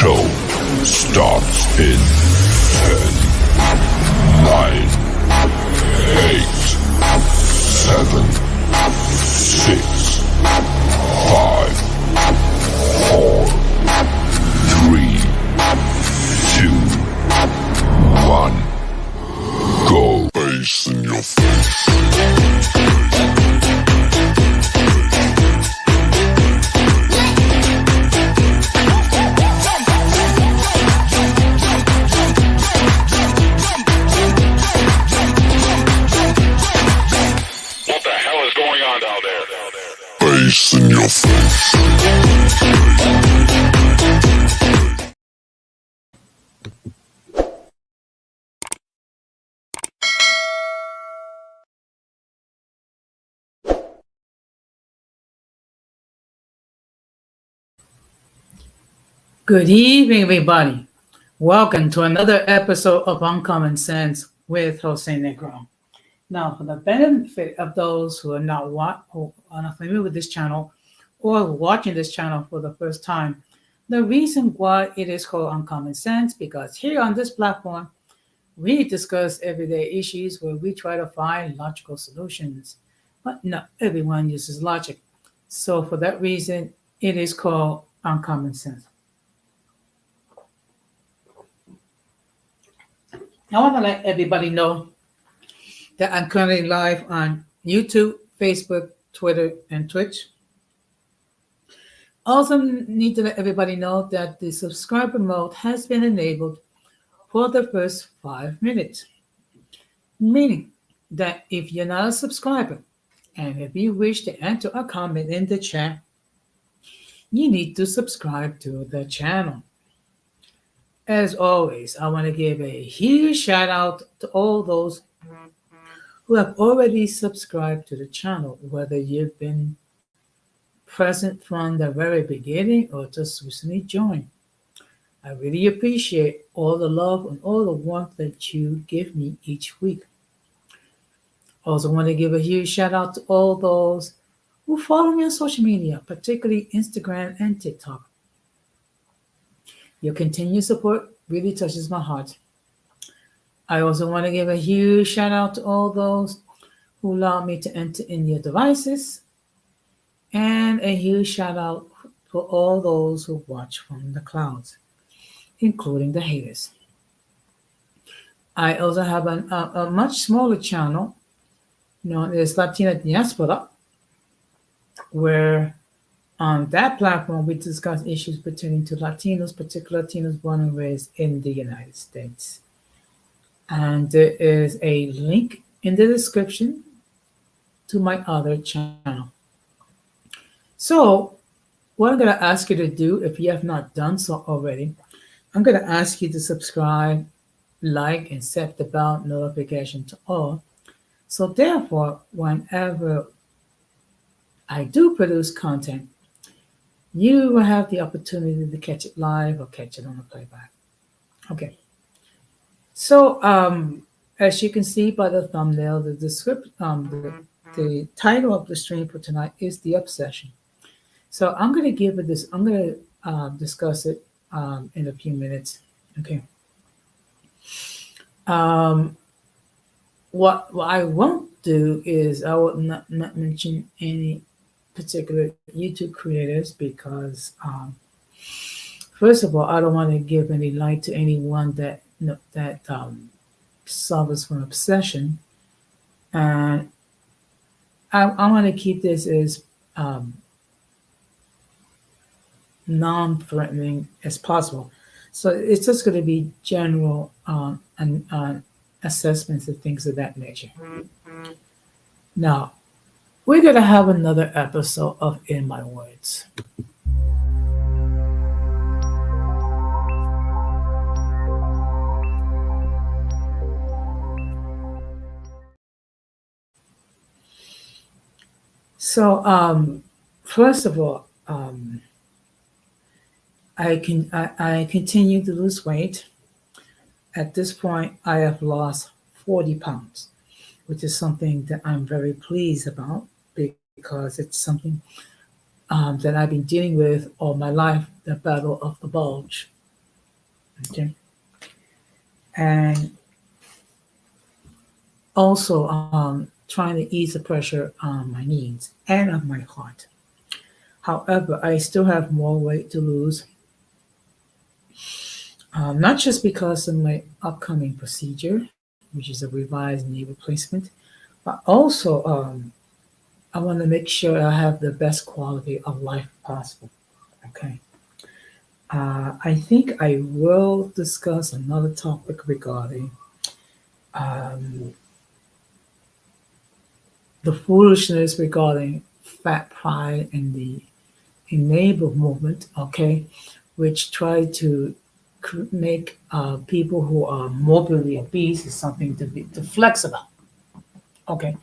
show starts in 10, 9, 8, 7, 6, 5, 4, 3, 2, 1. Go. Bass in your face. Bass in your face. Good evening, everybody. Welcome to another episode of Uncommon Sense with Jose Negro. Now, for the benefit of those who are not familiar with this channel or watching this channel for the first time, the reason why it is called Uncommon Sense because here on this platform, we discuss everyday issues where we try to find logical solutions, but not everyone uses logic. So for that reason, it is called Uncommon Sense. I want to let everybody know that I'm currently live on YouTube, Facebook, Twitter, and Twitch. Also need to let everybody know that the subscriber mode has been enabled for the first 5 minutes, meaning that if you're not a subscriber and if you wish to enter a comment in the chat, you need to subscribe to the channel. As always, I want to give a huge shout out to all those who have already subscribed to the channel, whether you've been present from the very beginning or just recently joined. I really appreciate all the love and all the warmth that you give me each week. Also want to give a huge shout out to all those who follow me on social media, particularly Instagram and TikTok. Your continued support really touches my heart. I also want to give a huge shout out to all those who allow me to enter in your devices, and a huge shout out for all those who watch from the clouds, including the haters. I also have a much smaller channel known as Latina Diaspora, where on that platform we discuss issues pertaining to Latinos, particularly Latinos born and raised in the United States. And there is a link in the description to my other channel. So what I'm going to ask you to do, if you have not done so already, I'm going to ask you to subscribe, like, and set the bell notification to all. So therefore, whenever I do produce content, you will have the opportunity to catch it live or catch it on the playback. Okay. So as you can see by the thumbnail, the the title of the stream for tonight is The Obsession. So I'm going to discuss it in a few minutes. Okay. What I won't do is I will not mention any particular YouTube creators because first of all, I don't want to give any light to anyone that suffers from obsession, and I want to keep this as non-threatening as possible. So it's just going to be general and assessments and things of that nature. Now, we're going to have another episode of In My Words. So, first of all, I continue to lose weight. At this point, I have lost 40 pounds, which is something that I'm very pleased about because it's something that I've been dealing with all my life, the battle of the bulge. Okay, and also trying to ease the pressure on my knees and on my heart. However, I still have more weight to lose, not just because of my upcoming procedure, which is a revised knee replacement, but also I want to make sure I have the best quality of life possible. Okay. I think I will discuss another topic regarding um, the foolishness regarding fat pride and the enable movement, okay, which try to make people who are morbidly obese is something to flex about. Okay,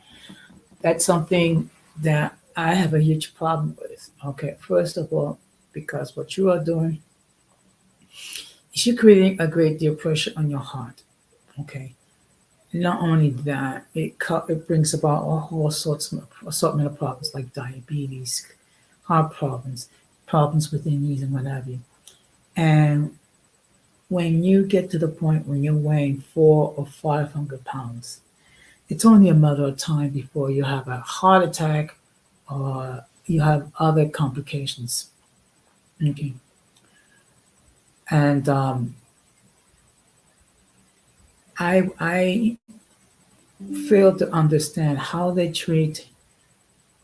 that's something that I have a huge problem with. Okay, first of all, because what you are doing is you're creating a great deal of pressure on your heart. Okay, not only that, it brings about a whole sorts of assortment of problems like diabetes, heart problems, problems with the knees and what have you. And when you get to the point when you're weighing 400 or 500 pounds, it's only a matter of time before you have a heart attack or you have other complications. Okay. And I fail to understand how they treat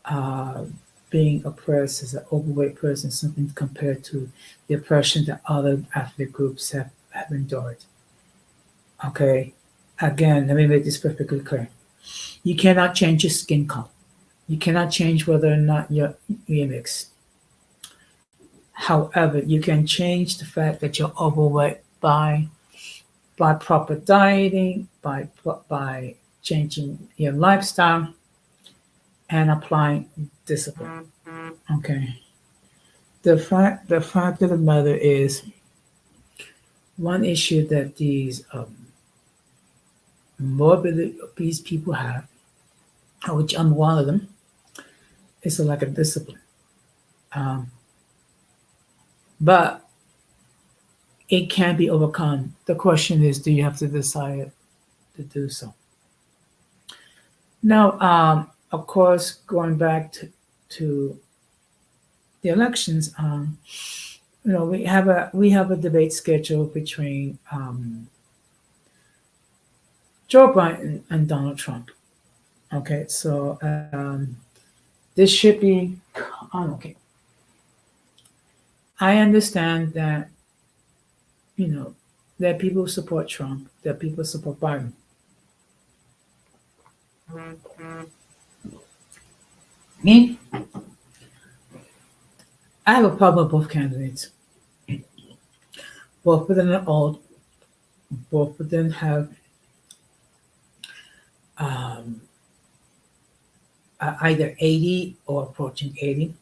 uh, being oppressed as an overweight person, something compared to the oppression that other ethnic groups have endured. Okay. Again, let me make this perfectly clear. You cannot change your skin color. You cannot change whether or not you're mixed. However, you can change the fact that you're overweight by proper dieting, by changing your lifestyle, and applying discipline. Okay. The fact of the matter is one issue that these morbidly obese people have, which I'm one of them, is a lack of discipline. Um, but it can be overcome. The question is, do you have to decide to do so? Now, of course, going back to the elections, we have a debate scheduled between Joe Biden and Donald Trump. Okay, so this should be okay. I understand that you know there are people who support Trump, there are people who support Biden. Me, I have a problem with both candidates. Both of them are old. Both of them have um, either 80 or approaching 80.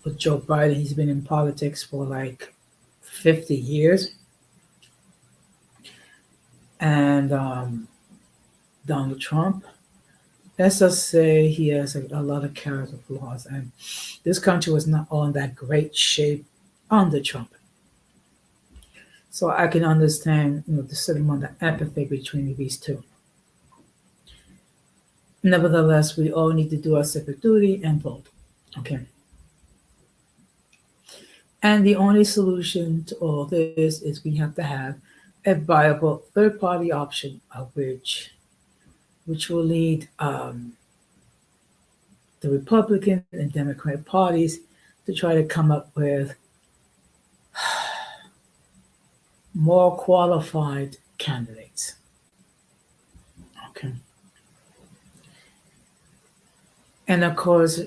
With Joe Biden, he's been in politics for like 50 years. And Donald Trump, let's just say he has a lot of character flaws. And this country was not all in that great shape under Trump. So I can understand, the certain amount of empathy between these two. Nevertheless, we all need to do our civic duty and vote. Okay. And the only solution to all this is we have to have a viable third party option, of which will lead the Republican and Democrat parties to try to come up with more qualified candidates. Okay. And of course,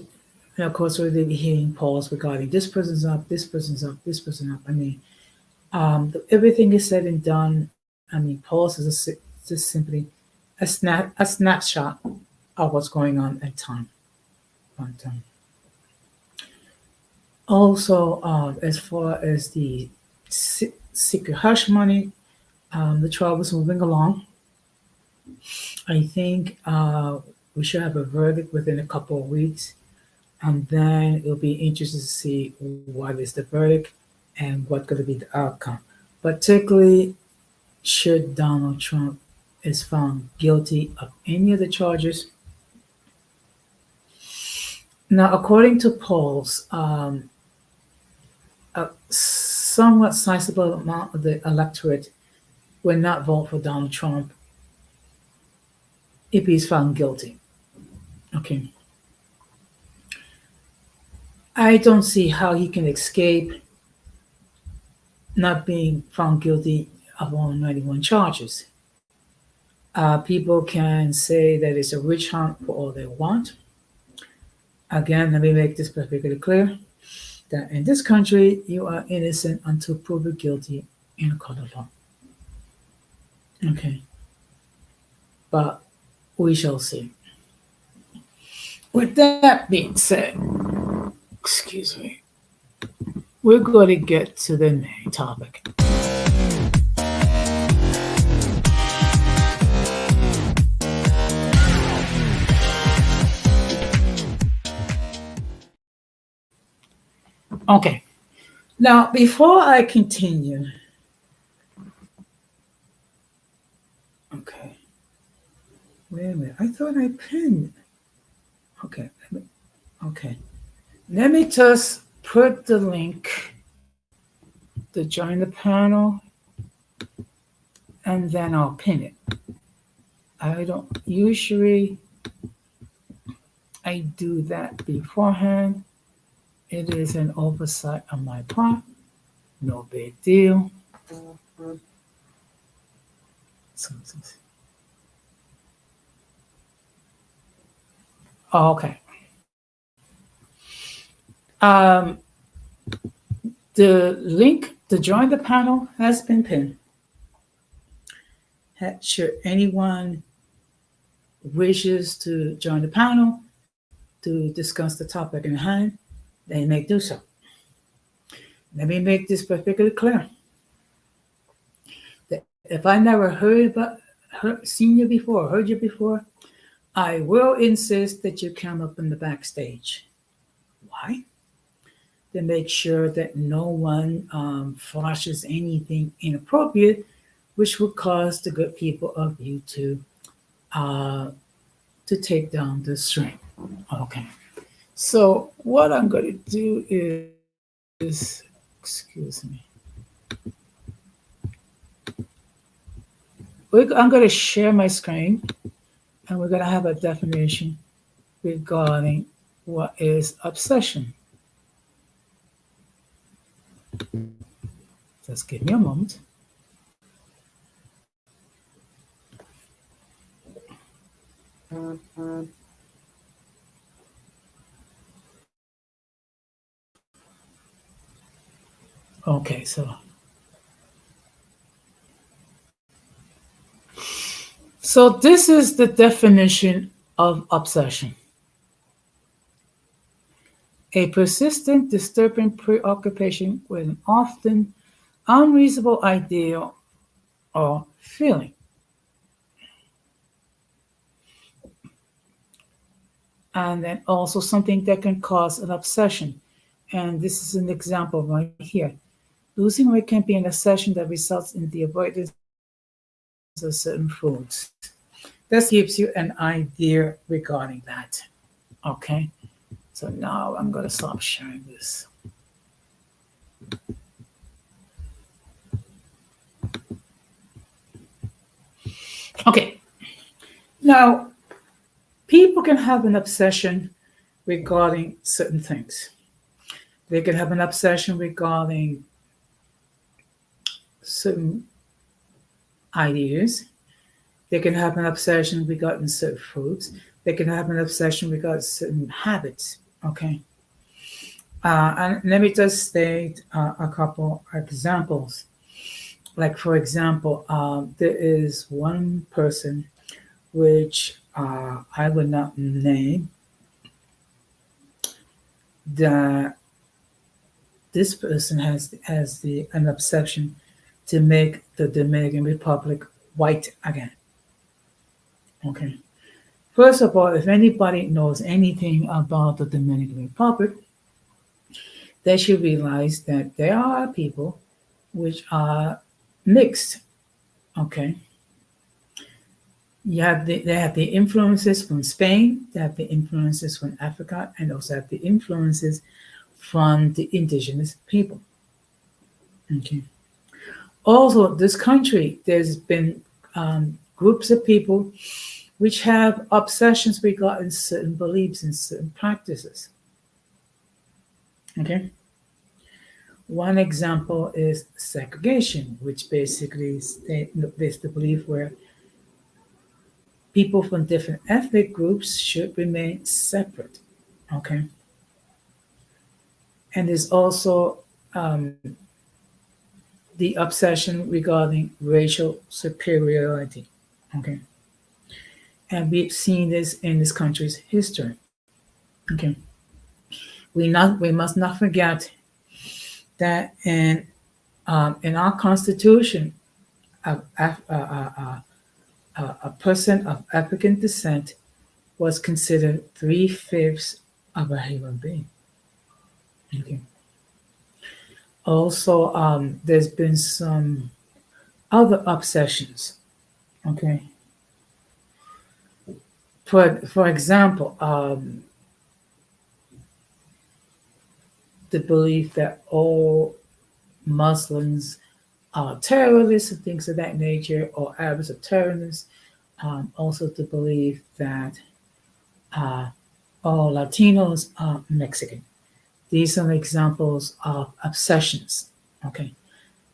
we're going to be hearing polls regarding this person's up, this person's up, this person up. I mean, everything is said and done. I mean, polls is just simply a snapshot of what's going on at time. One time. Also, as far as the secret hush money, the trial is moving along. I think we should have a verdict within a couple of weeks, and then it'll be interesting to see what is the verdict. and what's going to be the outcome, particularly should Donald Trump is found guilty of any of the charges. Now, according to polls, a somewhat sizable amount of the electorate will not vote for Donald Trump if he's found guilty. Okay. I don't see how he can escape not being found guilty of all 91 charges. People can say that it's a witch hunt for all they want. Again, let me make this perfectly clear that in this country, you are innocent until proven guilty in a court of law. Okay. But we shall see. With that being said, excuse me, we're going to get to the main topic. Okay. Now, before I continue, okay. Wait a minute. I thought I pinned. Okay. Let me just put the link to join the panel, and then I'll pin it. I don't usually, I do that beforehand. It is an oversight on my part. No big deal. Okay. The link to join the panel has been pinned. Should anyone wishes to join the panel to discuss the topic in hand, they may do so. Let me make this perfectly clear. That if I never seen you before, heard you before, I will insist that you come up in the backstage. Why? To make sure that no one flashes anything inappropriate, which will cause the good people of YouTube to take down the stream. Okay. So what I'm going to do is excuse me. I'm going to share my screen, and we're going to have a definition regarding what is obsession. Just give me a moment. Okay, so this is the definition of obsession. A persistent, disturbing preoccupation with an often unreasonable ideal or feeling. And then also something that can cause an obsession. And this is an example right here. Losing weight can be an obsession that results in the avoidance of certain foods. This gives you an idea regarding that. Okay. So now I'm going to stop sharing this. Okay. Now, people can have an obsession regarding certain things. They can have an obsession regarding certain ideas. They can have an obsession regarding certain foods. They can have an obsession regarding certain habits. Okay. And let me just state a couple examples. Like, for example, there is one person which I would not name, that this person has an obsession to make the Dominican Republic white again. Okay. First of all, if anybody knows anything about the Dominican Republic, they should realize that there are people which are mixed. Okay, they have the influences from Spain, they have the influences from Africa, and also have the influences from the indigenous people. Okay. Also, this country, there's been groups of people which have obsessions regarding certain beliefs and certain practices. Okay. One example is segregation, which basically is the belief where people from different ethnic groups should remain separate. Okay. And there's also the obsession regarding racial superiority. Okay. And we've seen this in this country's history. Okay. We must not forget that in our constitution, a person of African descent was considered three-fifths of a human being. Okay. Also, there's been some other obsessions. Okay. For example, the belief that all Muslims are terrorists and things of that nature, or Arabs are terrorists. Also, the belief that all Latinos are Mexican. These are examples of obsessions. Okay.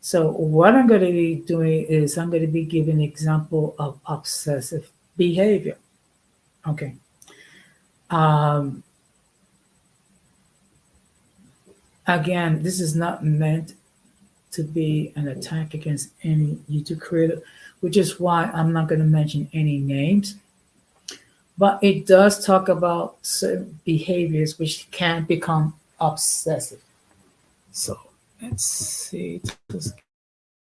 So what I'm going to be doing is I'm going to be giving an example of obsessive behavior. Okay. Again, this is not meant to be an attack against any YouTube creator, which is why I'm not going to mention any names. But it does talk about certain behaviors which can become obsessive. So let's see. Just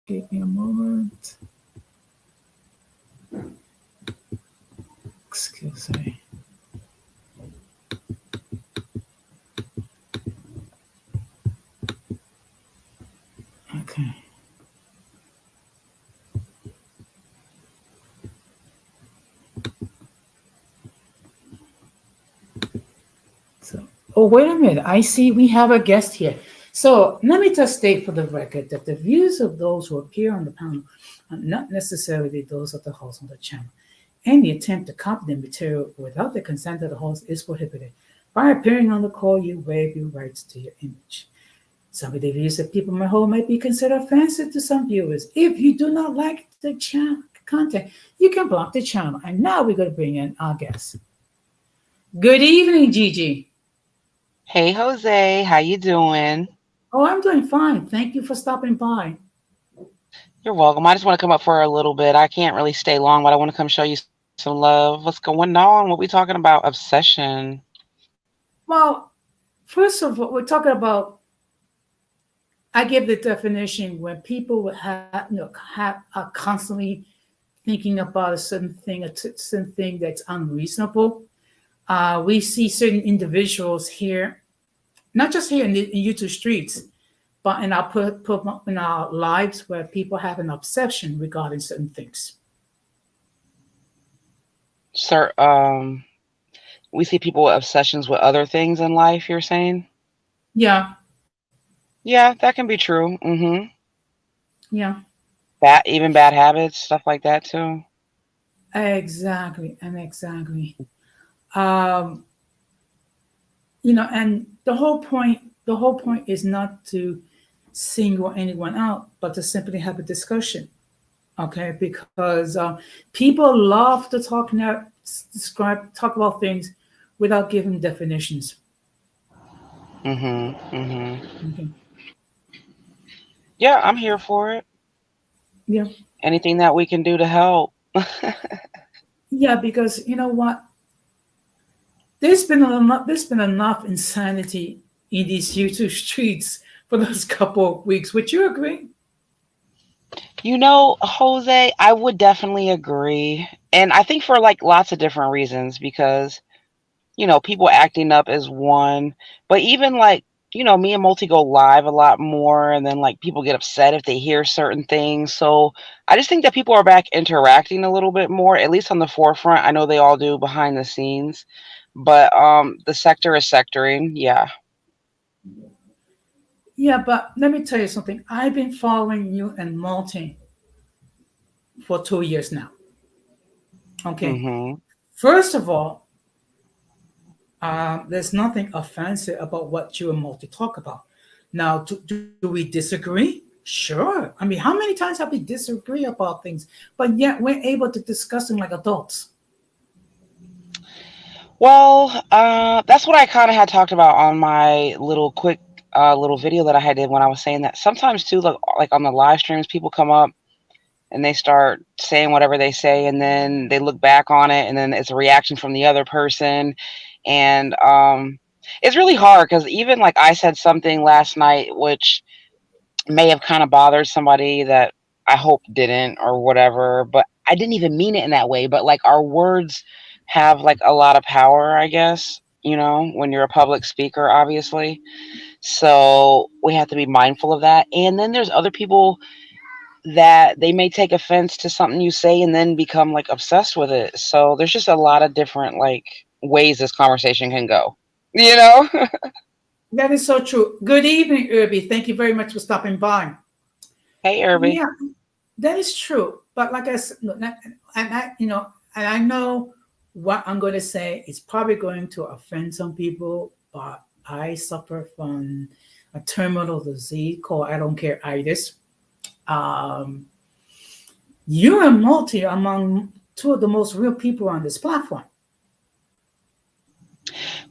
give me a moment. Excuse me. Okay. So, oh, wait a minute. I see we have a guest here. So let me just state for the record that the views of those who appear on the panel are not necessarily those of the host on the channel. Any attempt to copy the material without the consent of the host is prohibited. By appearing on the call, you waive your rights to your image. Some of the views that people may hold might be considered offensive to some viewers. If you do not like the channel content, you can block the channel. And now we're going to bring in our guest. Good evening, Gigi. Hey, Jose, how you doing? Oh, I'm doing fine. Thank you for stopping by. You're welcome. I just want to come up for a little bit. I can't really stay long, but I want to come show you some love. What's going on? What we talking about? Obsession. Well, first of all, we're talking about, I give the definition when people are constantly thinking about a certain thing, certain thing that's unreasonable. We see certain individuals here, not just here in YouTube streets, but in our lives where people have an obsession regarding certain things. Sir, we see people with obsessions with other things in life, you're saying? Yeah. Yeah, that can be true. Mm-hmm. Yeah. Even bad habits, stuff like that too. Exactly. And the whole point is not to single anyone out, but to simply have a discussion. Okay, because people love to talk about things without giving definitions. Okay. Yeah, I'm here for it. Yeah. Anything that we can do to help. Yeah, because you know what? There's been enough insanity in these YouTube streets for those couple of weeks. Would you agree? Jose, I would definitely agree. And I think for like lots of different reasons, because, people acting up is one, but even like me and Multi go live a lot more, and then like people get upset if they hear certain things. So I just think that people are back interacting a little bit more, at least on the forefront. I know they all do behind the scenes, but the sector is sectoring. Yeah. Yeah, but let me tell you something. I've been following you and Malting for 2 years now. Okay. Hmm. First of all, there's nothing offensive about what you and Multi talk about. Now, do we disagree? Sure. I mean, how many times have we disagree about things, but yet we're able to discuss them like adults? Well, that's what I kind of had talked about on my little quick little video that I had did when I was saying that sometimes too, like on the live streams, people come up and they start saying whatever they say, and then they look back on it, and then it's a reaction from the other person, and it's really hard because even like I said something last night which may have kind of bothered somebody that I hope didn't or whatever, but I didn't even mean it in that way. But like our words have like a lot of power, I guess, when you're a public speaker, obviously. So we have to be mindful of that. And then there's other people that they may take offense to something you say and then become like obsessed with it. So there's just a lot of different like ways this conversation can go. You know? That is so true. Good evening, Irby. Thank you very much for stopping by. Hey, Irby. Yeah, that is true. But like I said, and I know what I'm going to say is probably going to offend some people, but I suffer from a terminal disease called I don't care itis. Um, you and Multi are among two of the most real people on this platform.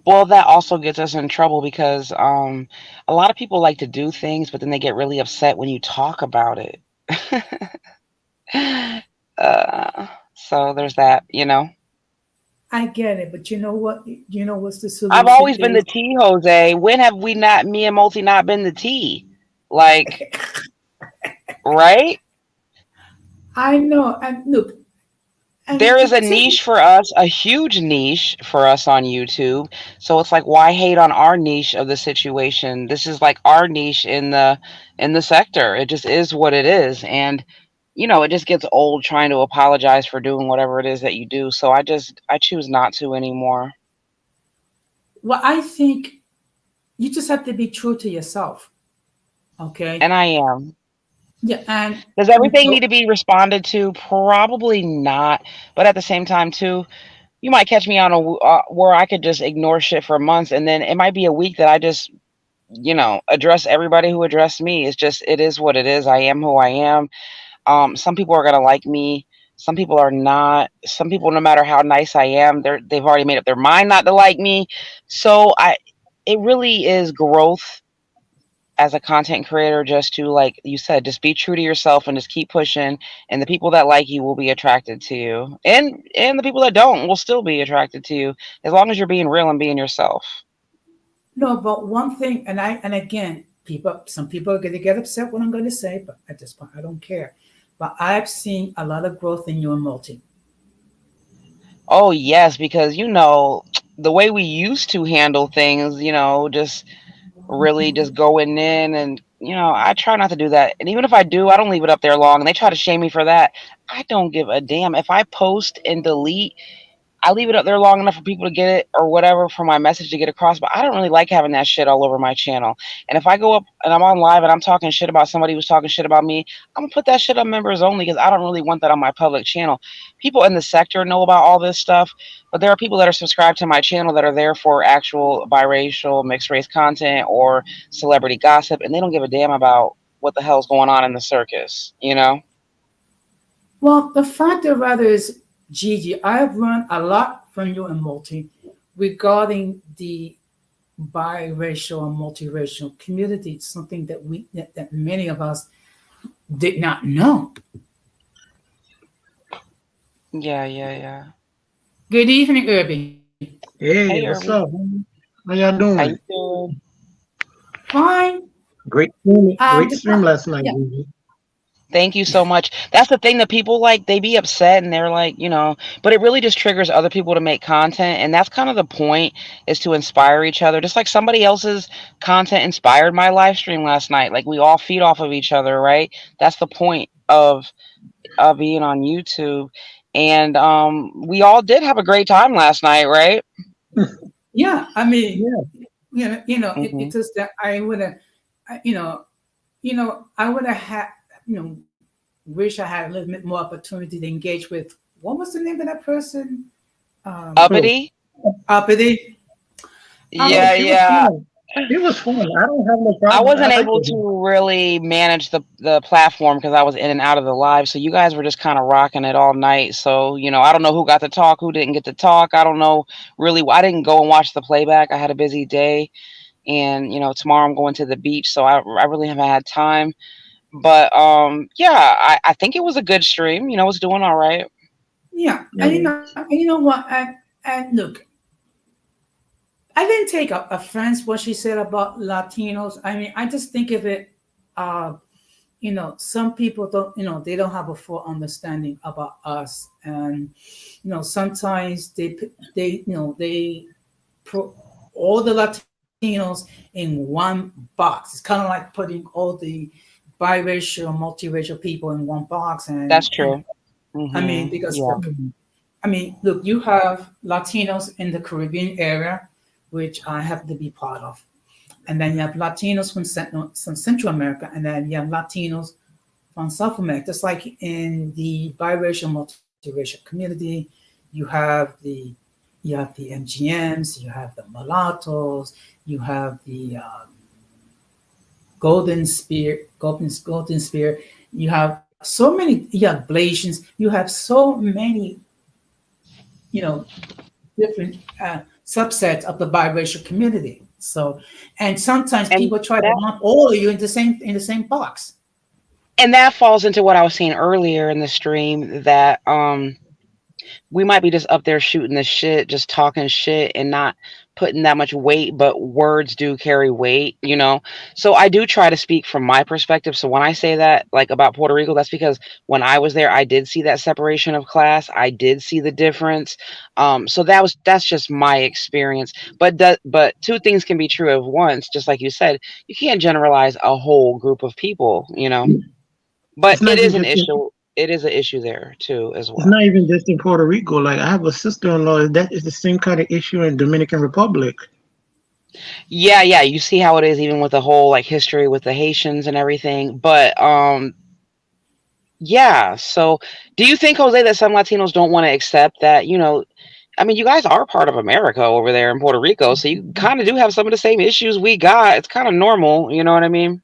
Well, that also gets us in trouble because a lot of people like to do things, but then they get really upset when you talk about it. So there's that. I get it, but you know what? You know what's the I've solution always been the is? T, Jose. When have we not, me and Multi, not been the T? Like, right? I know, and look, and There is a take niche for us, a huge niche for us on YouTube. So it's like, why hate on our niche of the situation? This is like our niche in the sector. It just is what it is, and it just gets old trying to apologize for doing whatever it is that you do. So I choose not to anymore. well, I think you just have to be true to yourself. Okay. And I am. Yeah. And Does everything need to be responded to? Probably not. But at the same time, too, you might catch me on where I could just ignore shit for months, and then it might be a week that I just address everybody who addressed me. It's just it is what it is. I am who I am. Some people are gonna like me. Some people are not. Some people, no matter how nice I am, they've already made up their mind not to like me. So it really is growth as a content creator, just to, like you said, just be true to yourself and just keep pushing, and the people that like you will be attracted to you, and the people that don't will still be attracted to you, as long as you're being real and being yourself. no, but one thing, and again, some people are going to get upset what I'm going to say, but at this point, I don't care. But I've seen a lot of growth in you and Multi. Oh yes, because the way we used to handle things, just really just going in, and I try not to do that, and even if I do, I don't leave it up there long, and they try to shame me for that. I don't give a damn if I post and delete. I leave it up there long enough for people to get it or whatever, for my message to get across, but I don't really like having that shit all over my channel. And if I go up and I'm on live and I'm talking shit about somebody who's talking shit about me, I'm gonna put that shit on members only, because I don't really want that on my public channel. People in the sector know about all this stuff, but there are people that are subscribed to my channel that are there for actual biracial, mixed race content or celebrity gossip, and they don't give a damn about what the hell's going on in the circus. Well, the fact of the matter is, Gigi, I have learned a lot from you and Multi regarding the biracial and multiracial community. It's something that many of us did not know. Yeah, yeah, yeah. Good evening, Irby. Hey, Hey, what's Irby. up? How y'all How doing? you doing? Fine. Great stream The last night, yeah, Gigi. Thank you so much. That's the thing that people like, they be upset and they're like, but it really just triggers other people to make content. And that's kind of the point, is to inspire each other. Just like somebody else's content inspired my live stream last night. Like we all feed off of each other, right? That's the point of being on YouTube. And we all did have a great time last night, right? Yeah, I mean, Yeah. Hmm. it's just that I would have, I would have had, wish I had a little bit more opportunity to engage with, what was the name of that person? So Uppity. Uppity. yeah, Yeah, she was yeah. fun. It was fun. I don't have no I problem. I wasn't like able it. to really manage the platform because I was in and out of the live. So you guys were just kind of rocking it all night. So, I don't know who got to talk, who didn't get to talk. I don't know really. I didn't go and watch the playback. I had a busy day. And, tomorrow I'm going to the beach. So I really haven't had time. But yeah, I think it was a good stream. It's doing all right. Yeah, Yeah. and you know what? And look, I didn't take offense what she said about Latinos. I mean, I just think of it. Uh, some people don't. They don't have a full understanding about us, and sometimes they put all the Latinos in one box. It's kind of like putting all the biracial, multiracial people in one box, That's and true. I mean, because Yeah. look, look, you have Latinos in the Caribbean area, which I happen to be part of. And then you have Latinos from Central America, and then you have Latinos from South America. Just like in the biracial, multiracial community, you have the you have the MGMs, you have the mulattoes, you have the golden spear. You have so many. You have Blasians. You have so many, you know, different subsets of the biracial community. So, and sometimes And people try to that lump all of you in the same box. and that falls into what I was saying earlier in the stream, that we might be just up there shooting the shit, just talking shit and not putting that much weight, but words do carry weight. So I do try to speak from my perspective. So when I say that, like about Puerto Rico, that's because when I was there, I did see that separation of class. I did see the difference. So that's just my experience. But two things can be true at once, just like you said. You can't generalize a whole group of people. But It's not it even is an just in, issue. It is an issue there too, as it's well. not even just in Puerto Rico. Like I have a sister-in-law that is the same kind of issue in Dominican Republic. Yeah, yeah, you see how it is even with the whole like history with the Haitians and everything. But yeah, so do you think, Jose, that some Latinos don't want to accept that, I mean, you guys are part of America over there in Puerto Rico, so you kind of do have some of the same issues we got. It's kind of normal, you know what I mean?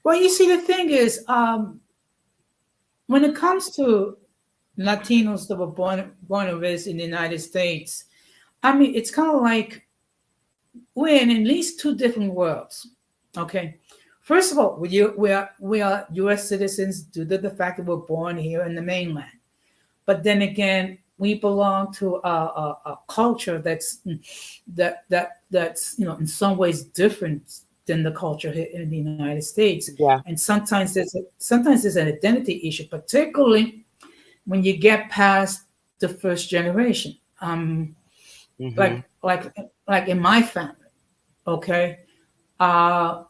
Well, you see, the thing is, when it comes to Latinos that were born and raised in the United States, I mean, it's kind of like we're in at least two different worlds. Okay, first of all, we are U.S. citizens due to the fact that we're born here in the mainland. But then again, we belong to a culture that's in some ways different than the culture here in the United States. Yeah. And sometimes there's an identity issue, particularly when you get past the first generation. Hmm. Like in my family, okay,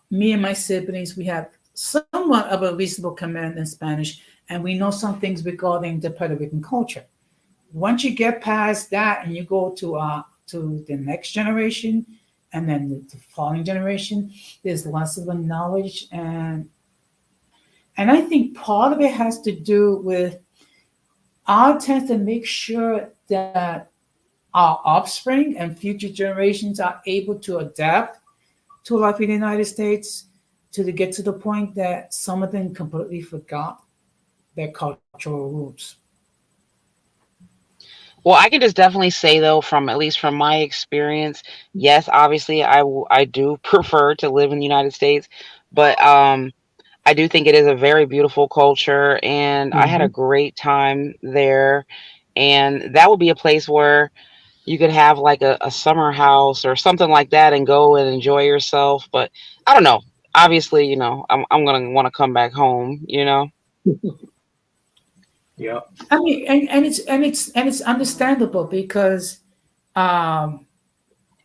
me and my siblings, we have somewhat of a reasonable command in Spanish, and we know some things regarding the Puerto Rican culture. Once you get past that and you go to the next generation and then the following generation, there's lots of knowledge, and I think part of it has to do with our tend to make sure that our offspring and future generations are able to adapt to life in the United States to get to the point that some of them completely forgot their cultural roots. Well, I can just definitely say though, from at least from my experience, yes, obviously I do prefer to live in the United States, but I do think it is a very beautiful culture, and I had a Hmm. great time there. And that would be a place where you could have like a summer house or something like that and go and enjoy yourself. But I don't know. obviously, I'm gonna want to come back home. Yeah. I mean, and it's understandable because um,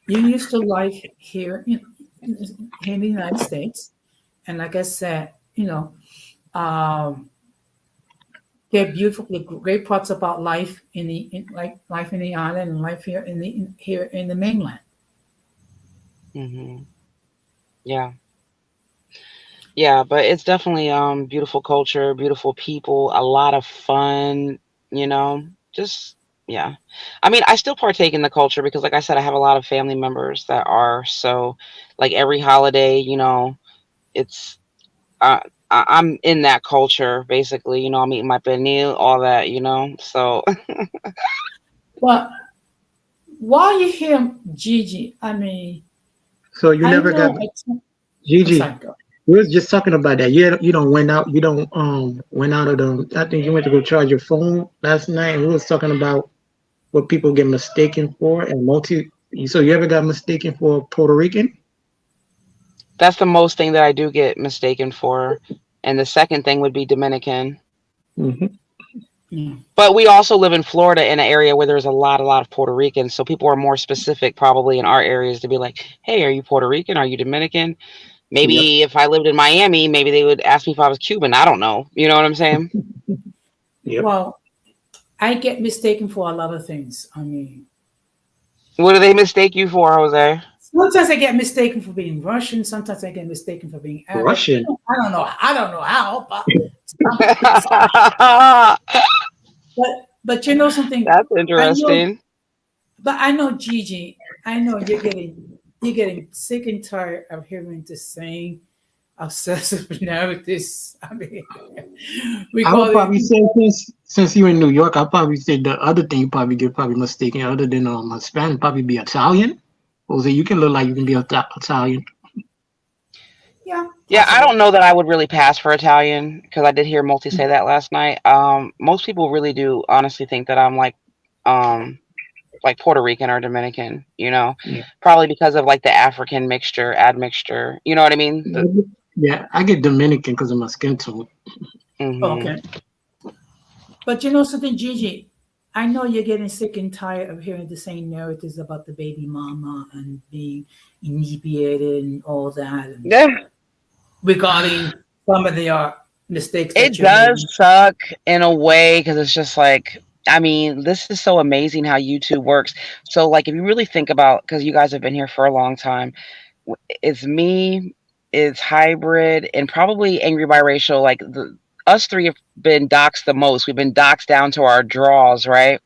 you're used to life here in the United States, and like I said, um, there are beautiful, great parts about life like life in the island and life here in the mainland. Hmm. Yeah, yeah, but it's definitely beautiful culture, beautiful people, a lot of fun. You know, just yeah. I mean, I still partake in the culture because, like I said, I have a lot of family members that are so like every holiday. It's uh, I'm in that culture basically. I'm eating my pernil, all that. So But while you hear Gigi, I mean, So you I never got know. I'm Gigi. sorry, go. We was just talking about that. You don't went out. You don't went out of the. I think you went to go charge your phone last night, and we was talking about what people get mistaken for and multi. So you ever got mistaken for Puerto Rican? that's the most thing that I do get mistaken for, and the second thing would be Dominican. Hmm. Yeah. But we also live in Florida in an area where there's a lot of Puerto Ricans, so people are more specific probably in our areas to be like, "Hey, are you Puerto Rican? Are you Dominican?" Yep. Maybe if I lived in Miami, maybe they would ask me if I was Cuban. I don't know. You know what I'm saying? Yep. Well, I get mistaken for a lot of things. I mean, What do they mistake you for, Jose? sometimes I get mistaken for being Russian. Sometimes I get mistaken for being Arab. Russian. I don't know. I don't know how, but That's but you know something. I know, interesting. but I know Gigi. I know you're getting sick and tired of hearing the same obsessive narratives. I mean, I would regarding probably say since you're in New York, I'd probably say the other thing you probably get probably mistaken other than Hispanic probably be Italian. Jose, you can look like you can be Italian. yeah, Yeah, I possible. don't know that I would really pass for Italian because I did hear Multi say that last night. Most people really do honestly think that I'm um, like Puerto Rican or Dominican, Yeah. probably because of like the African mixture, admixture. You know what I mean? Yeah, I get Dominican because of my skin tone. Hmm. Okay, but you know something, Gigi. I know you're getting sick and tired of hearing the same narratives about the baby mama and being inebriated and all that, and Yeah, regarding some of the mistakes that it you're does making. suck in a way because it's just like, I mean, this is so amazing how YouTube works. So, like, if you really think about, because you guys have been here for a long time, it's me, it's hybrid, and probably angry biracial. Like, us three have been doxxed the most. We've been doxxed down to our draws, right?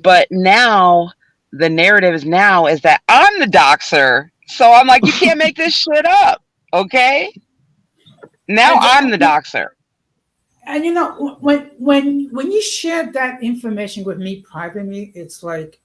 But now the narrative is that I'm the doxer. So I'm like, you can't make this shit up. Okay. Now And, I'm the doxer. and you know when you share that information with me privately, it's like,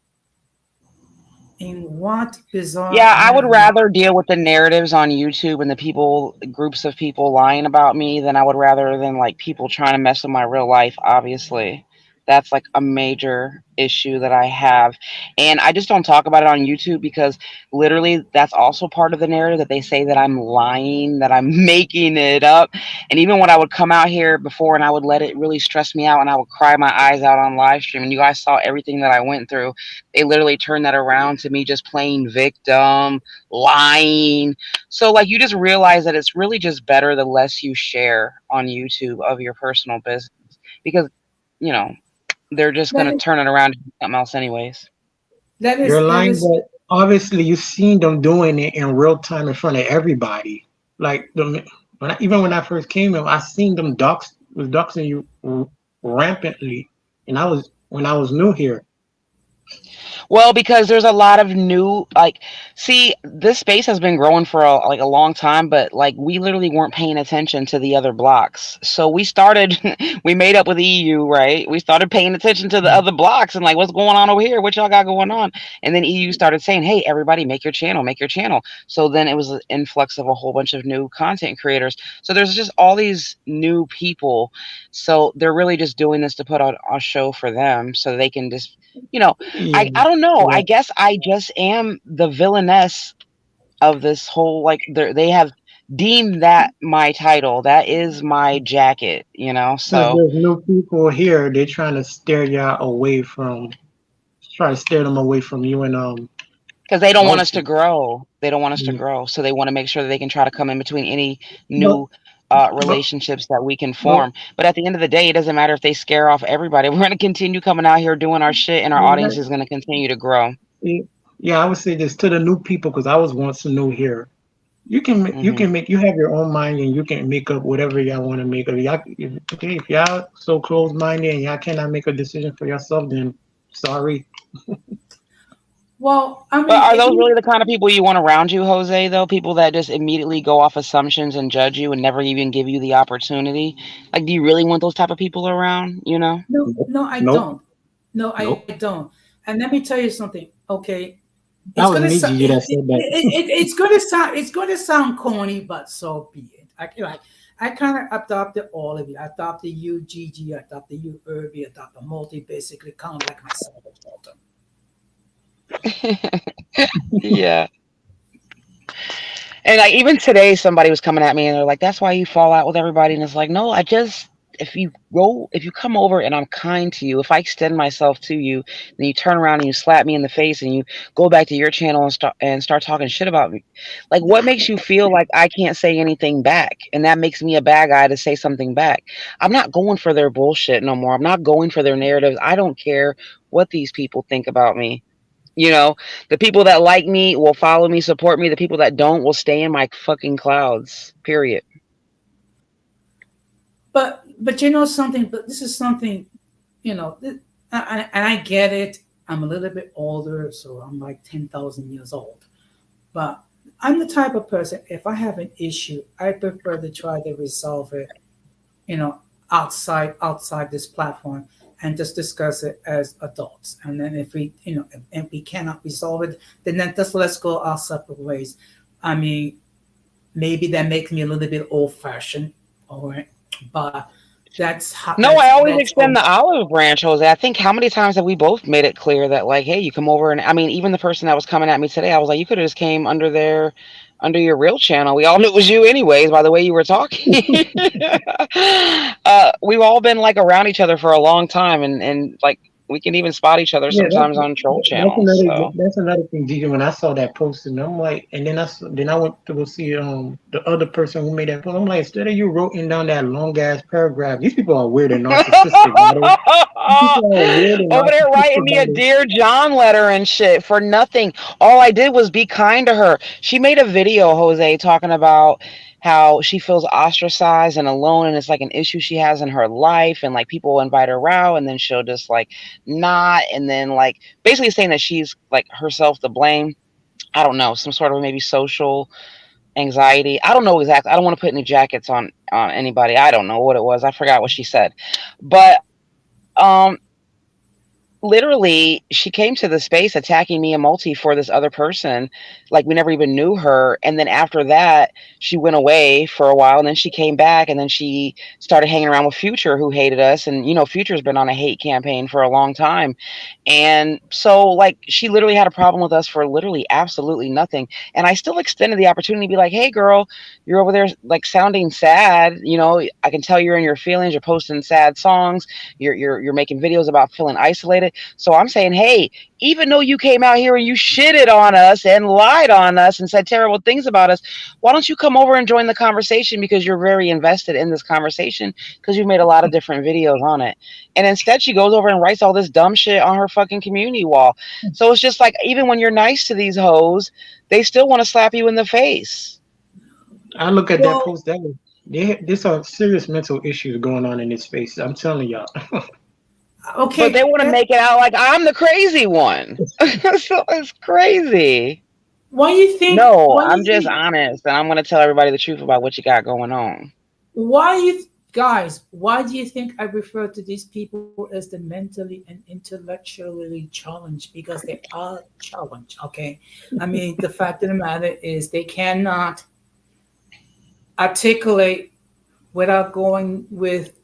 in what bizarre Yeah, I would universe? rather deal with the narratives on YouTube and the people, groups of people lying about me than I would rather than like people trying to mess with my real life, obviously. That's like a major issue that I have. And I just don't talk about it on YouTube because literally that's also part of the narrative that they say that I'm lying, that I'm making it up. And even when I would come out here before and I would let it really stress me out and I would cry my eyes out on live stream and you guys saw everything that I went through, they literally turned that around to me just playing victim, lying. So like you just realize that it's really just better the less you share on YouTube of your personal business because you know they're just That gonna is turn it around to something else anyways. that You're is that lying, is but obviously you've seen them doing it in real time in front of everybody. Like even when I first came in, I seen them doxing you rampantly, and I was when I was new here. Well, because there's a lot of new like see, this space has been growing for like a long time, but like we literally weren't paying attention to the other blocks. So we started we made up with EU, right? We started paying attention to the other blocks and like what's going on over here? What y'all got going on? And then EU started saying, "Hey, everybody make your channel, make your channel." So then it was an influx of a whole bunch of new content creators. So there's just all these new people. So they're really just doing this to put on a show for them so they can just you know Yeah, I don't know. yeah. I guess I just am the villainess of this whole like they have deem that my title. That is my jacket, you know. Since So there's new people here, they're trying to steer y'all away from, try to steer them away from you and because they don't want us to multi. grow. They don't want us to Mm. grow. So they want to make sure that they can try to come in between any But new but relationships that we can but form. But at the end of the day, it doesn't matter if they scare off everybody. We're going to continue coming out here doing our shit, and our audience is going to continue to grow. yeah, I would say this to the new people because I was once new here. You Hmm. can make, you have your own mind and you can make up whatever y'all want to make of. Y'all, okay, if y'all so close minded and y'all cannot make a decision for yourself, then sorry. Well, I But mean, are if those really you the kind of people you want around you, Jose, though? People that just immediately go off assumptions and judge you and never even give you the opportunity? Like, do you really want those type of people around, you know? no, Nope. no, I Nope. don't. No, I Nope. don't. And let me tell you something. Okay, it's That was gonna me, sound Gigi, that said that. it's gonna sound corny, but so be it. I kind of adopted all of you. I adopted you, Gigi. I adopted you, Irby. I adopted Multi. Basically, kind of like myself. Yeah. And like even today, somebody was coming at me and they're like, "That's why you fall out with everybody." And it's like, no, I just if you come over and I'm kind to you, if I extend myself to you, and you turn around and you slap me in the face and you go back to your channel and start talking shit about me, like what makes you feel like I can't say anything back, and that makes me a bad guy to say something back? I'm not going for their bullshit no more. I'm not going for their narratives. I don't care what these people think about me. You know, the people that like me will follow me, support me. The people that don't will stay in my fucking clouds. Period. But you know something. But this is something. And I get it. I'm a little bit older, so I'm like 10,000 years old. But I'm the type of person. If I have an issue, I prefer to try to resolve it you know, outside this platform and just discuss it as adults. And then if we cannot resolve it, then just let's go our separate ways. I mean, maybe that makes me a little bit old fashioned, all right, but that's how No, that's I always that's extend the olive branch, Jose. I think how many times have we both made it clear that like, hey, you come over and I mean, even the person that was coming at me today, I was like, you could have just came under your real channel. We all knew it was you anyways by the way you were talking. We've all been like around each other for a long time and like we can even spot each other Yeah, sometimes on troll that's channels. another So that's another thing, Gigi. When I saw that post, and I'm like, and then I went to go see the other person who made that post. I'm like, instead of you writing down that long ass paragraph, these people are weird and narcissistic. Buddy. These people are weird and over there writing narcissistic. me a Buddy. Dear John letter and shit for nothing. All I did was be kind to her. She made a video, Jose, talking about how she feels ostracized and alone, and it's like an issue she has in her life, and like people will invite her out, and then she'll just like not, and then like basically saying that she's like herself to blame. I don't know, some sort of maybe social anxiety. I don't know exactly. I don't want to put any jackets on anybody. I don't know what it was. I forgot what she said, but literally she came to the space attacking me and multi for this other person, like we never even knew her, and then after that she went away for a while and then she came back and then she started hanging around with Future, who hated us, and you know Future's been on a hate campaign for a long time, and so like she literally had a problem with us for literally absolutely nothing, and I still extended the opportunity to be like, hey girl, you're over there like sounding sad, you know, I can tell you're in your feelings, you're posting sad songs, you're making videos about feeling isolated. So I'm saying, hey, even though you came out here and you shitted on us and lied on us and said terrible things about us, why don't you come over and join the conversation, because you're very invested in this conversation because you've made a lot of different videos on it. And instead she goes over and writes all this dumb shit on her fucking community wall. So it's just like, even when you're nice to these hoes, they still want to slap you in the face. I look at that well, post. That was there's some serious mental issues going on in this space. I'm telling y'all. But they okay. want to make it out like I'm the crazy one. So it's crazy. Why you think? No, Why I'm you just think? honest, and I'm gonna tell everybody the truth about what you got going on. Why you guys? Why do you think I refer to these people as the mentally and intellectually challenged? Because they are challenged. Okay, I mean the fact of the matter is they cannot articulate without going with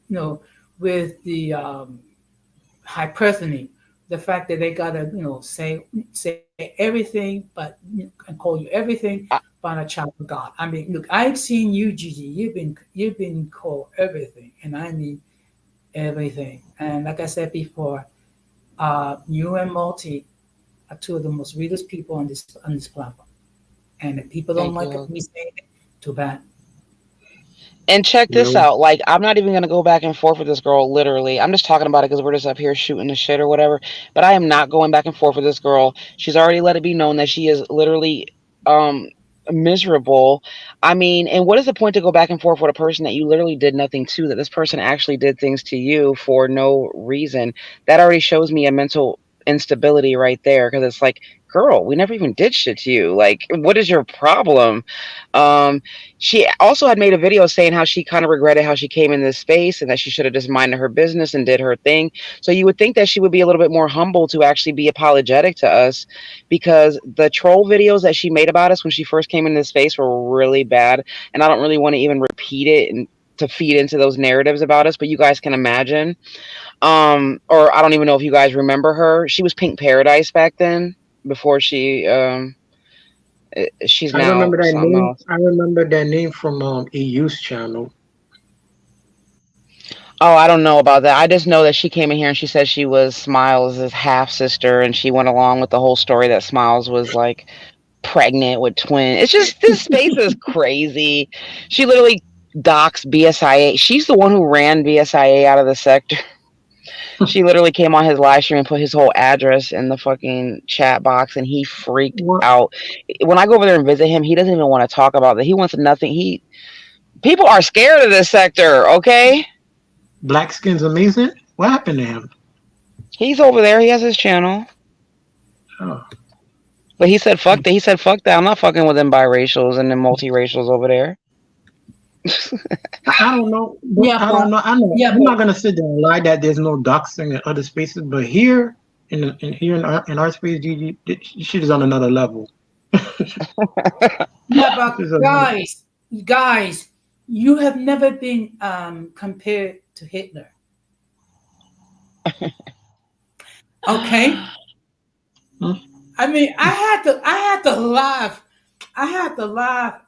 with the hyperthony. The fact that they gotta say everything, but and call you everything, I, find a child of God. I mean, look, I've seen you, Gigi. You've been called everything, and I mean everything. And like I said before, you and Multi are two of the most realest people on this platform. And if people don't Thank like you. me saying it, too bad. And check You this know, out. Like, I'm not even gonna go back and forth with this girl. Literally, I'm just talking about it because we're just up here shooting the shit or whatever. But I am not going back and forth with this girl. She's already let it be known that she is literally um miserable. I mean, and what is the point to go back and forth with a person that you literally did nothing to? That this person actually did things to you for no reason. That already shows me a mental instability right there. Because it's like, girl, we never even did shit to you. Like, what is your problem? Um, she also had made a video saying how she kind of regretted how she came in this space and that she should have just minded her business and did her thing. So you would think that she would be a little bit more humble to actually be apologetic to us, because the troll videos that she made about us when she first came in this space were really bad. And I don't really want to even repeat it and to feed into those narratives about us, but you guys can imagine. Or I don't even know if you guys remember her. She was Pink Paradise back then before she's I now remember that something name. else. I remember that name from EU's channel. Oh, I don't know about that. I just know that she came in here and she said she was Smiles' half sister, and she went along with the whole story that Smiles was like pregnant with twins. It's just this space is crazy. She literally docs BSIA. She's the one who ran BSIA out of the sector. She literally came on his live stream and put his whole address in the fucking chat box, and he freaked What? out. When I go over there and visit him, he doesn't even want to talk about that. He wants nothing. People are scared of this sector, okay? Black Skin's amazing. What happened to him? He's over there. He has his channel. Oh. But he said fuck that. He said fuck that. I'm not fucking with them biracials and them multiracials over there. I don't know. Yeah, I don't but know. I know. yeah, I'm but not gonna sit there and lie that there's no doxing in other spaces, but here in our space, shit is on another level. yeah, This but is another- guys, you have never been compared to Hitler. Okay, Hmm? I mean, I had to laugh. I had to laugh,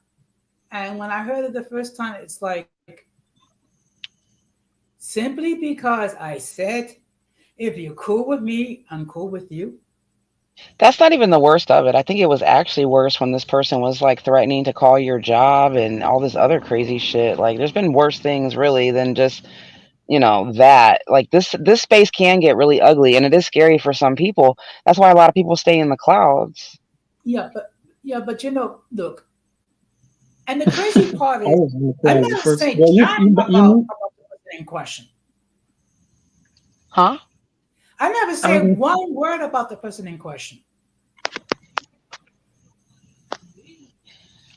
and when I heard it the first time, it's like simply because I said, if you're cool with me, I'm cool with you. That's not even the worst of it. I think it was actually worse when this person was like threatening to call your job and all this other crazy shit. Like, there's been worse things really than just, that. Like, this space can get really ugly, and it is scary for some people. That's why a lot of people stay in the clouds. Yeah, but look, and the crazy part I is, was gonna I say the never first. say Well, jack you know, about the person in question. Huh? I never I was said gonna, one word about the person in question.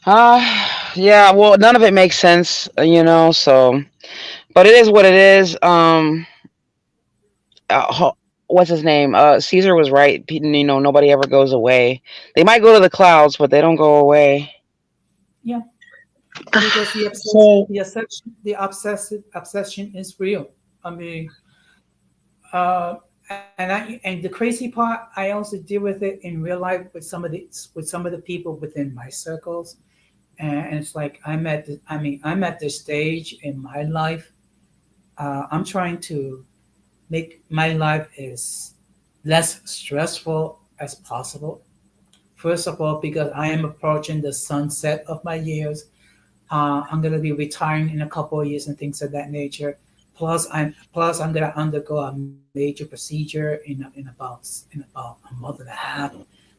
Yeah, well, none of it makes sense, so, but it is what it is. What's his name? Caesar was right. Nobody ever goes away. They might go to the clouds, but they don't go away. Yeah, because so the obsession is real. I mean, uh, and the crazy part, I also deal with it in real life with some of the people within my circles, and it's like I'm at this stage in my life. I'm trying to make my life as less stressful as possible. First of all, because I am approaching the sunset of my years. I'm going to be retiring in a couple of years and things of that nature. Plus I'm going to undergo a major procedure in about a month and a half.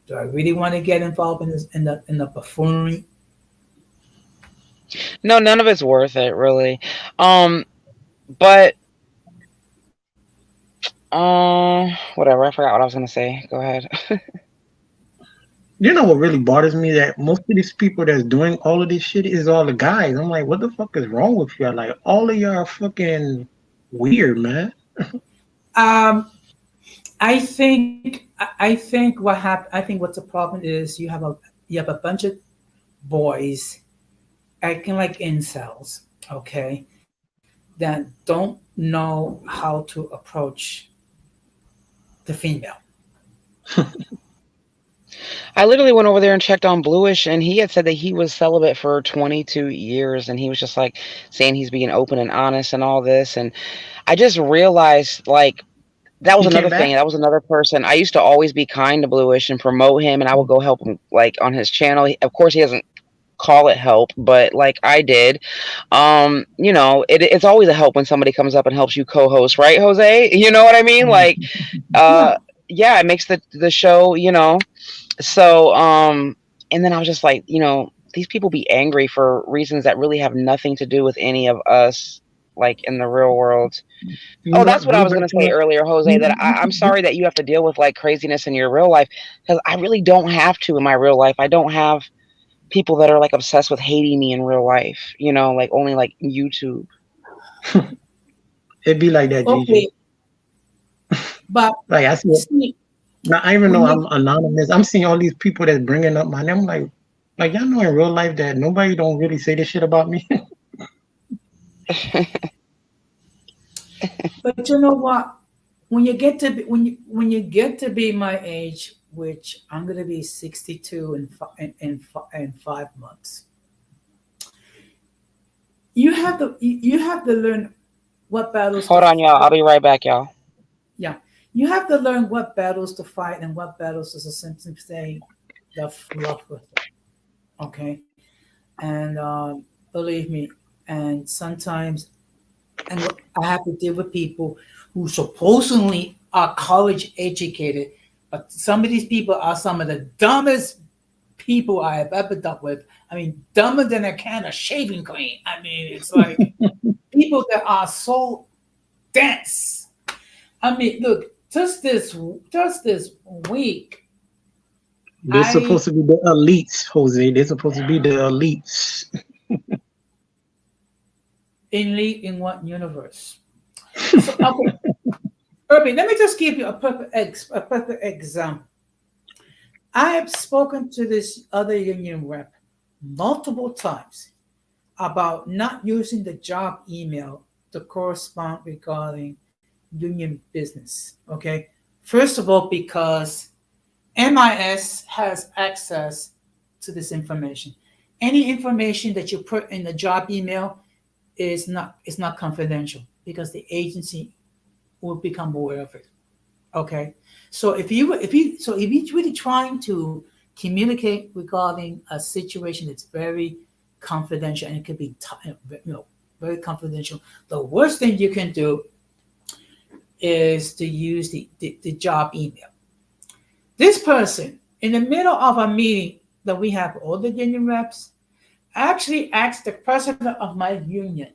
Do I really want to get involved in the buffoonery? No, none of it's worth it, really. But whatever. I forgot what I was gonna say. Go ahead. you know what really bothers me that most of these people that's doing all of this shit is all the guys. I'm like, what the fuck is wrong with y'all? Like, all of y'all are fucking weird, man. Um, I think what happened. I think what's the problem is you have a bunch of boys acting like incels, okay, that don't know how to approach the female. I literally went over there and checked on Bluish, and he had said that he was celibate for 22 years, and he was just like saying he's being open and honest and all this. And I just realized, like, that was He came another thing. back. That was another person. I used to always be kind to Bluish and promote him, and I would go help him, like, on his channel. Of course, he doesn't call it help, but like I did. It's always a help when somebody comes up and helps you co-host, right, Jose? You know what I mean? Like, Yeah. yeah, it makes the show, So, and then I was just like, these people be angry for reasons that really have nothing to do with any of us, like in the real world. You Oh, know that's what? what I Blue was gonna say Breaker. earlier, Jose. That I'm sorry that you have to deal with like craziness in your real life, because I really don't have to in my real life. I don't have people that are like obsessed with hating me in real life. Like only like YouTube. It'd be like that, Gigi. Okay, but Like I see it. see, Now I even know when I'm you anonymous. I'm seeing all these people that's bringing up my name. I'm like y'all know in real life that nobody don't really say this shit about me. but you know what? When you get to be, when you get to be my age, which I'm gonna be 62 in 5 months, you have to learn what battles to Hold on, y'all. I'll be right back, y'all. yeah, you have to learn what battles to fight and what battles to simply say the fluff with it. Okay, and believe me, and sometimes, and I have to deal with people who supposedly are college educated, but some of these people are some of the dumbest people I have ever dealt with. I mean, dumber than a can of shaving cream. I mean, it's like people that are so dense. I mean, look, just this week, They're I supposed to be the elites, Jose. They're supposed to be the elites. in what universe? So okay, Irving, let me just give you a perfect example. I have spoken to this other union rep multiple times about not using the job email to correspond regarding union business. Okay. First of all, because MIS has access to this information. Any information that you put in the job email is not confidential because the agency will become aware of it. Okay. So if you really trying to communicate regarding a situation that's very confidential and it could be very confidential, the worst thing you can do is to use the job email. This person in the middle of a meeting that we have all the union reps actually asked the president of my union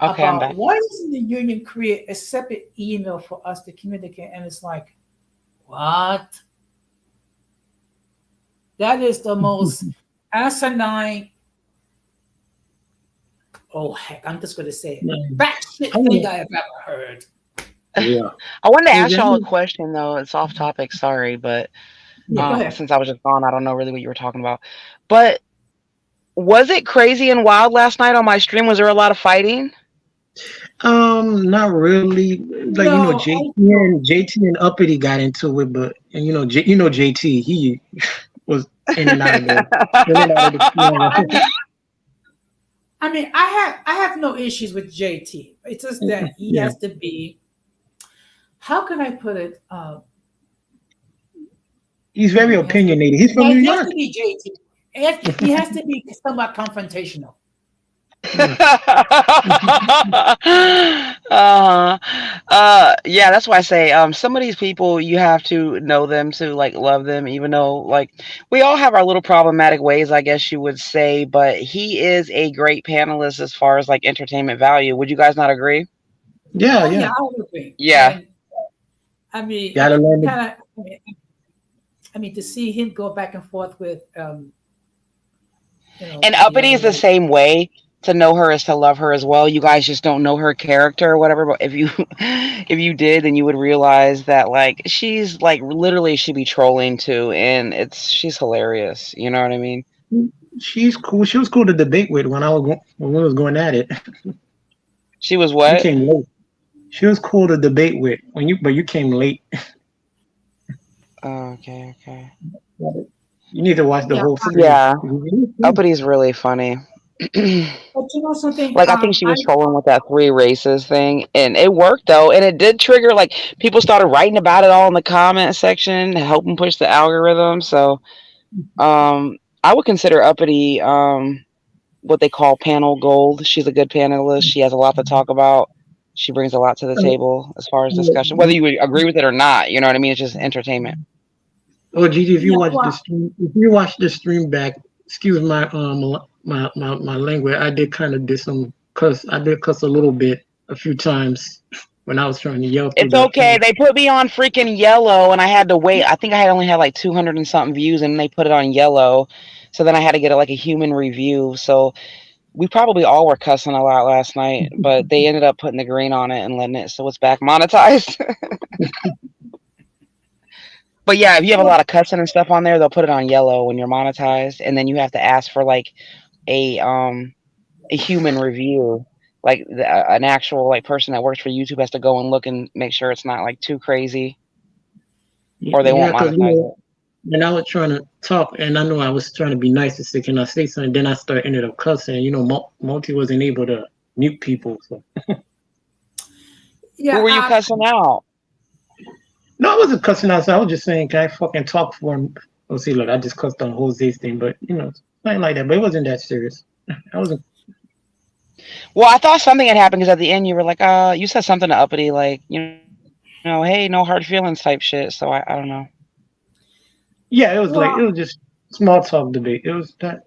Okay, I'm about back. why doesn't the union create a separate email for us to communicate? And it's like, what? That is the most asinine. Oh heck, I'm just gonna say it. Yeah. Batshit I thing wanna- I have ever heard. yeah. I wanted to Jose, ask y'all a question though. It's off topic. Sorry, but Yeah, go ahead. since I was just gone, I don't know really what you were talking about. But was it crazy and wild last night on my stream? Was there a lot of fighting? Not really. Like No, JT and Uppity got into it, but and JT, he was in and out of the in and out of the I camera. mean, I have no issues with JT. It's just that he Yeah, has to be. How can I put it? he's very He has to. opinionated. He's from New He has to York. be JT. He has to be somewhat confrontational. Yeah. Yeah, that's why I say some of these people you have to know them to like love them, even though like we all have our little problematic ways, I guess you would say, but he is a great panelist as far as like entertainment value. Would you guys not agree? Yeah, Oh yeah, yeah. I would agree. Yeah. And I mean, Gotta it learn to. kind of. I mean, to see him go back and forth with, And the Uppity other is the lady. same way. To know her is to love her as well. You guys just don't know her character or whatever. But if you if you did, then you would realize that like she's like literally she'd be trolling too, and she's hilarious. You know what I mean? She's cool. She was cool to debate with when we was going at it. She was You what? came late. She was cool to debate with but you came late. Okay, okay. You need to watch the Yeah, whole stream. Yeah, Uppity's really funny. but you know something? Like I think she was trolling with that three races thing, and it worked though, and it did trigger like people started writing about it all in the comment section, helping push the algorithm. So, I would consider Uppity what they call panel gold. She's a good panelist. She has a lot to talk about. She brings a lot to the table as far as discussion, whether you would agree with it or not. You know what I mean? It's just entertainment. Oh, Gigi, if you Yeah, watch the well, stream, if you watch the stream back, excuse my language. I did kind of did some cuss. I did cuss a little bit a few times when I was trying to yell through It's the okay. They put me on freaking yellow, and I had to wait. I think I had only had like 200 and something views, and they put it on yellow. So then I had to get like a human review. So we probably all were cussing a lot last night, but they ended up putting the green on it and letting it, so it's back monetized. But yeah, if you have a lot of cussing and stuff on there, they'll put it on yellow when you're monetized, and then you have to ask for like a human review. Like an actual like person that works for YouTube has to go and look and make sure it's not like too crazy, or they yeah, won't because monetize it. when I was trying to talk, and I know I was trying to be nice to say, can I say something? Then I started ended up cussing. Multi wasn't able to mute people. So Who were you yeah. cussing out? no, I wasn't cussing out. So I was just saying, can I fucking talk for him? Oh, see, look, I just cussed on Jose's thing, but nothing like that. But it wasn't that serious. I wasn't. Well, I thought something had happened because at the end you were like, you said something to Uppity, like, hey, no hard feelings type shit. So I don't know. Yeah, it was like it Well, was just small talk debate. It was that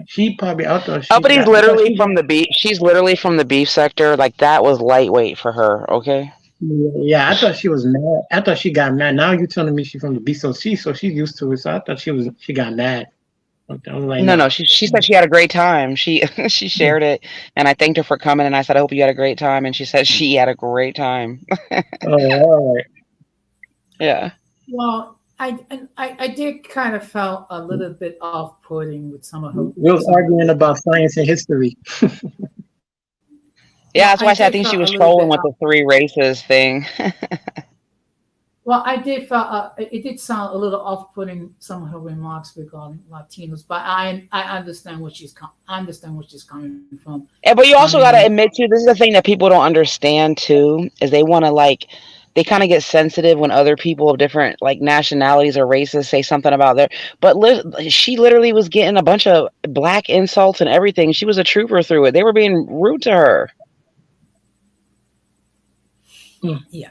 she probably I thought she Uppity got I thought she got She's literally from the beef sector. Like that was lightweight for her. Okay. yeah, I thought she was mad. I thought she got mad. Now you're telling me she's from the B, so she's used to it. So I thought she got mad. I was like, No, no. no. She said she had a great time. She she shared it, and I thanked her for coming. And I said, I hope you had a great time. And she said she had a great time. Oh, all right. Yeah. well, I did kind of felt a little bit off-putting with some of her. We was Some of arguing about science and history. Yeah, well, that's why I said I did think she felt a was little trolling bit. with the three races thing. Well, I did felt it did sound a little off-putting some of her remarks regarding Latinos, but I understand what I understand where she's coming from. Yeah, but you I also got to mean, admit too, this is the thing that people don't understand too, is they want to like, they kind of get sensitive when other people of different like nationalities or races say something about their. But she literally was getting a bunch of black insults and everything. She was a trooper through it. They were being rude to her. yeah.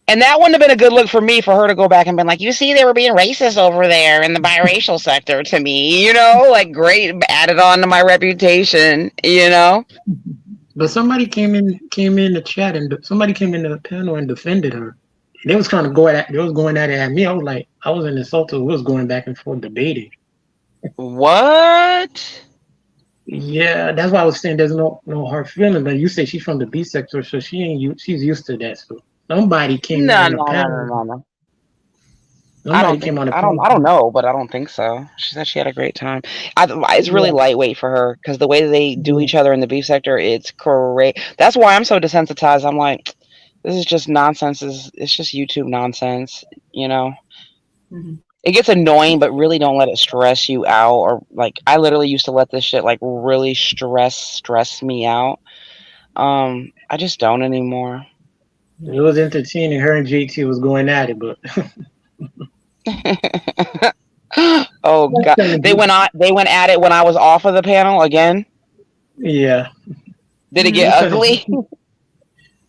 And that wouldn't have been a good look for me for her to go back and been like, you see, they were being racist over there in the biracial sector to me, like great, added on to my reputation. But somebody came in the chat and somebody came in the panel and defended her. They was kind of they was going at it at me. I was like, I wasn't insulted. We was going back and forth debating. What? Yeah, that's why I was saying there's no hard feeling. But you say she's from the B sector, so she's used to that. So somebody came No, on the no, no, panel. no, no. Somebody came on the I panel. don't know, but I don't think so. She said she had a great time. It's really Yeah. lightweight for her because the way that they do each other in the beef sector, it's great. That's why I'm so desensitized. I'm like, this is just nonsense. It's just YouTube nonsense. Mhm. It gets annoying, but really don't let it stress you out. Or like, I literally used to let this shit like really stress me out. I just don't anymore. It was entertaining. Her and JT was going at it, but Oh god, they went at it when I was off of the panel again. yeah. Did it get ugly?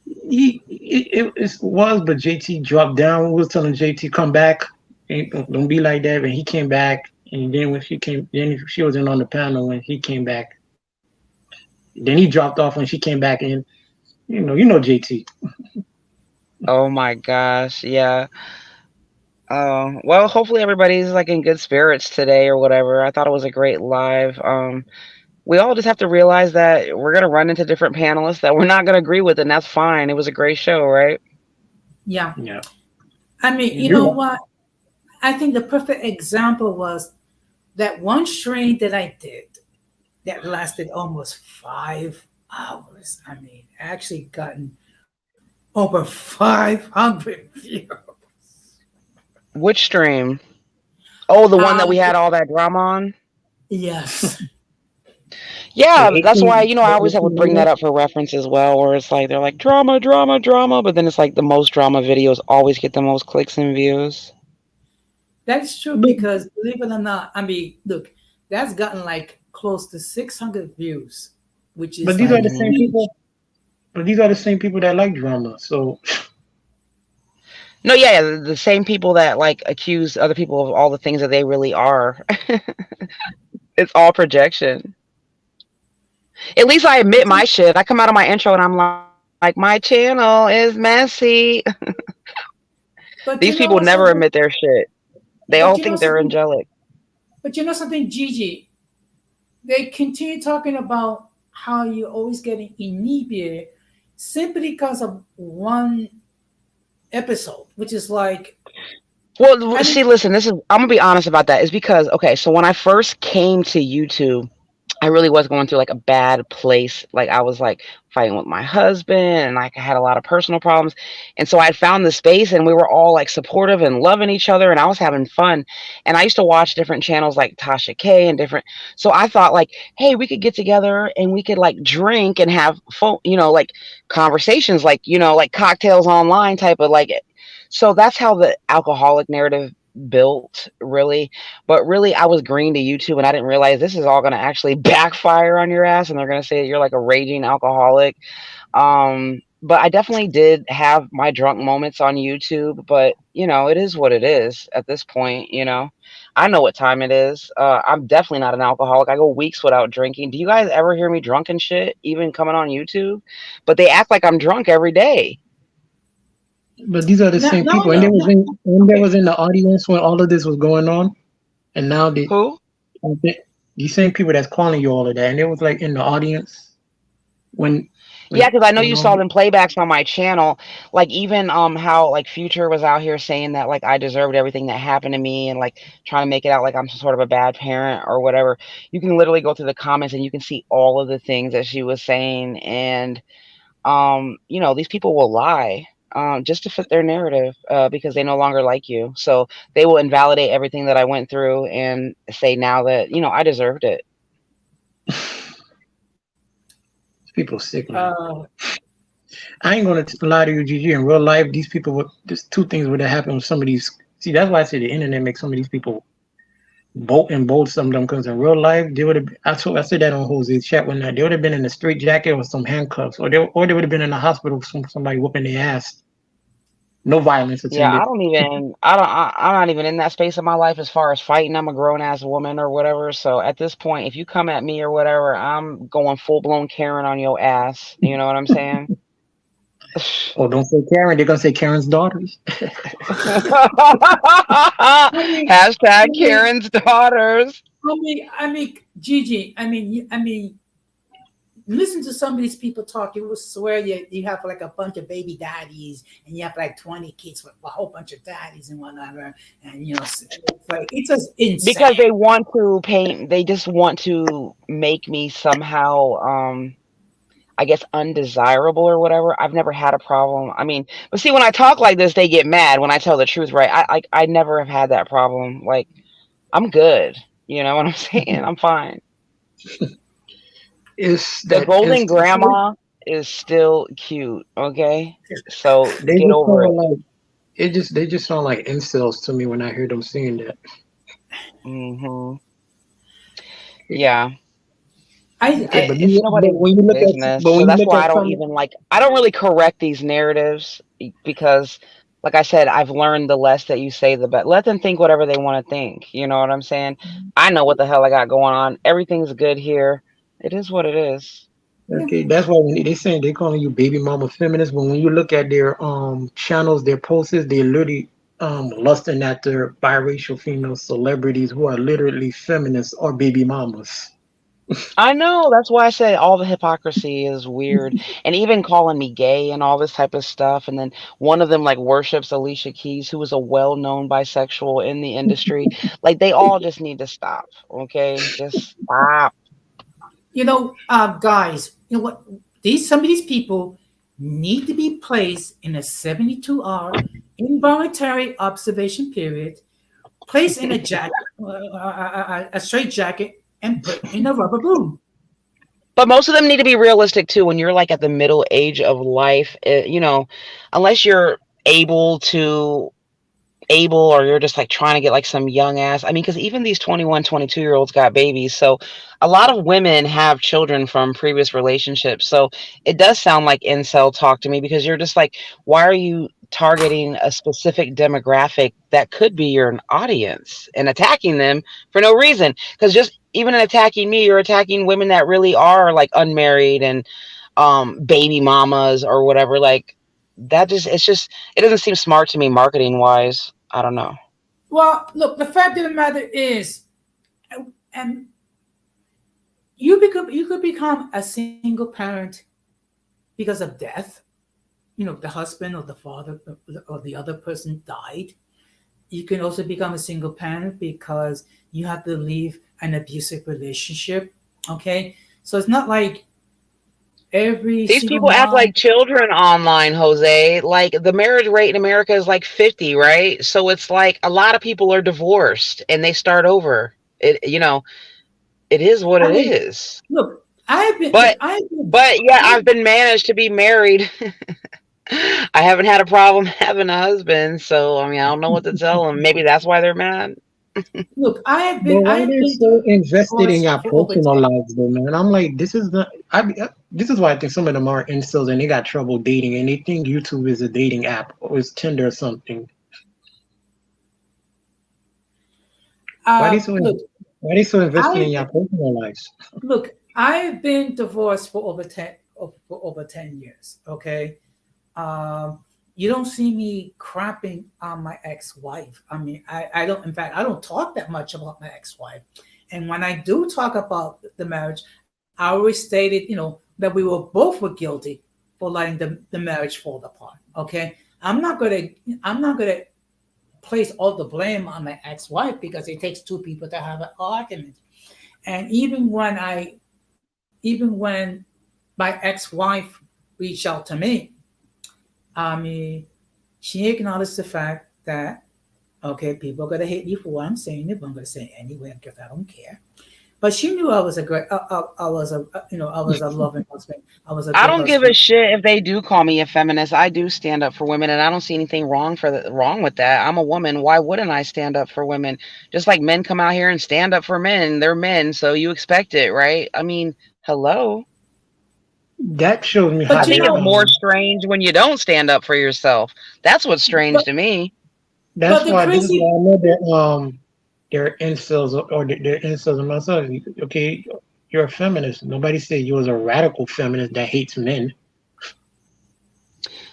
It was, but JT dropped down. We was telling JT come back, don't be like that. And he came back, and then when she wasn't on the panel when he came back. Then he dropped off when she came back in. You know JT. Oh my gosh, yeah. Oh, well, hopefully everybody's like in good spirits today or whatever. I thought it was a great live. We all just have to realize that we're gonna run into different panelists that we're not gonna agree with, and that's fine. It was a great show, right? Yeah. Yeah. I mean, you know what? I think the perfect example was that one stream that I did that lasted almost 5 hours. I mean, actually gotten over 500 views. Which stream? Oh, the one that Um, we had all that drama on. yes. Yeah, The that's why 18, I the always would bring 18 that up for reference as well. Where it's like they're like drama, drama, drama, but then it's like the most drama videos always get the most clicks and views. That's true but, because believe it or not, I mean, look, that's gotten like close to 600 views, which but is these are like the same Hmm. huge. people. But these are the same people that like drama. So No, yeah, the same people that like accuse other people of all the things that they really are. It's all projection. At least I admit my shit. I come out of my intro and I'm like, my channel is messy. But These you people know never something. admit their shit. They But all you know think they're something. angelic. But you know something, Gigi. They continue talking about how you're always getting inebriated simply because of one episode, which is like, Well, I see, mean, listen, this is, I'm gonna be honest about that. Is because, okay, so when I first came to YouTube, I really was going through like a bad place. Like I was like fighting with my husband and like I had a lot of personal problems. And so I found the space and we were all like supportive and loving each other and I was having fun. And I used to watch different channels like Tasha K and different. So I thought like, hey, we could get together and we could like drink and have fun, like conversations, like, like cocktails online type of like. So that's how the alcoholic narrative built really. But really, I was green to YouTube and I didn't realize this is all going to actually backfire on your ass and they're going to say that you're like a raging alcoholic. But I definitely did have my drunk moments on YouTube, but it is what it is at this point. I know what time it is. I'm definitely not an alcoholic. I go weeks without drinking. Do you guys ever hear me drunk and shit, even coming on YouTube? But they act like I'm drunk every day. but these are the no, same no, people. And no, they was no. in when they Okay. was in the audience when all of this was going on. And now Who? these same people that's calling you all of that, and it was like in the audience when Yeah, because I know when you all saw them playbacks on my channel. Like even how like Future was out here saying that like I deserved everything that happened to me and like trying to make it out like I'm some sort of a bad parent or whatever. You can literally go through the comments and you can see all of the things that she was saying. And these people will lie just to fit their narrative because they no longer like you. So they will invalidate everything that I went through and say now that, I deserved it. people sick, man. Uh, I ain't gonna lie to you, Gigi. In real life, these people would there's two things would have happened with some of these. See, that's why I say the internet makes some of these people bolt and bold some of them because in real life they would have. I said that on Jose's chat one night. They would have been in a straight jacket with some handcuffs, or they would have been in the hospital with somebody whooping their ass. No violence Yeah, attended. I'm not even in that space of my life as far as fighting. I'm a grown ass woman or whatever. So at this point, if you come at me or whatever, I'm going full blown Karen on your ass. You know what I'm saying? Oh, don't say Karen. They're gonna say Karen's daughters. I mean, I Hashtag mean, Karen's daughters. Gigi. Listen to some of these people talk. You will swear you have like a bunch of baby daddies, and you have like 20 kids with a whole bunch of daddies and whatnot. And it's just insane. Because they want to paint, they just want to make me somehow, I guess, undesirable or whatever. I've never had a problem. I mean, but see, when I talk like this, they get mad when I tell the truth, right? I never have had that problem. Like, I'm good. You know what I'm saying? I'm fine. It's The that golden instant. grandma is still cute, okay? So They get just over sound it. like they just sound like incels to me when I hear them saying that. Hmm. Yeah. I It, But, it's but nobody's when you look at business. but So when you that's look why at some I don't really correct these narratives because, like I said, I've learned the less that you say, the better. Let them think whatever they want to think. You know what I'm saying? I know what the hell I got going on. Everything's good here. It is what it is. yeah, okay, that's why when they saying they calling you baby mama feminist, but when you look at their channels, their posts, they're literally lusting after biracial female celebrities who are literally feminists or baby mamas. I know. That's why I say all the hypocrisy is weird. And even calling me gay and all this type of stuff. And then one of them like worships Alicia Keys, who is a well-known bisexual in the industry. Like they all just need to stop. Okay? Just stop. guys, you know what? Some of these people need to be placed in a 72-hour involuntary observation period, place in a jacket, a straight jacket, and put in a rubber boom. But most of them need to be realistic too. When you're like at the middle age of life, unless you're able to able or you're just like trying to get like some young ass. I mean, because even these 21, 22 year olds got babies. So a lot of women have children from previous relationships. So it does sound like incel talk to me, because you're just like, why are you targeting a specific demographic that could be your audience and attacking them for no reason? Because just even in attacking me, you're attacking women that really are like unmarried and baby mamas or whatever. Like that just, it doesn't seem smart to me marketing wise. I don't know. Well, look, the fact of the matter is, and you could become a single parent because of death. The husband or the father or the other person died. You can also become a single parent because you have to leave an abusive relationship. Okay, so it's not like every These single people act like mom. children online, Jose. Like the marriage rate in America is like 50, right? So it's like a lot of people are divorced and they start over. It is what I it mean, is. look, But yeah, I've I've been managed to be married. I haven't had a problem having a husband, so I mean, I don't know what to tell them. Maybe that's why they're mad. look, But I why have they been so invested in divorced your for over personal 10. lives, though, man? I'm like, this is not. This is why I think some of them are incels and they got trouble dating, and they think YouTube is a dating app or is Tinder or something. Why they so Look, why they so invested in I your personal lives? look, I've been divorced for over 10 years. Okay, um, you don't see me crapping on my ex-wife. I mean, I don't. In fact, I don't talk that much about my ex-wife. And when I do talk about the marriage, I always stated, that we both were guilty for letting the marriage fall apart. Okay, I'm not gonna place all the blame on my ex-wife because it takes two people to have an argument. And even when my ex-wife reached out to me, I mean, she acknowledged the fact that, okay, people are gonna hate me for what I'm saying it, but I'm gonna say it anyway because I don't care. But she knew I was a great, I was a, I was a loving husband. I was a I good don't give a husband. shit if they do call me a feminist. I do stand up for women, and I don't see anything wrong with that. I'm a woman. Why wouldn't I stand up for women? Just like men come out here and stand up for men. They're men, so you expect it, right? I mean, hello. That shows me I But how you think they it's know, more strange when you don't stand up for yourself. That's what's strange but to me. That's but the why this is crazy, why I know that they're incels or they're incels and myself. Okay, you're a feminist. Nobody said you was a radical feminist that hates men.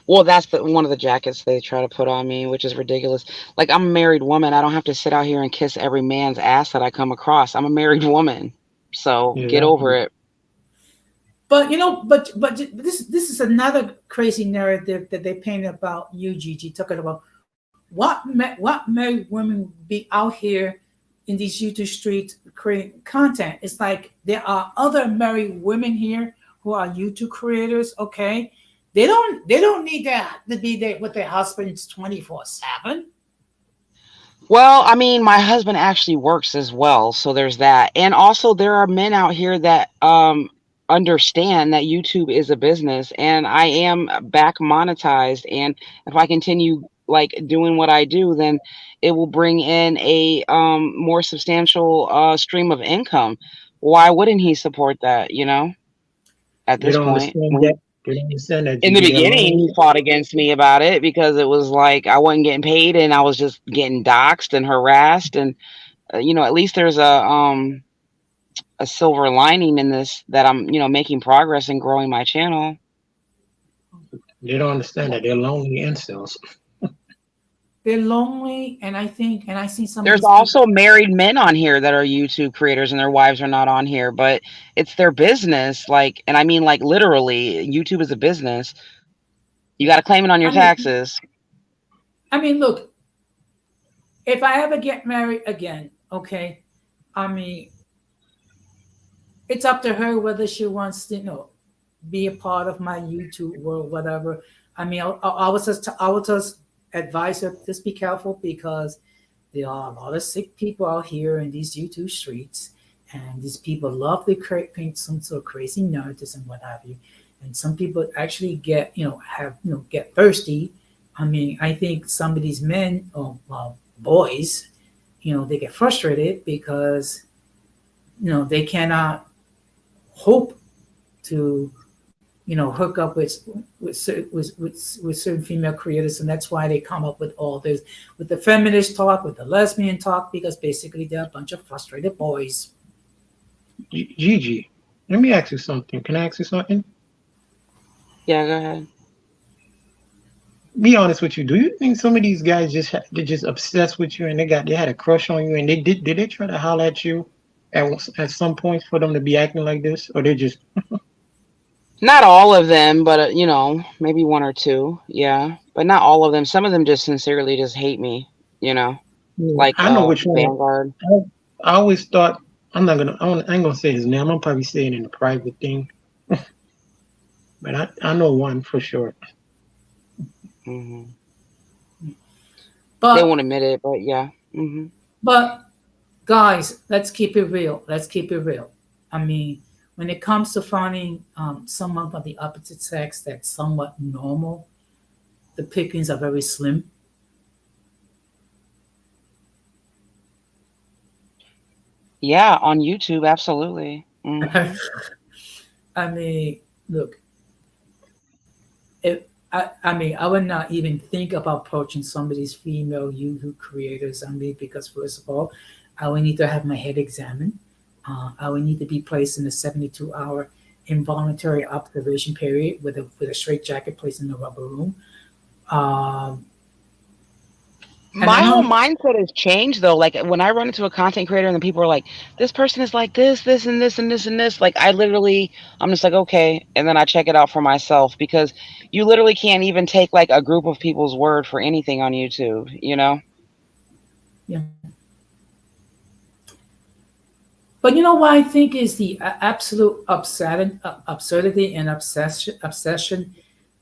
Well, that's one of the jackets they try to put on me, which is ridiculous. Like, I'm a married woman. I don't have to sit out here and kiss every man's ass that I come across. I'm a married woman. So get over Exactly. it. but this is another crazy narrative that they paint about you, Gigi, talking about what married women be out here in these YouTube streets creating content. It's like there are other married women here who are YouTube creators. Okay, they don't need that to be there with their husbands 24/7. Well, I mean, my husband actually works as well, so there's that. And also there are men out here that understand that YouTube is a business, and I am back monetized, and if I continue like doing what I do, then it will bring in a more substantial stream of income. Why wouldn't he support that, at They this don't point? understand that. They don't understand that, In the Gigi. They're beginning, lonely. he fought against me about it because it was like I wasn't getting paid and I was just getting doxxed and harassed. And at least there's a silver lining in this, that I'm making progress and growing my channel. They don't understand that they're lonely incels. They're lonely, and I think, and I see some of There's these people. also married men on here that are YouTube creators and their wives are not on here, but it's their business. Like, and I mean, like literally, YouTube is a business. You got to claim it on your I mean, taxes. look, if I ever get married again, okay, I mean, it's up to her whether she wants to, be a part of my YouTube world, whatever. I mean, I was just advise her just be careful because there are a lot of sick people out here in these YouTube streets, and these people love to paint some sort of crazy narratives and what have you. And some people actually get, get thirsty. I mean, I think some of these men or well, boys, they get frustrated because, they cannot hope to, hook up with certain female creators, and that's why they come up with all this, with the feminist talk, with the lesbian talk, because basically they're a bunch of frustrated boys. Gigi, let me ask you something. Can I ask you something? Yeah, go ahead. Be honest with you. Do you think some of these guys they're just obsessed with you and they had a crush on you and did they try to holler at you at some point for them to be acting like this, or they just Not all of them, but maybe one or two. Yeah, but not all of them. Some of them just sincerely just hate me. Like I know which one. Vanguard. I always thought I ain't gonna say his name. I'm gonna probably say it in a private thing. But I know one for sure. Hmm. But They won't admit it, but yeah. Hmm. but guys, let's keep it real. Let's keep it real. I mean, when it comes to finding someone of the opposite sex that's somewhat normal, the pickings are very slim. Yeah, on YouTube, absolutely. Hmm. I mean, look, I would not even think about approaching some of these female YouTube creators. I mean, because first of all, I would need to have my head examined. I would need to be placed in a 72-hour involuntary observation period with a straight jacket placed in the rubber room. Um, and I My whole know, mindset has changed though. Like when I run into a content creator and the people are like, "This person is like this, and this, and this, and this." Like I'm just like, okay, and then I check it out for myself because you literally can't even take like a group of people's word for anything on YouTube. yeah. But you know what I think is the absolute absurdity and obsession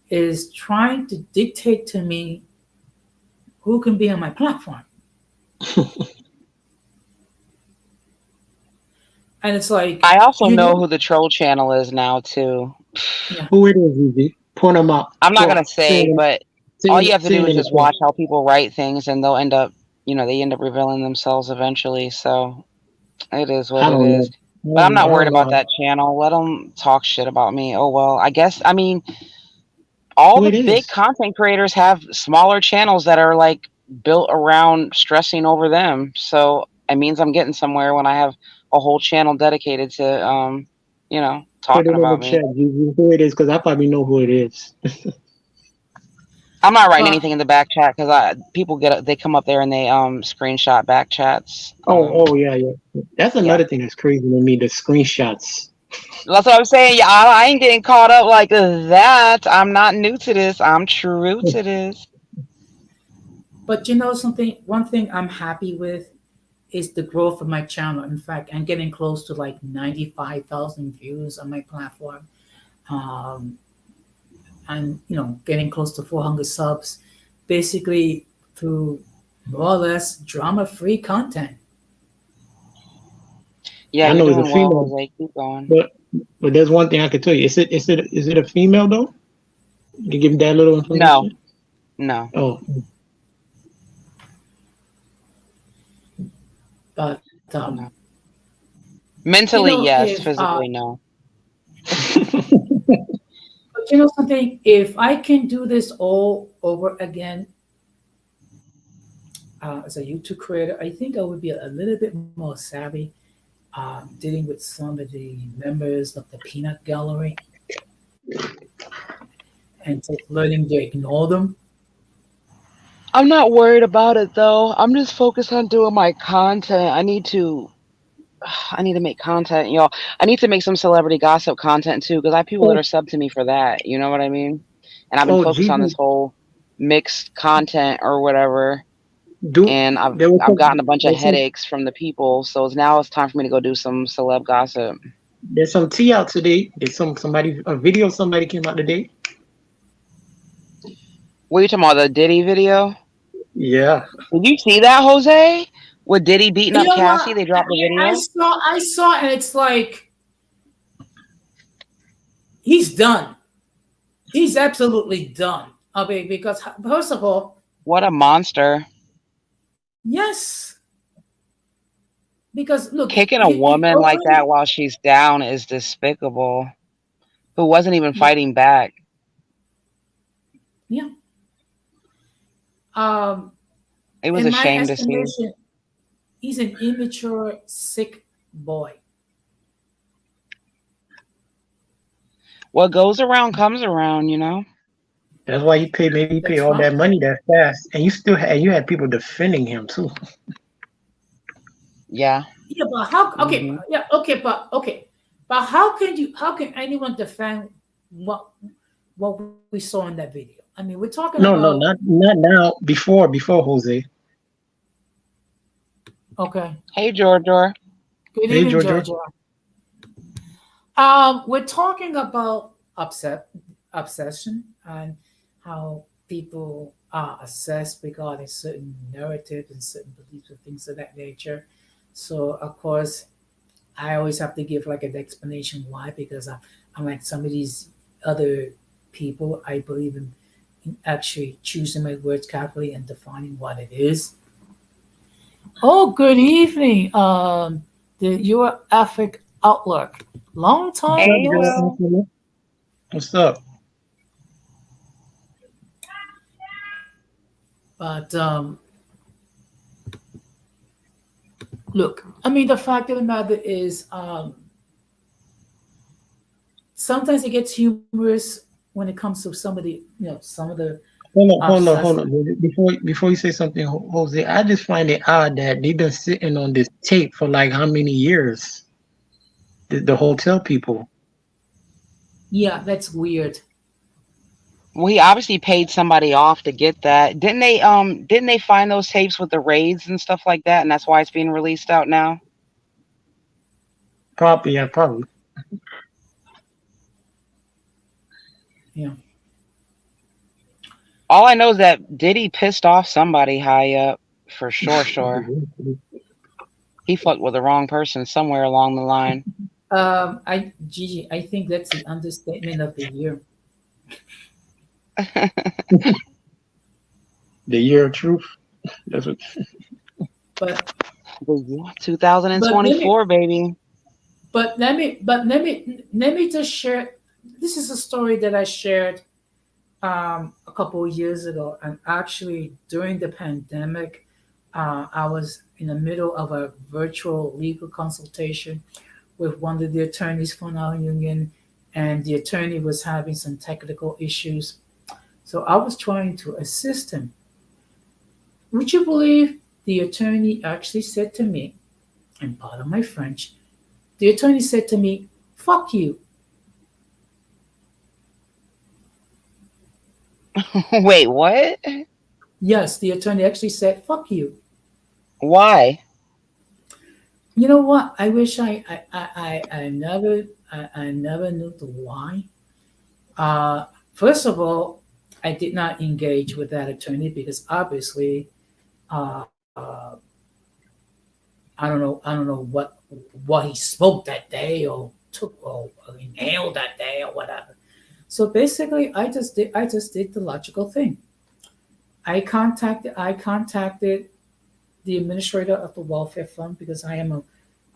is trying to dictate to me who can be on my platform. And it's like, I also you know know, who the troll channel is now too. yeah, Who it is, Gigi? Point them out. I'm not gonna Talk. say, but all you have to Say do it is in the just watch chat. how people write things, and they'll end up, they end up revealing themselves eventually. So it is what I it don't know. is. But I'm I not worried don't about know that channel. Let them talk shit about me. Oh well. I guess. I mean, all who the it big is. content creators have smaller channels that are like built around stressing over them. So it means I'm getting somewhere when I have a whole channel dedicated to, Put talking it in the about chat, me. Gigi. Who it is? Because I probably know who it is. I'm not writing but anything in the back chat because people they come up there and they screenshot back chats. Oh, yeah, yeah. That's Yeah, another thing that's crazy to me. The screenshots. that's what I'm saying. Yeah, I ain't getting caught up like that. I'm not new to this. I'm true to this. but you know something. One thing I'm happy with is the growth of my channel. In fact, I'm getting close to like 95,000 views on my platform. Um, I'm getting close to 400 subs, basically through more or less drama-free content. Yeah, I you're know it's a doing well, female, Jose. Keep going. but there's one thing I can tell you. Is it a female though? You give that little No, information. no. Oh, But No. Mentally, yes. if Physically, no. but you know something, if I can do this all over again as a YouTube creator, I think I would be a little bit more savvy dealing with some of the members of the peanut gallery and just learning to ignore them. I'm not worried about it though. I'm just focused on doing my content. I need to make content, y'all. I need to make some celebrity gossip content too, because I have people that oh, are sub to me for that. You know what I mean? And I've been oh, focused on this Gigi, whole mixed content or whatever. do And there was I've gotten a bunch of there's some headaches from the people. So it's time for me to go do some celeb gossip. there's some tea out today. There's somebody a video of somebody came out today. What are you talking about? The Diddy video? Yeah. Did you see that, Jose? With Diddy beating You up know what? Cassie? They dropped the video. I saw, and it's like he's done. He's absolutely done. I mean, because first of all, What a monster. yes, because look, Kicking a he woman like openly, that while she's down is despicable. Who wasn't even yeah, fighting back. yeah. Um, It was in a my shame to see. estimation, he's an immature, sick boy. What goes around comes around, you know? That's why maybe he paid That's all right. that money that fast, and you had people defending him too. Yeah. Yeah, but how? Okay, Hmm. yeah, okay, but how can anyone defend what what we saw in that video? I mean, we're talking No, about no, not now. Before Jose. okay. Hey, Georgia. Good Hey, evening, Georgia. Georgia. We're talking about obsession and how people are assessed regarding certain narratives and certain beliefs and things of that nature. So, of course, I always have to give like an explanation why, because I'm like some of these other people. I believe in actually choosing my words carefully and defining what it is. Oh, good evening. Your Afric Outlook. Long What's time up, Hey, no Joe Will. see. Anthony? What's up? But look, I mean, the fact of the matter is, sometimes it gets humorous when it comes to some of the, some of the Hold obsessive. on. Before you say something, Jose, I just find it odd that they've been sitting on this tape for like how many years? The hotel people. Yeah, that's weird. Well, he obviously paid somebody off to get that. Didn't they find those tapes with the raids and stuff like that, and that's why it's being released out now? Probably, yeah, probably. Yeah. All I know is that Diddy pissed off somebody high up for sure, sure. He fucked with the wrong person somewhere along the line. Gigi, I think that's the understatement of the year. The year of truth. That's what. But but let me 2024, baby. let me just share. This is a story that I shared a couple of years ago, and actually during the pandemic, I was in the middle of a virtual legal consultation with one of the attorneys from our union, and the attorney was having some technical issues. So I was trying to assist him. Would you believe the attorney actually said to me, and pardon my French, the attorney said to me, fuck you. Wait, what? Yes, the attorney actually said, fuck you. Why? You know what? I wish I never knew the why. First of all, I did not engage with that attorney because obviously, uh, I don't know what he spoke that day or took or he nailed that day or whatever. So basically, I just did the logical thing. I contacted the administrator of the welfare fund because I am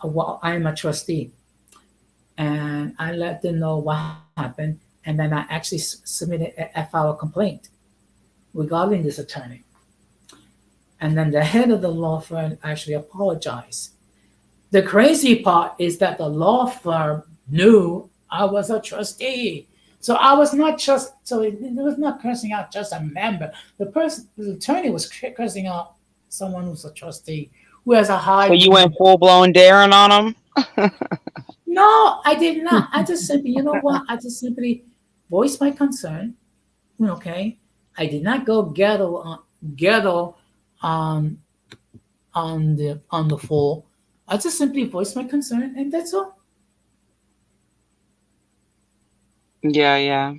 a trustee, and I let them know what happened, and then I actually submitted a file a complaint regarding this attorney. And then the head of the law firm actually apologized. The crazy part is that the law firm knew I was a trustee. So I was not just so it was not cursing out just a member. The attorney was cursing out someone who's a trustee who has a high So you degree. went full blown daring on him? No, I did not. I just simply, you know what? I just simply voiced my concern. Okay, I did not go ghetto on on the floor. I just simply voiced my concern, and that's all. Yeah, yeah.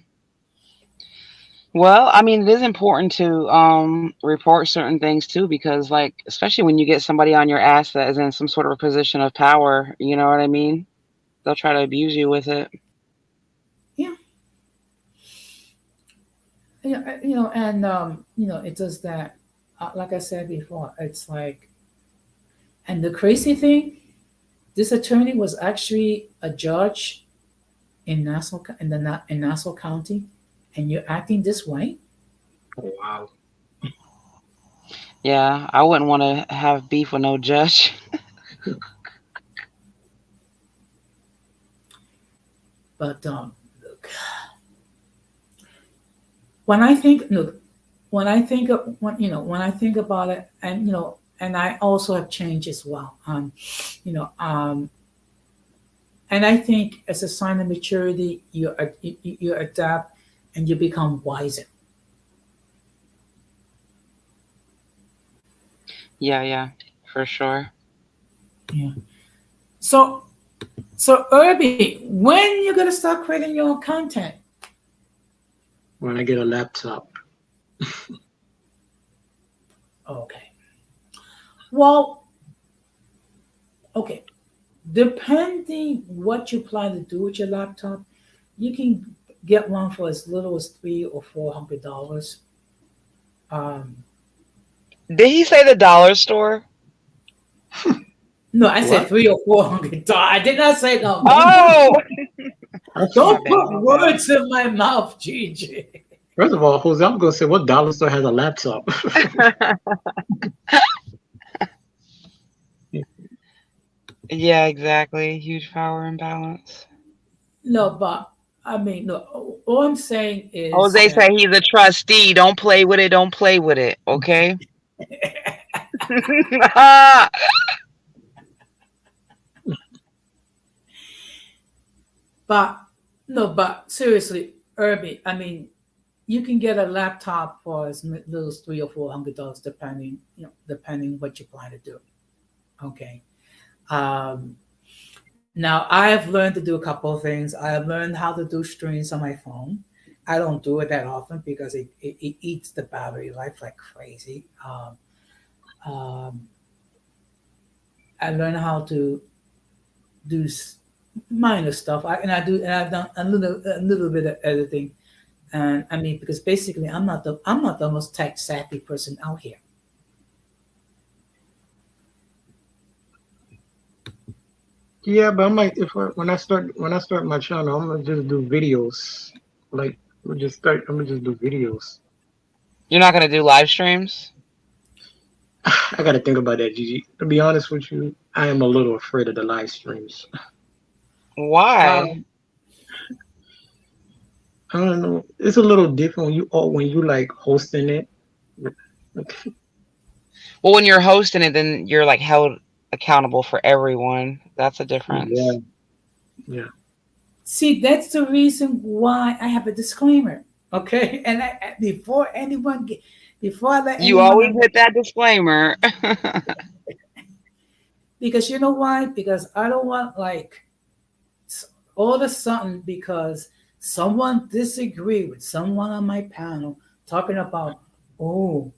Well, I mean, it is important to report certain things too, because like, especially when you get somebody on your ass that is in some sort of a position of power, you know what I mean? They'll try to abuse you with it. Yeah, yeah, and it does that. Like I said before, it's like, and the crazy thing, this attorney was actually a judge in Nassau County, and you're acting this way. Oh, wow. Yeah, I wouldn't want to have beef with no judge. But look, when I think look, when I think about it, and and I also have changed as well. You know, and I think as a sign of maturity, you adapt and you become wiser. Yeah, yeah, for sure. Yeah. So Irby, when you gonna start creating your own content? When I get a laptop. Okay. Well, okay. Depending what you plan to do with your laptop, you can get one for as little as $300 or $400. Um, Did he say the dollar store? no, I said What? $300 or $400. I did not say no. Oh, my Don't bad, put my words in my mouth, Gigi. First of all, Jose, I'm gonna say what dollar store has a laptop? bad. Yeah, exactly. Huge power imbalance. No, but I mean, no. All I'm saying is Jose that, said he's a trustee. Don't play with it. Don't play with it. Okay. but no, but seriously, Irby. I mean, you can get a laptop for as little as $300 or $400, depending, depending what you plan to do. Okay. Um, Now I have learned to do a couple of things. I have learned how to do streams on my phone. I don't do it that often because it eats the battery life like crazy. Um, I learned how to do minor stuff. I've done a little bit of editing. And I mean, because basically, I'm not the most tech savvy person out here. Yeah, but I might if I, when I start my channel, I'm gonna just do videos. Like I'm gonna just do videos. You're not gonna do live streams? I gotta think about that, Gigi. To be honest with you, I am a little afraid of the live streams. Why? Um, I don't know. It's a little different when you like hosting it. Well, when you're hosting it, then you're like held accountable for everyone. That's a Yeah, difference. yeah. See, that's the reason why I have a disclaimer. Okay, and before I let You anyone always know, hit that disclaimer. because you know why? Because I don't want like all of a sudden because someone disagreed with someone on my panel talking about, oh,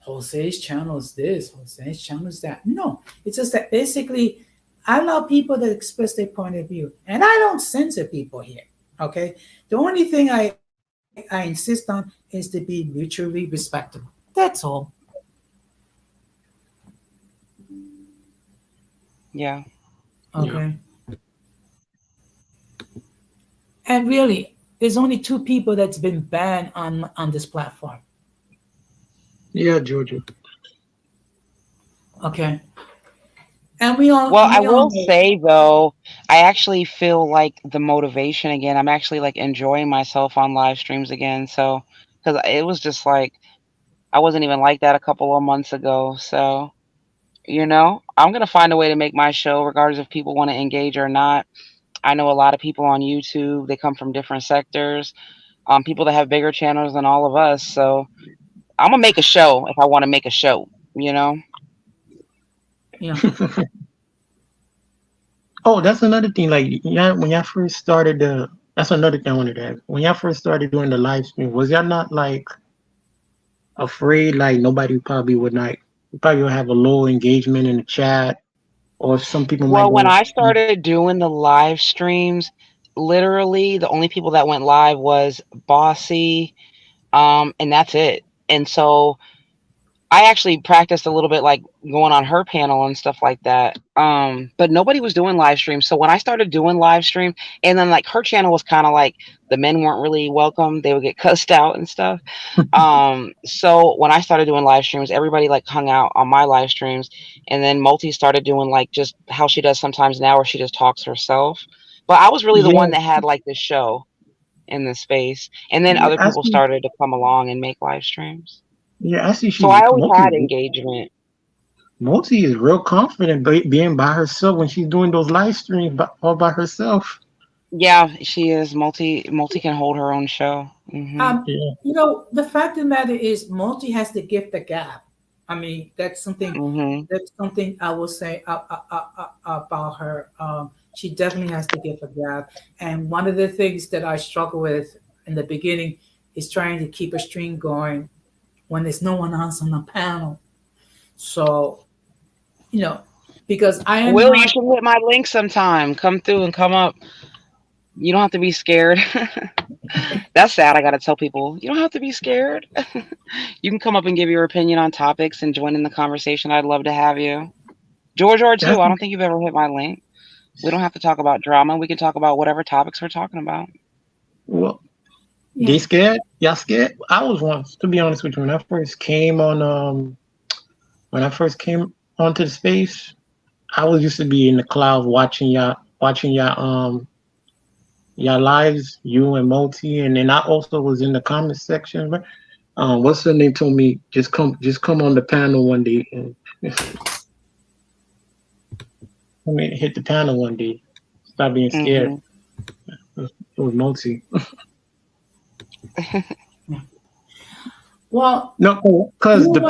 Jose's channel is this, Jose's channel is that. No, it's just that basically I allow people to express their point of view, and I don't censor people here. Okay, the only thing I insist on is to be mutually respectable. That's all. Yeah. Yeah. Okay, and really, there's only two people that's been banned on this platform. Yeah, Georgia. Okay, and we all Well, and I we all will know. say though, I actually feel like the motivation again. I'm actually like enjoying myself on live streams again. So, because it was just like I wasn't even like that a couple of months ago. So, I'm gonna find a way to make my show, regardless if people want to engage or not. I know a lot of people on YouTube. They come from different sectors. People that have bigger channels than all of us. So I'm gonna make a show if I want to make a show. You know. Yeah, Oh, that's another thing. Like, yeah, when y'all first started that's another thing I wanted to ask. When y'all first started doing the live stream, was y'all not like afraid like nobody probably would not you probably would have a low engagement in the chat or some people might Well, when go I started doing the live streams, literally the only people that went live was Bossy, and that's it. And so I actually practiced a little bit, like going on her panel and stuff like that. But nobody was doing live streams. So when I started doing live stream, and then like her channel was kind of like the men weren't really welcome; they would get cussed out and stuff. So when I started doing live streams, everybody like hung out on my live streams, and then Multi started doing like just how she does sometimes now, where she just talks herself. But I was really the yeah, one that had like this show in the space, and then yeah, other I people see started to come along and make live streams. yeah, I see So she's I always had engagement. multi is real confident being by herself when she's doing those live streams all by herself. Yeah, she is multi can hold her own show. Yeah. The fact of the matter is, Multi has the gift of gab. I mean, that's something. Hmm. That's something I will say about her. She definitely has the gift of gab. And one of the things that I struggle with in the beginning is trying to keep a stream going when there's no one else on the panel. So, you know, because I am Will, you not. should hit my link sometime. Come through and come up. You don't have to be scared. That's sad. I gotta tell people you don't have to be scared. You can come up and give your opinion on topics and join in the conversation. I'd love to have you. George or too. That's I don't think you've ever hit my link. We don't have to talk about drama. We can talk about whatever topics we're talking about. well, Yeah. they scared? Y'all scared? I was once, to be honest with you, when I first came onto the space, I was used to be in the clouds watching y'all lives, you and Multi, and then I also was in the comment section. But what's her name told me just come on the panel one day and I mean hit the panel one day. Stop being scared. Hmm. It was Multi. Well, No, you because know what? the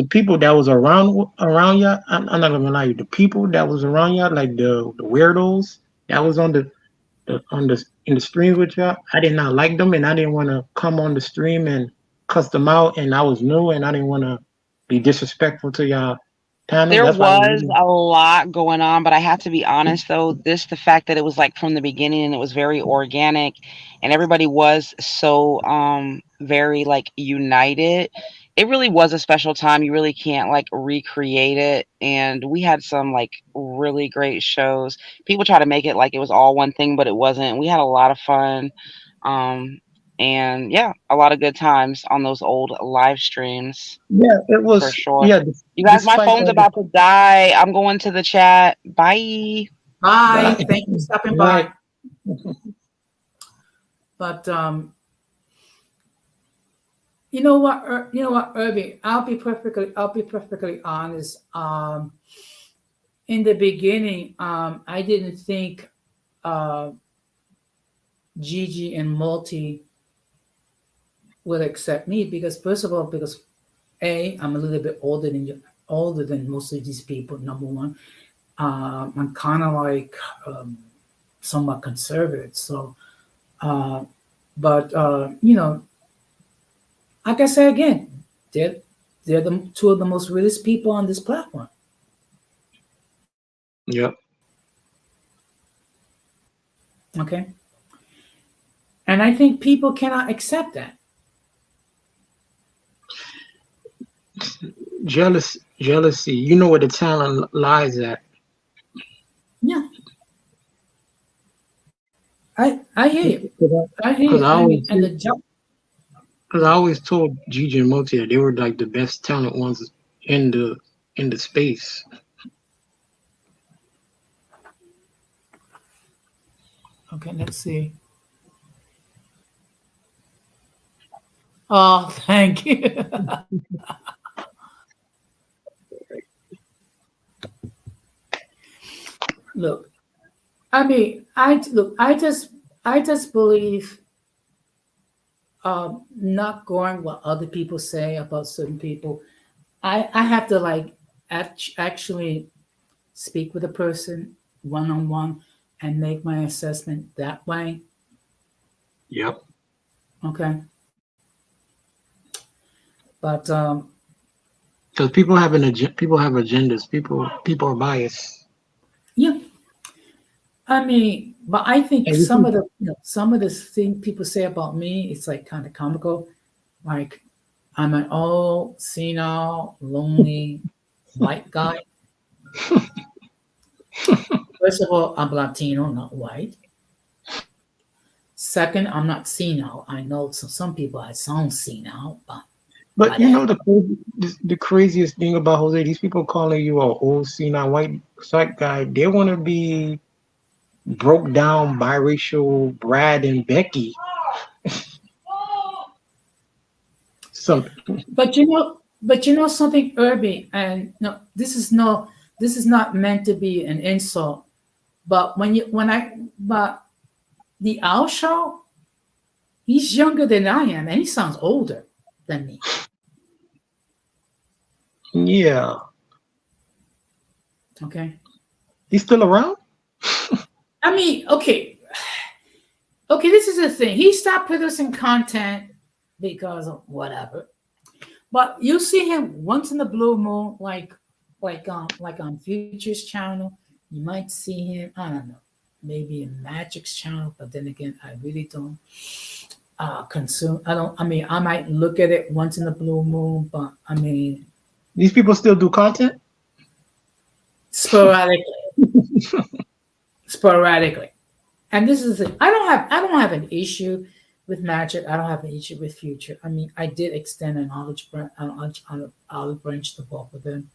people that was around y'all. I'm not gonna lie, you. The people that was around y'all, like the weirdos that was on the in the streams with y'all. I did not like them, and I didn't want to come on the stream and cuss them out. And I was new, and I didn't want to be disrespectful to y'all panel. There That's why I was was leaving. a lot going on, but I have to be honest though, the fact that it was like from the beginning and it was very organic and everybody was so very like united. It really was a special time. You really can't like recreate it. And we had some like really great shows. People try to make it like it was all one thing, but it wasn't. We had a lot of fun. Um and yeah, a lot of good times on those old live streams Yeah, it for was. sure. Yeah, You guys, my despite phone's all the about to die. I'm going to the chat. Bye. Bye. right, Thank you for stopping right. by. But you know what, Irving. I'll be perfectly honest. In the beginning, I didn't think uh, Gigi and Multi would accept me because, first of all, because I'm a little bit older than most of these people. Number one, I'm kind of like somewhat conservative. So, uh, but like I say again, they're the two of the most realest people on this platform. Yep. Okay, and I think people cannot accept that. Jealousy. You know where the talent lies at. Yeah, I hear you. I hear Because you. I I mean, always and the job. because I always told Gigi and Multi that they were like the best talent ones in the space. Okay, let's see. Oh, thank you. Look, I mean, I just believe not going what other people say about certain people. I have to like actually speak with a person one on one and make my assessment that way. Yep. Okay. But Because people have people have agendas. People are biased. yeah, I mean, but I think And you some see, of the some of the things people say about me, it's like kind of comical. Like I'm an old, senile, lonely white guy. First of all, I'm Latino, not white. Second, I'm not senile. I know some people I sound senile, but but you whatever. know the craziest thing about Jose, these people calling you a old senile white guy, they want to be broke down biracial Brad and Becky. Some But you know something, Irby, and no, this is not meant to be an insult. But but the Owl Show, he's younger than I am, and he sounds older than me. yeah, Okay, he's still around. I mean, okay, this is the thing. He stopped producing content because of whatever. But you see him once in the blue moon, like on Future's channel. You might see him. I don't know, maybe in Magic's channel. But then again, I really don't consume. I don't. I mean, I might look at it once in the blue moon, but I mean, These people still do content. sporadically, sporadically. And this is it. I don't have an issue with Magic. I don't have an issue with Future. I mean, I did extend an olive branch to both of them.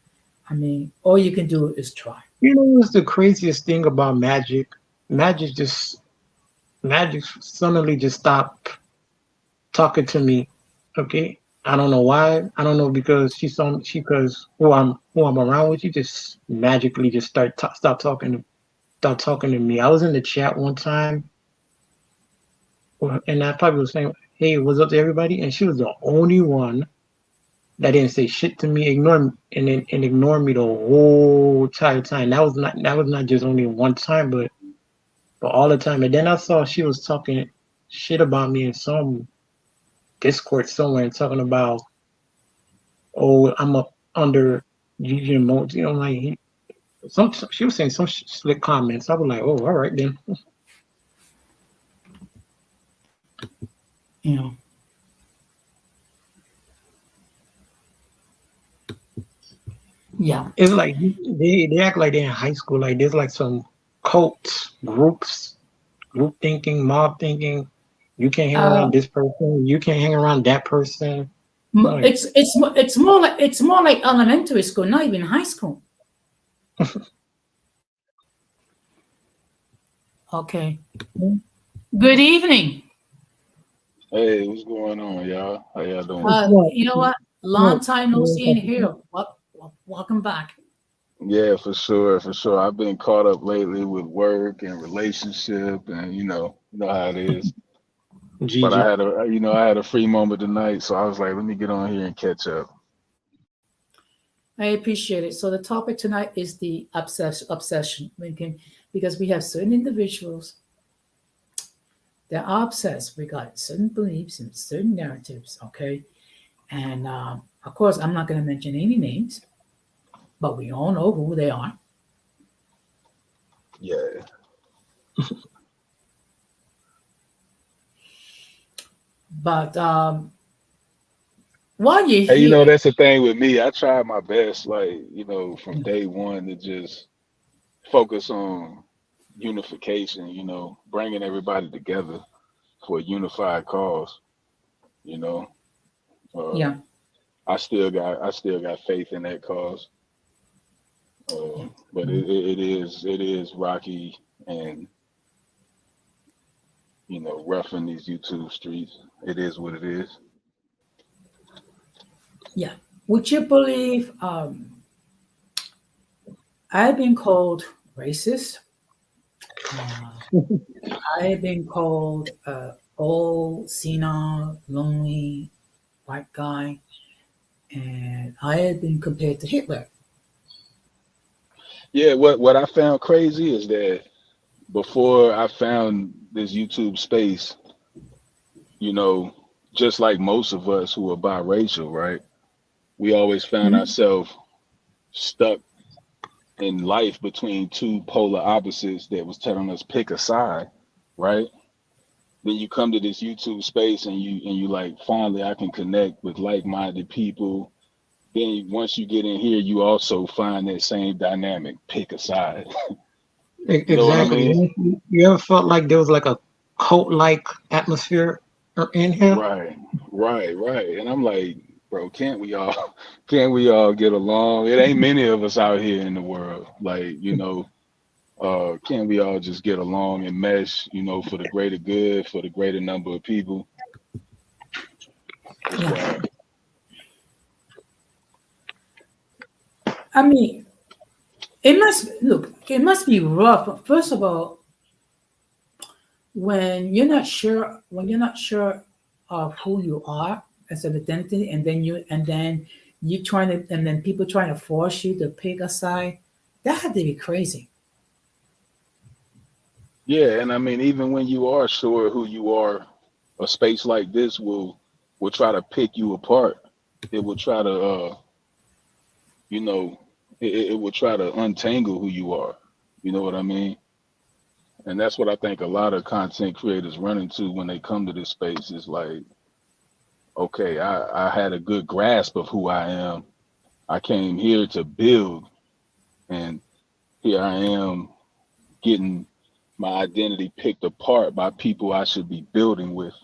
I mean, all you can do is try. You know what's the craziest thing about Magic? Magic suddenly just stopped talking to me. Okay, I don't know why. I don't know because because who I'm around with. She just magically just start talking to me. I was in the chat one time, and I probably was saying, "Hey, what's up to everybody?" And she was the only one that didn't say shit to me, ignore me the whole entire time. That was not just only one time, but all the time. And then I saw she was talking shit about me in some Discord somewhere and talking about, oh, I'm up under Gigi emotes. You know, like she was saying some slick comments. I was like, oh, all right then. You know. Yeah. It's like they act like they're in high school. Like there's like some cults, group thinking, mob thinking. You can't hang Uh, around this person. You can't hang around that person. Like, it's more like elementary school, not even high school. Okay. Good evening. Hey, what's going on, y'all? How y'all doing? You know what? Long time no see and hear. Welcome back. Yeah, for sure, for sure. I've been caught up lately with work and relationship, and you know how it is. But Gigi. I had a free moment tonight, so I was like, let me get on here and catch up. I appreciate it. So the topic tonight is the obsession, because we have certain individuals that are obsessed regarding certain beliefs and certain narratives. Okay, and of course, I'm not going to mention any names, but we all know who they are. Yeah. But while you're Hey, here, that's the thing with me. I tried my best, like, from day one to just focus on unification, bringing everybody together for a unified cause, you know. yeah, I still got faith in that cause. But it is rocky and rough in these YouTube streets. It is what it is. yeah. Would you believe I've been called racist? I've been called old, senile, lonely white guy, and I have been compared to Hitler. Yeah, what I found crazy is that before I found this YouTube space, you know, just like most of us who are biracial, right? We always found Mhm. ourselves stuck in life between two polar opposites that was telling us pick a side, right? Then you come to this YouTube space and you like finally I can connect with like-minded people. Then once you get in here, you also find that same dynamic, pick a side. You know what I Exactly. mean? You ever felt like there was like a cult-like atmosphere in here? Right, right. And I'm like, bro, can't we all get along? It ain't many of us out here in the world. Like, can't we all just get along and mesh, for the greater good, for the greater number of people? It's Yeah. wild. I mean, it must be rough. First of all, when you're not sure of who you are as an identity, and then you trying to and then people trying to force you to pick a side, that had to be crazy. Yeah, and I mean, even when you are sure who you are, a space like this will try to pick you apart. It will try to you know, it will try to untangle who you are. You know what I mean? And that's what I think a lot of content creators run into when they come to this space is like, okay, I had a good grasp of who I am. I came here to build, and here I am getting my identity picked apart by people I should be building with.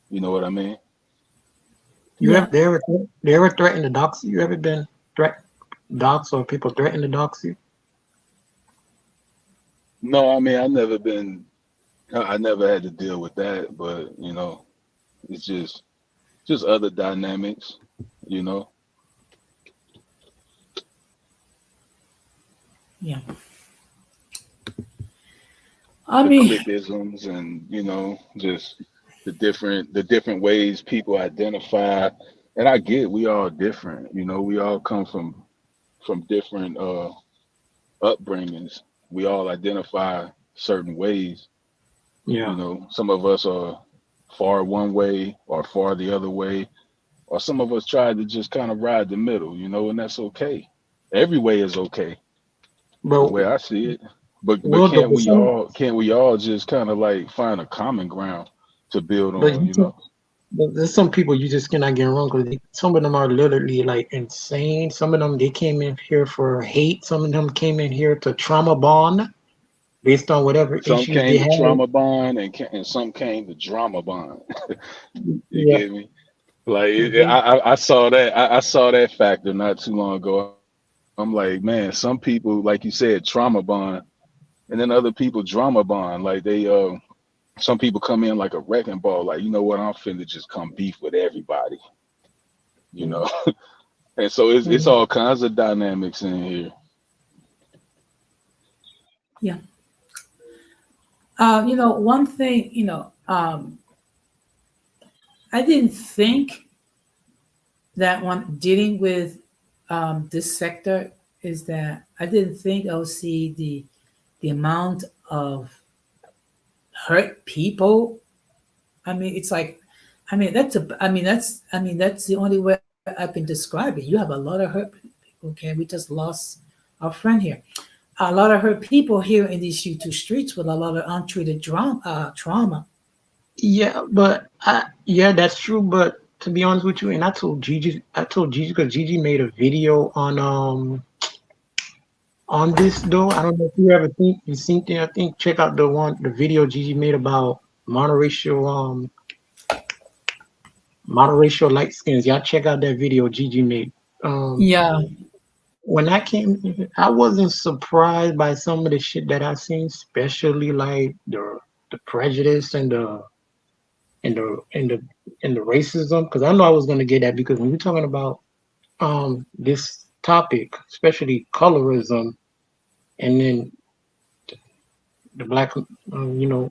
You know what I mean? You Yeah. ever they ever threaten to dox you? You ever been threat dox or people threaten to dox you? No, I mean I never had to deal with that, but it's just other dynamics, you know, Yeah. I the mean, clickisms and just the different ways people identify. And I get we all different, we all come from different upbringings. We all identify certain ways. Yeah. Some of us are far one way or far the other way, or some of us try to just kind of ride the middle, and that's okay. Every way is okay, the But way I see it. But well, can't we all just kind of like find a common ground to build but on, but there's some people you just cannot get wrong because some of them are literally like insane. Some of them they came in here for hate. Some of them came in here to trauma bond based on whatever Some issues they came to had. trauma bond and some came to drama bond. You Yeah. get me? Like Mhm. I saw that I saw that factor not too long ago. I'm like, man, some people, like you said, trauma bond, and then other people drama bond. Like some people come in like a wrecking ball. Like, you know what? I'm finna just come beef with everybody. You know, and so it's Mhm. all kinds of dynamics in here. yeah. One thing, I didn't think that when dealing with this sector is that I didn't think I would see the amount of hurt people. I mean, it's like, that's the only way I can describe it. You have a lot of hurt people. Okay, we just lost our friend here. A lot of hurt people here in these YouTube streets with a lot of untreated trauma. Yeah, but yeah, that's true. But to be honest with you, and I told Gigi because Gigi made a video on this though. I don't know if you ever think you seen it. I think check out the video Gigi made about monoracial monoracial light skins. Y'all check out that video Gigi made. Um, Yeah, when I came, I wasn't surprised by some of the shit that I seen, especially like the prejudice and the and the and the racism. Because I know I was gonna get that because when we're talking about this topic, especially colorism, and then the black, the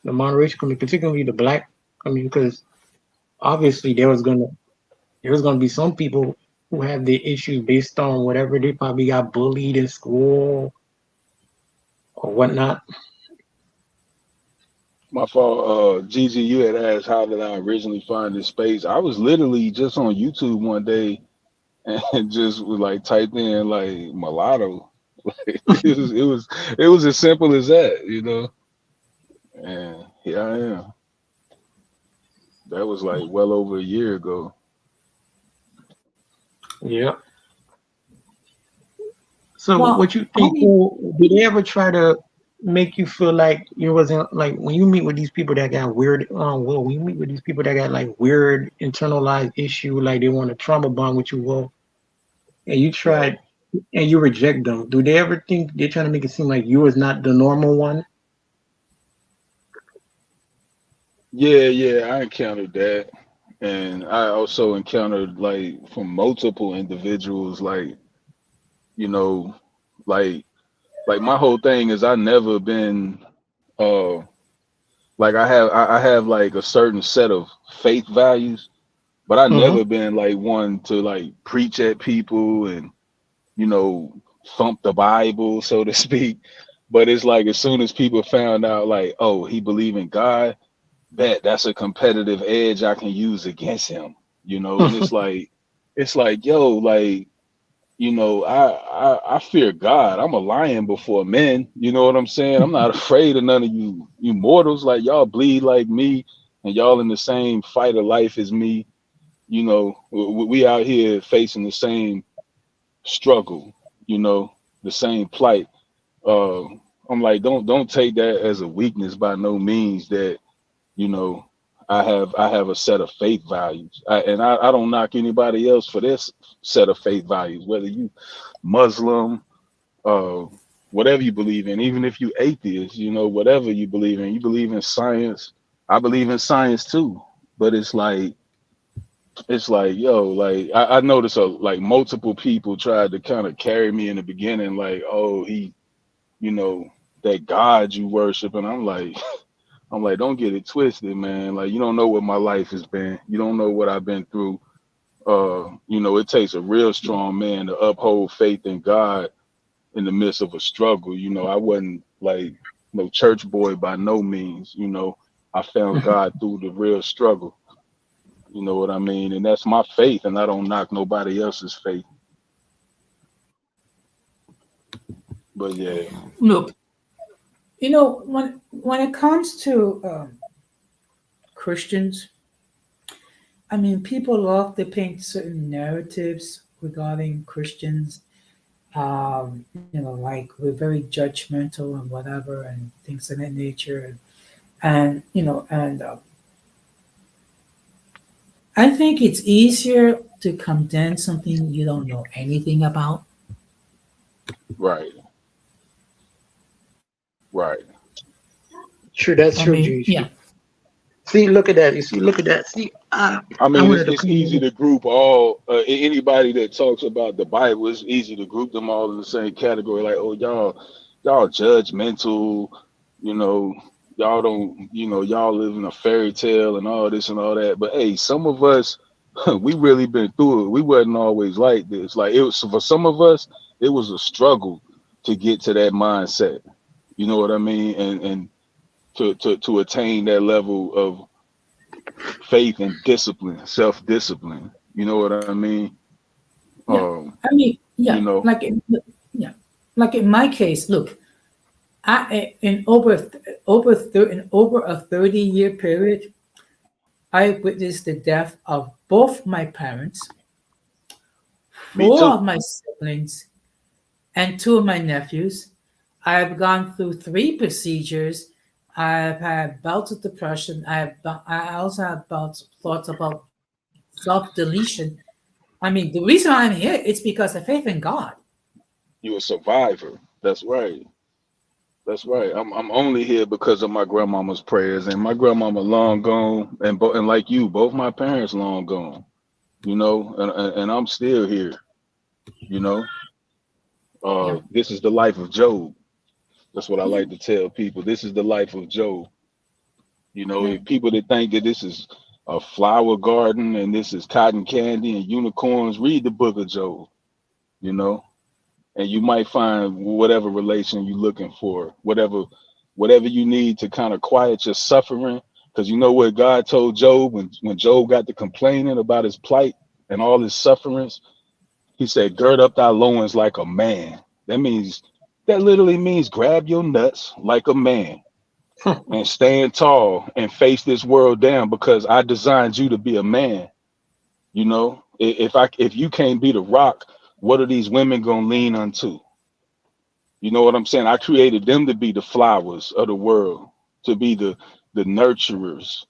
monoracial community, particularly the black, I mean, because obviously there was gonna be some people who have the issues based on whatever they probably got bullied in school or whatnot. My fault. Gigi, you had asked how did I originally find this space. I was literally just on YouTube one day and just was like typed in like mulatto. Like it was as simple as that, you know. And here I am. That was like well over a year ago. Yeah. So Well, what you think? Did they ever try to make you feel like you wasn't like when you meet with these people that got weird? Well, when you meet with these people that got like weird internalized issue, like they want to trauma bond with you, well, and you Right. tried and you reject them. Do they ever think they're trying to make it seem like you is not the normal one? Yeah, I encountered that. And I also encountered like from multiple individuals, like, you know, like my whole thing is I never been uh like I have like a certain set of faith values, but I Mm-hmm. never been like one to like preach at people and, you know, thump the Bible, so to speak. But it's like as soon as people found out like, oh, he believe in God, that's a competitive edge I can use against him, you know. And it's like, yo, like, you know, I fear God. I'm a lion before men. You know what I'm saying? I'm not afraid of none of you mortals. Like y'all bleed like me, and y'all in the same fight of life as me. You know, we out here facing the same struggle. You know, the same plight. Uh, I'm like, don't take that as a weakness by no means. That, you know, I have a set of faith values, and I don't knock anybody else for this set of faith values, whether you Muslim, uh, whatever you believe in, even if you atheist, you know, whatever you believe in science. I believe in science too, but it's like, yo, like I noticed like multiple people tried to kind of carry me in the beginning, like, oh, he, you know, that God you worship, and I'm like, don't get it twisted, man. Like, you don't know what my life has been. You don't know what I've been through. You know, it takes a real strong man to uphold faith in God in the midst of a struggle. You know, I wasn't like no church boy by no means. You know, I found God through the real struggle. You know what I mean? And that's my faith, and I don't knock nobody else's faith. But yeah, look, when it comes to Christians, I mean, people love to paint certain narratives regarding Christians. Like we're very judgmental and whatever, and things of that nature, and I think it's easier to condemn something you don't know anything about. right, right. True, that's I true, mean, G. yeah, See, look at that. You see, look at that. See, I I mean, wanted to it's come easy in. to group all anybody that talks about the Bible. It's easy to group them all in the same category. Like, oh, y'all judgmental. You know, y'all don't. You know, y'all live in a fairy tale and all this and all that. But hey, some of us, we really been through it. We wasn't always like this. Like it was for some of us, it was a struggle to get to that mindset. You know what I mean? And to attain that level of faith and discipline, self-discipline. You know what I mean? yeah. Um, I mean, you yeah, know, yeah, like in my case, look, I in over a 30-year period, I witnessed the death of both my parents, me four too. of my siblings, and two of my nephews. I've gone through three procedures. I've had bouts of depression. I also have bouts thoughts about self-deletion. I mean, the reason I'm here is because of faith in God. You're a survivor. That's right. That's right. I'm only here because of my grandmama's prayers, and my grandmama long gone, and like you, both my parents long gone. You know, and I'm still here. You know, Yeah, this is the life of Job. That's what I yeah, like to tell people. This is the life of Job. You know, yeah. if people that think that this is a flower garden and this is cotton candy and unicorns, read the book of Job. You know, and you might find whatever relation you're looking for, whatever you need to kind of quiet your suffering. Because you know what God told Job when Job got to complaining about his plight and all his sufferings, he said, gird up thy loins like a man. That literally means grab your nuts like a man and stand tall and face this world down, because I designed you to be a man. You know, if you can't be the rock, what are these women gonna lean unto? You know what I'm saying? I created them to be the flowers of the world, to be the nurturers,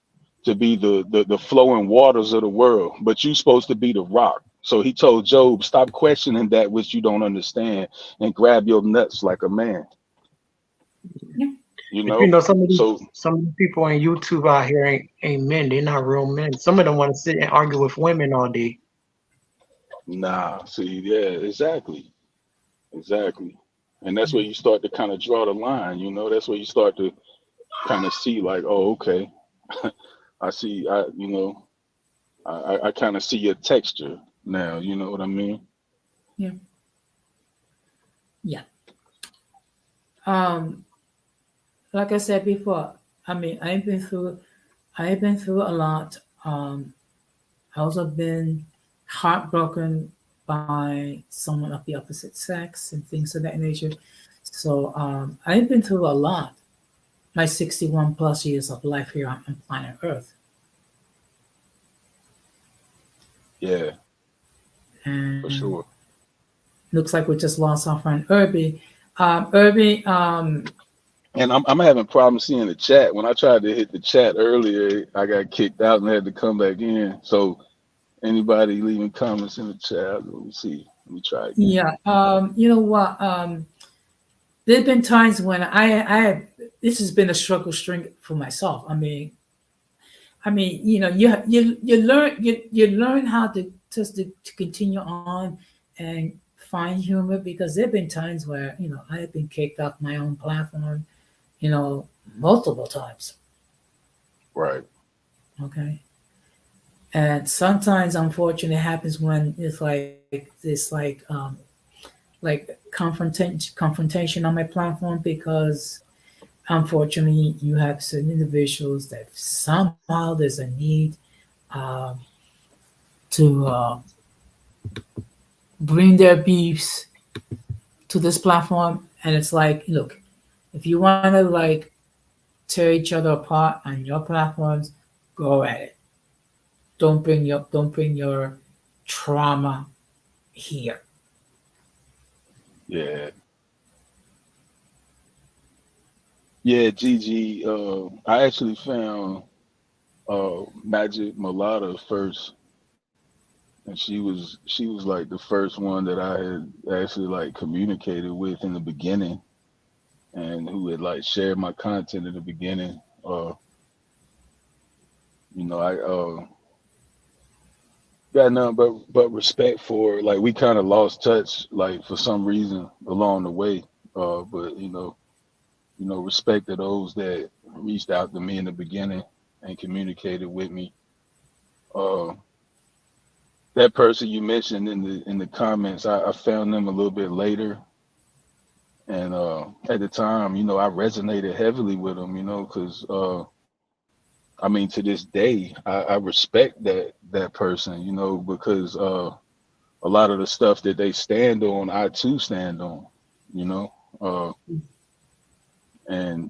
to be the flowing waters of the world. But you're supposed to be the rock. So he told Job, stop questioning that which you don't understand and grab your nuts like a man. Yeah. You But you know? know, some of So these people on YouTube out here ain't men. They're not real men. Some of them want to sit and argue with women all day. nah, see, yeah, exactly. Exactly. And that's where you start to kind of draw the line, you know, that's where you start to kind of see like, oh, okay. I see, I kind of see your texture now, you know what I mean? Yeah. Yeah. Um, like I said before, I mean, I've been through a lot. I also been heartbroken by someone of the opposite sex and things of that nature. So I've been through a lot. My 61 plus years of life here on planet Earth, Yeah, for and sure. looks like we just lost our friend Irby. Irby, And I'm having problems seeing the chat. When I tried to hit the chat earlier, I got kicked out and had to come back in. So anybody leaving comments in the chat, let me see. Let me try again. yeah, you know what? There've been times when this has been a struggle string for myself. You know, you learn how to just to continue on and find humor, because there've been times where I have been kicked off my own platform, multiple times. Right. Okay, and sometimes, unfortunately, it happens when it's like confrontation on my platform, because unfortunately you have certain individuals that somehow there's a need um, to bring their beefs to this platform, and it's like, look, if you want to like tear each other apart on your platforms, go at it. Don't bring your trauma here. Yeah. Yeah, Gigi. I actually found Magic Mulatto first, and she was like the first one that I had actually like communicated with in the beginning, and who had like shared my content in the beginning. I got nothing but respect for her. Like we kind of lost touch like for some reason along the way. But respect to those that reached out to me in the beginning and communicated with me. Uh, that person you mentioned in the comments, I found them a little bit later, and at the time, I resonated heavily with them, because I mean, to this day, I respect that person, because a lot of the stuff that they stand on, I too stand on, you know, uh, and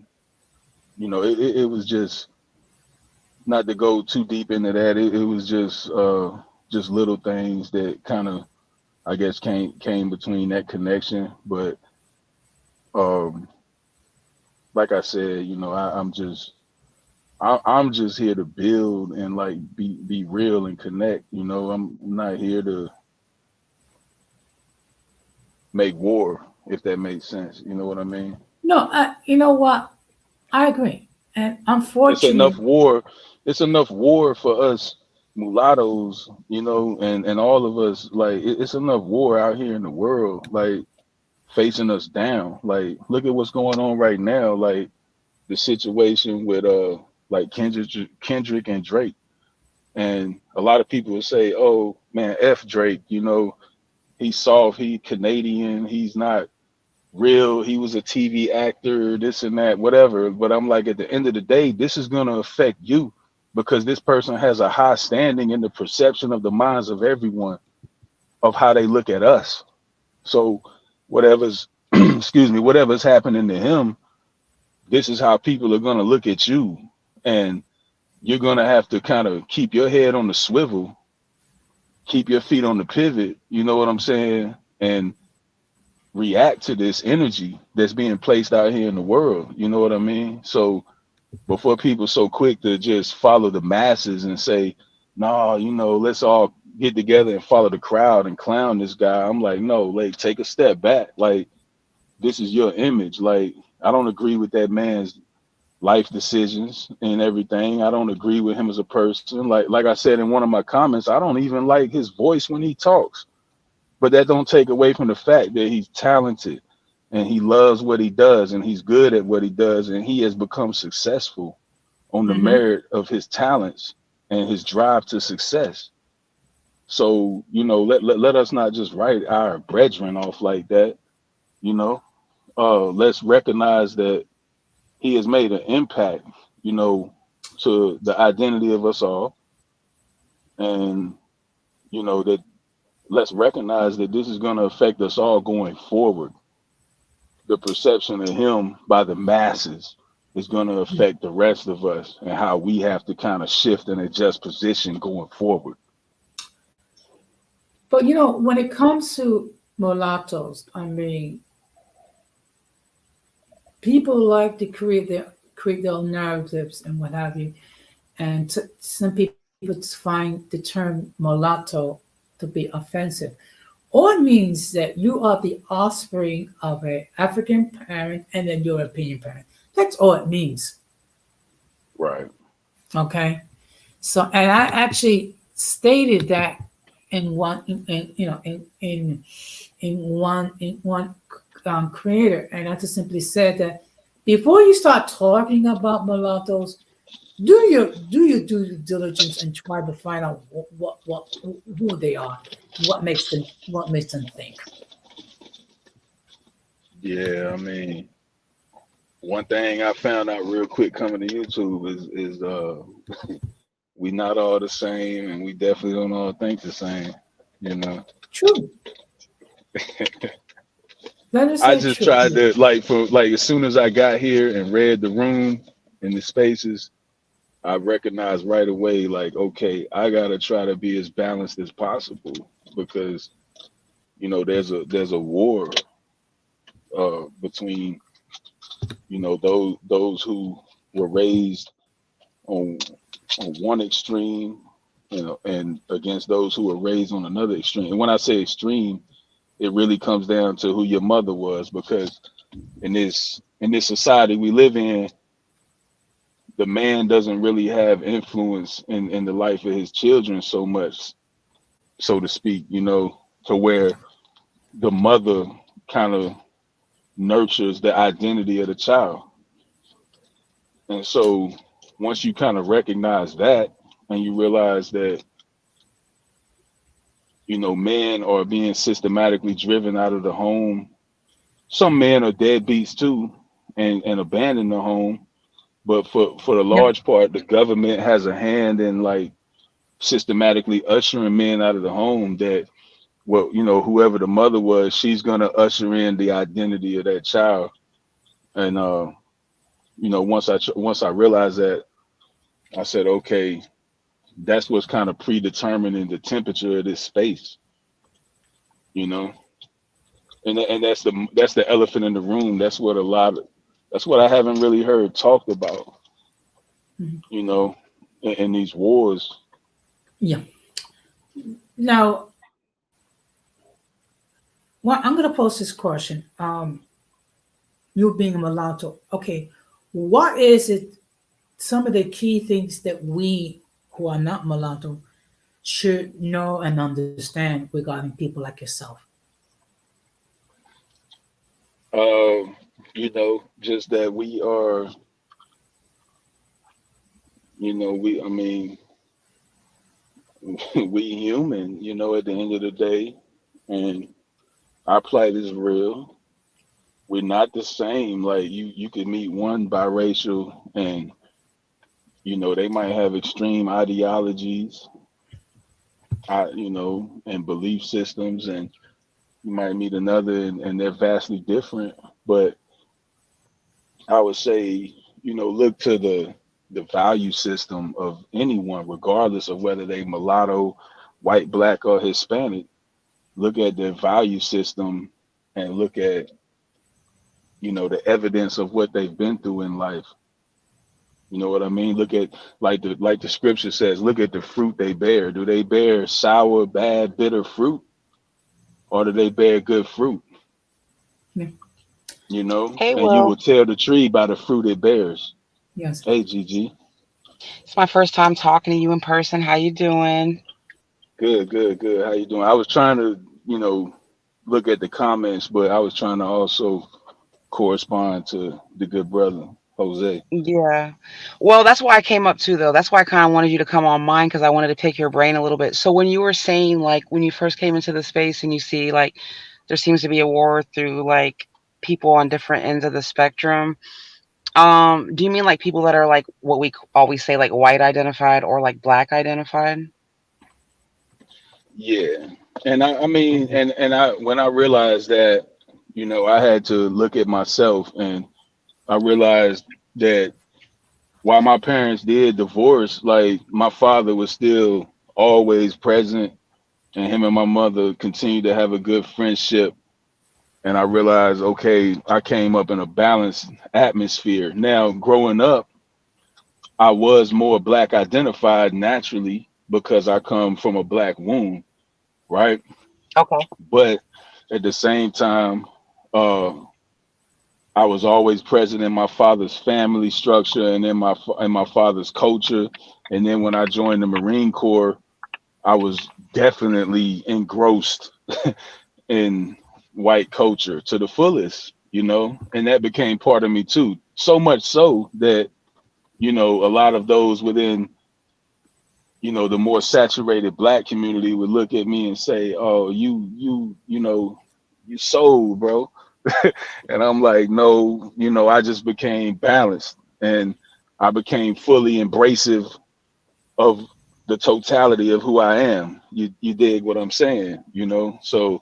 it was just, not to go too deep into that. It was just little things that kind of, I guess, came between that connection. But um, like I said, I'm just here to build and like be real and connect. I'm not here to make war, if that makes sense. You know what I mean? No, you know what? I agree, and It's enough unfortunately, war. It's enough war for us mulattoes, and all of us. Like it's enough war out here in the world, like facing us down. Like look at what's going on right now. Like the situation with like Kendrick and Drake. And a lot of people will say, "Oh man, F Drake, he's soft, he Canadian, he's not real, he was a TV actor, this and that, whatever. But I'm like, at the end of the day, this is gonna affect you because this person has a high standing in the perception of the minds of everyone of how they look at us. So whatever's excuse me, whatever's happening to him, this is how people are gonna look at you. And you're gonna have to kind of keep your head on the swivel, keep your feet on the pivot, you know what I'm saying? And react to this energy that's being placed out here in the world. You know what I mean? So before people so quick to just follow the masses and say, no, you know, let's all get together and follow the crowd and clown this guy. I'm like, no, like take a step back. Like this is your image. Like I don't agree with that man's life decisions and everything. I don't agree with him as a person. Like I said in one of my comments, I don't even like his voice when he talks. But that don't take away from the fact that he's talented and he loves what he does and he's good at what he does and he has become successful on the merit of his talents and his drive to success. So, you know, let us not just write our brethren off like that, you know. Let's recognize that he has made an impact, you know, to the identity of us all. And, you know, that let's recognize that this is going to affect us all going forward. The perception of him by the masses is going to affect the rest of us and how we have to kind of shift and adjust position going forward. But you know, when it comes to mulattoes, I mean, people like to create their own narratives and what have you, and some people find the term mulatto to be offensive. All it means that you are the offspring of an African parent and a European parent. That's all it means. Right. Okay. So, and I actually stated that in one, you know, in one creator, and I just simply said that before you start talking about mulattoes, do your due diligence and try to find out who they are, what makes them think. Yeah, I mean, one thing I found out real quick coming to YouTube is we not all the same and we definitely don't all think the same, you know. True. That is I so just true. tried Yeah. to like as soon as I got here and read the room and the spaces, I recognized right away, like, okay, I gotta try to be as balanced as possible because you know there's a war between you know those who were raised on one extreme, you know, and against those who were raised on another extreme. And when I say extreme, it really comes down to who your mother was because in this society we live in, the man doesn't really have influence in the life of his children so much, so to speak, you know, to where the mother kind of nurtures the identity of the child. And so once you kind of recognize that and you realize that, you know, men are being systematically driven out of the home. Some men are deadbeats too and abandon the home. But for the Yep. large part, the government has a hand in like systematically ushering men out of the home that well, you know, whoever the mother was, she's gonna usher in the identity of that child. And you know, once I realized that, I said, okay, that's what's kind of predetermining the temperature of this space, you know. And that's the elephant in the room. That's what I haven't really heard talked about, Mhm. you know, in these wars. Yeah. Now, well, I'm going to pose this question. You being a mulatto, okay, what is it? Some of the key things that we who are not mulatto should know and understand regarding people like yourself. You know, just that we are, you know, I mean, we human, you know, at the end of the day, and our plight is real. We're not the same. Like you could meet one biracial, and they might have extreme ideologies, and belief systems, and you might meet another, and they're vastly different. But I would say, look to the value system of anyone, regardless of whether they mulatto, white, black, or Hispanic. Look at their value system and look at, the evidence of what they've been through in life. You know what I mean? Look at like the scripture says, look at the fruit they bear. Do they bear sour, bad, bitter fruit, or do they bear good fruit? Yeah. Hey, And you will Will. tell the tree by the fruit it bears. Yes. Hey, Gigi. It's my first time talking to you in person. How you doing? Good, good, good. How you doing? I was trying to, look at the comments, but I was trying to also correspond to the good brother, Jose. Yeah. Well, that's why I came up too, though. That's why I kind of wanted you to come on mine because I wanted to pick your brain a little bit. So when you were saying like when you first came into the space and you see like there seems to be a war through like people on different ends of the spectrum, do you mean like people that are like what we always say like white identified or like black identified? Yeah. And I mean, and I when I realized that, I had to look at myself, and I realized that while my parents did divorce, like my father was still always present, and him and my mother continued to have a good friendship. And I realized, okay, I came up in a balanced atmosphere. Now, growing up, I was more black identified naturally because I come from a black womb, right? Okay. But at the same time, uh, I was always present in my father's family structure and in my father's culture. And then when I joined the Marine Corps, I was definitely engrossed in white culture to the fullest, and that became part of me too. So much so that, a lot of those within, the more saturated black community would look at me and say, "Oh, you sold, bro." And I'm like, no, I just became balanced, and I became fully embracive of the totality of who I am. You dig what I'm saying, So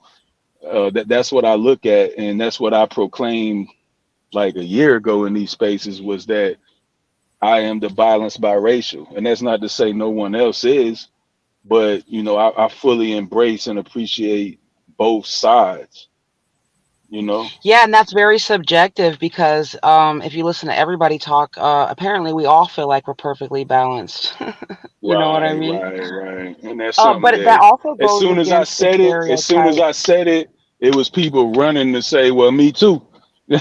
that's what I look at, and that's what I proclaimed like a year ago in these spaces, was that I am the balanced biracial, and that's not to say no one else is, but I fully embrace and appreciate both sides. You know, Yeah, and that's very subjective because if you listen to everybody talk, apparently we all feel like we're perfectly balanced. You know what I right, mean? right, right, and that's something But that that also as goes soon as I against the said it, as soon as stereotype. I said it, it was people running to say, "Well, me too."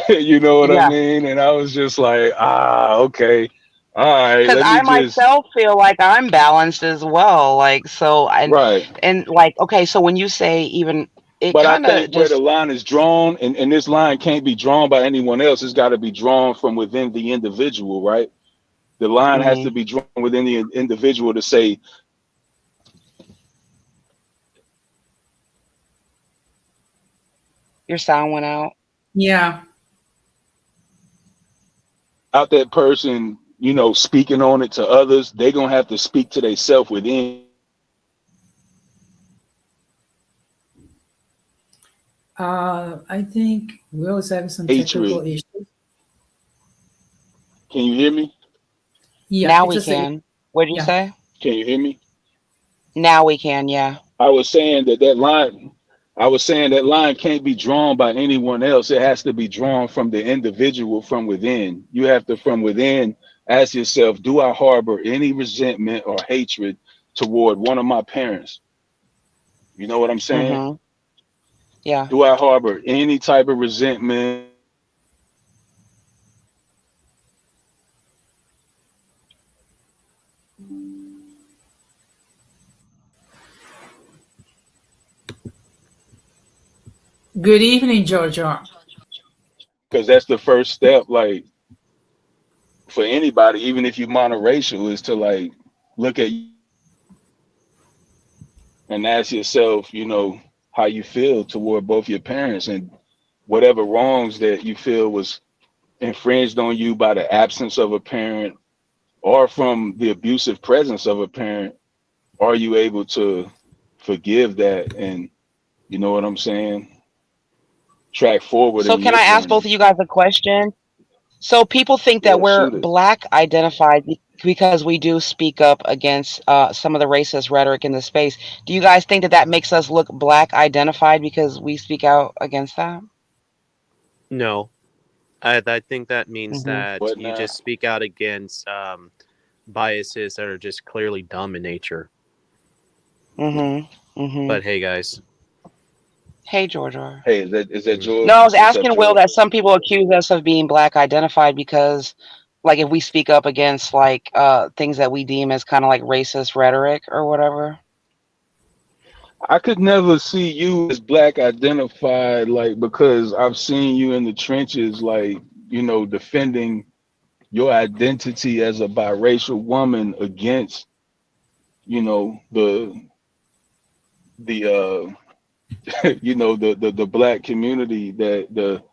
You know what I Yeah, mean? And I was just like, okay, all right, because let me I just myself feel like I'm balanced as well. Like so, right. and like okay, so when you say even it But I kind of think where the just line is drawn, and this line can't be drawn by anyone else, it's got to be drawn from within the individual, right? The line has to mm, be drawn within the individual to say, your sound went out. Yeah. out that person, speaking on it to others, they gonna have to speak to themselves within. I think Will is having some technical Hatred. issues. Can you hear me? Yeah, Now it's we just a, can. What did you yeah. say? Can you hear me? Now we can. Yeah. I was saying that line. I was saying that line can't be drawn by anyone else. It has to be drawn from the individual from within. You have to, from within, ask yourself, do I harbor any resentment or hatred toward one of my parents? You know what I'm saying? Mm-hmm. Yeah. Do I harbor any type of resentment or hatred toward one of my parents? Good evening, Georgia. Because that's the first step, like for anybody, even if you monoracial, is to look at yourself and ask yourself, how you feel toward both your parents, and whatever wrongs that you feel was infringed on you by the absence of a parent or from the abusive presence of a parent, are you able to forgive that and, you know what I'm saying, track forward So in can your I ask both journey? of you guys a question? So people think that Yeah, we're shoot it. black identified because we do speak up against some of the racist rhetoric in the space. Do you guys think that that makes us look black identified because we speak out against that? No, I think that means Mm-hmm. that What you now? just speak out against biases that are just clearly dumb in nature. Mm-hmm. Mm-hmm. But hey, guys, Hey, Georgia. Hey, is that mm, George? No, I was What's up, asking Will George? that some people accuse us of being black identified because, like, if we speak up against like things that we deem as kind of like racist rhetoric or whatever. I could never see you as black identified, like, because I've seen you in the trenches, like, defending your identity as a biracial woman against, the the black community, that the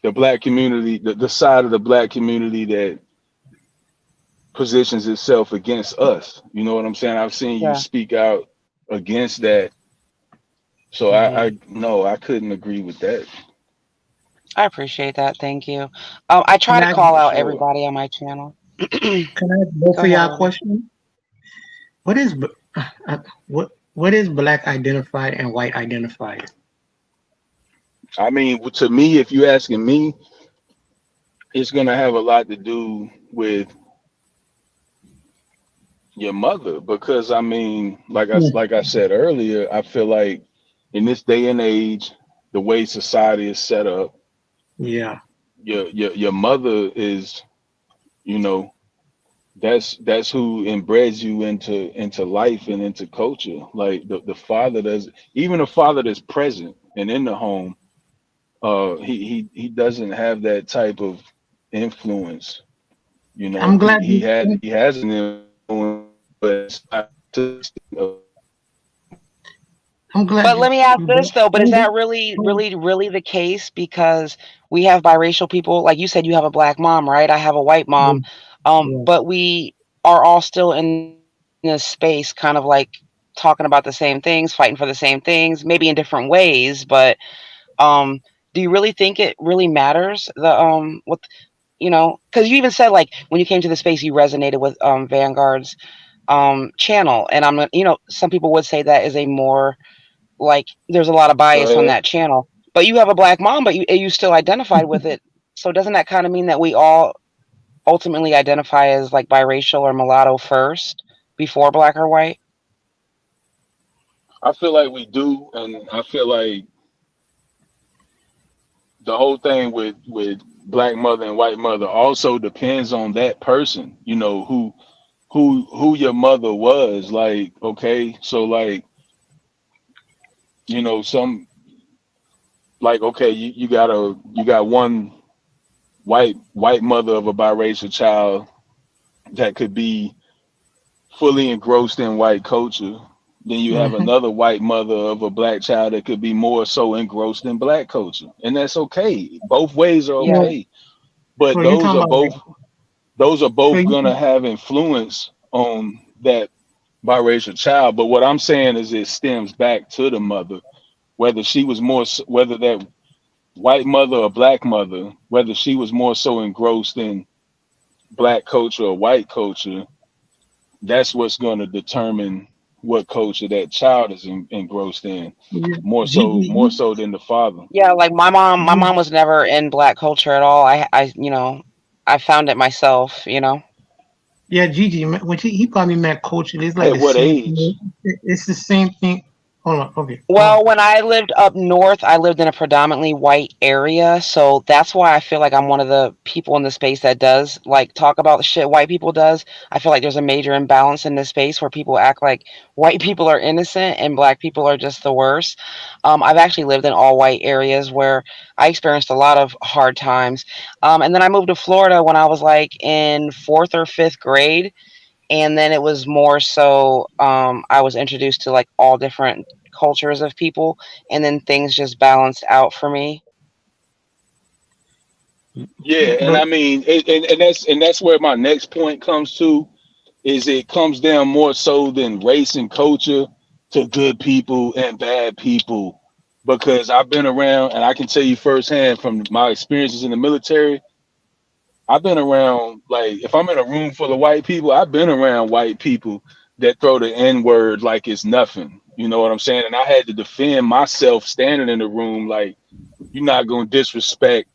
the black community, the side of the black community that positions itself against us. You know what I'm saying? I've seen you Yeah, speak out against that. So hmm I no, I couldn't agree with that I appreciate that. Thank you. I try Can to I call for out sure. everybody on my channel. Go can I ask both of ahead, y'all a Willie. question? What is what is black identified and white identified? I mean, to me, if you're asking me, it's gonna have a lot to do with your mother, because I mean, Hmm. like I said earlier, I feel like in this day and age, the way society is set up, Yeah. your mother is, you know, that's who inbreds you into life and into culture. Like the father does, even a father that's present and in the home, he doesn't have that type of influence. I'm glad He has an influence, but it's not to, I'm glad But let me ask you this though. But is brought- that really, really, really the case? Because we have biracial people. Like you said, you have a black mom, right? I have a white mom. yeah. But we are all still in this space, kind of like talking about the same things, fighting for the same things, maybe in different ways. But um, do you really think it really matters? What because you even said like when you came to the space, you resonated with Vanguard's channel, and some people would say that is a more like there's a lot of go bias on ahead. that channel. But you have a black mom, but you still identified with it. So doesn't that kind of mean that we all ultimately identify as like biracial or mulatto first before black or white? I feel like we do, and I feel like the whole thing with black mother and white mother also depends on that person. Who your mother was. Like, okay, so like, some, like, okay, you got one white mother of a biracial child that could be fully engrossed in white culture. Then you have Mhm. another white mother of a black child that could be more so engrossed in black culture, and that's okay. Both ways are Yeah. So, okay, but so you talking about like those are so both you gonna have influence on that biracial child. But what I'm saying is it stems back to the mother, whether she was whether that white mother or black mother, whether she was more so engrossed in black culture or white culture. That's what's going to determine what culture that child is engrossed in, more Gigi, so than the father. Yeah, like my mom you, was never in black culture at all. I found it myself. yeah, Gigi, when he probably meant culture. It's like At the what same age? thing. It's the same thing. Hold on, okay, go on. Well, when I lived up north, I lived in a predominantly white area, so that's why I feel like I'm one of the people in the space that does like talk about the shit white people does. I feel like there's a major imbalance in this space where people act like white people are innocent and black people are just the worst. I've actually lived in all white areas where I experienced a lot of hard times. And then I moved to Florida when I was like in fourth or fifth grade, and then it was more so I was introduced to like all different cultures of people, and then things just balanced out for me. Yeah, and But I mean, and that's where my next point comes to, is it comes down more so than race and culture to good people and bad people, because I've been around and I can tell you firsthand from my experiences in the military. I've been around, like, if I'm in a room full of white people, I've been around white people that throw the N word like it's nothing. You know what I'm saying? And I had to defend myself standing in the room, like, you're not gonna disrespect,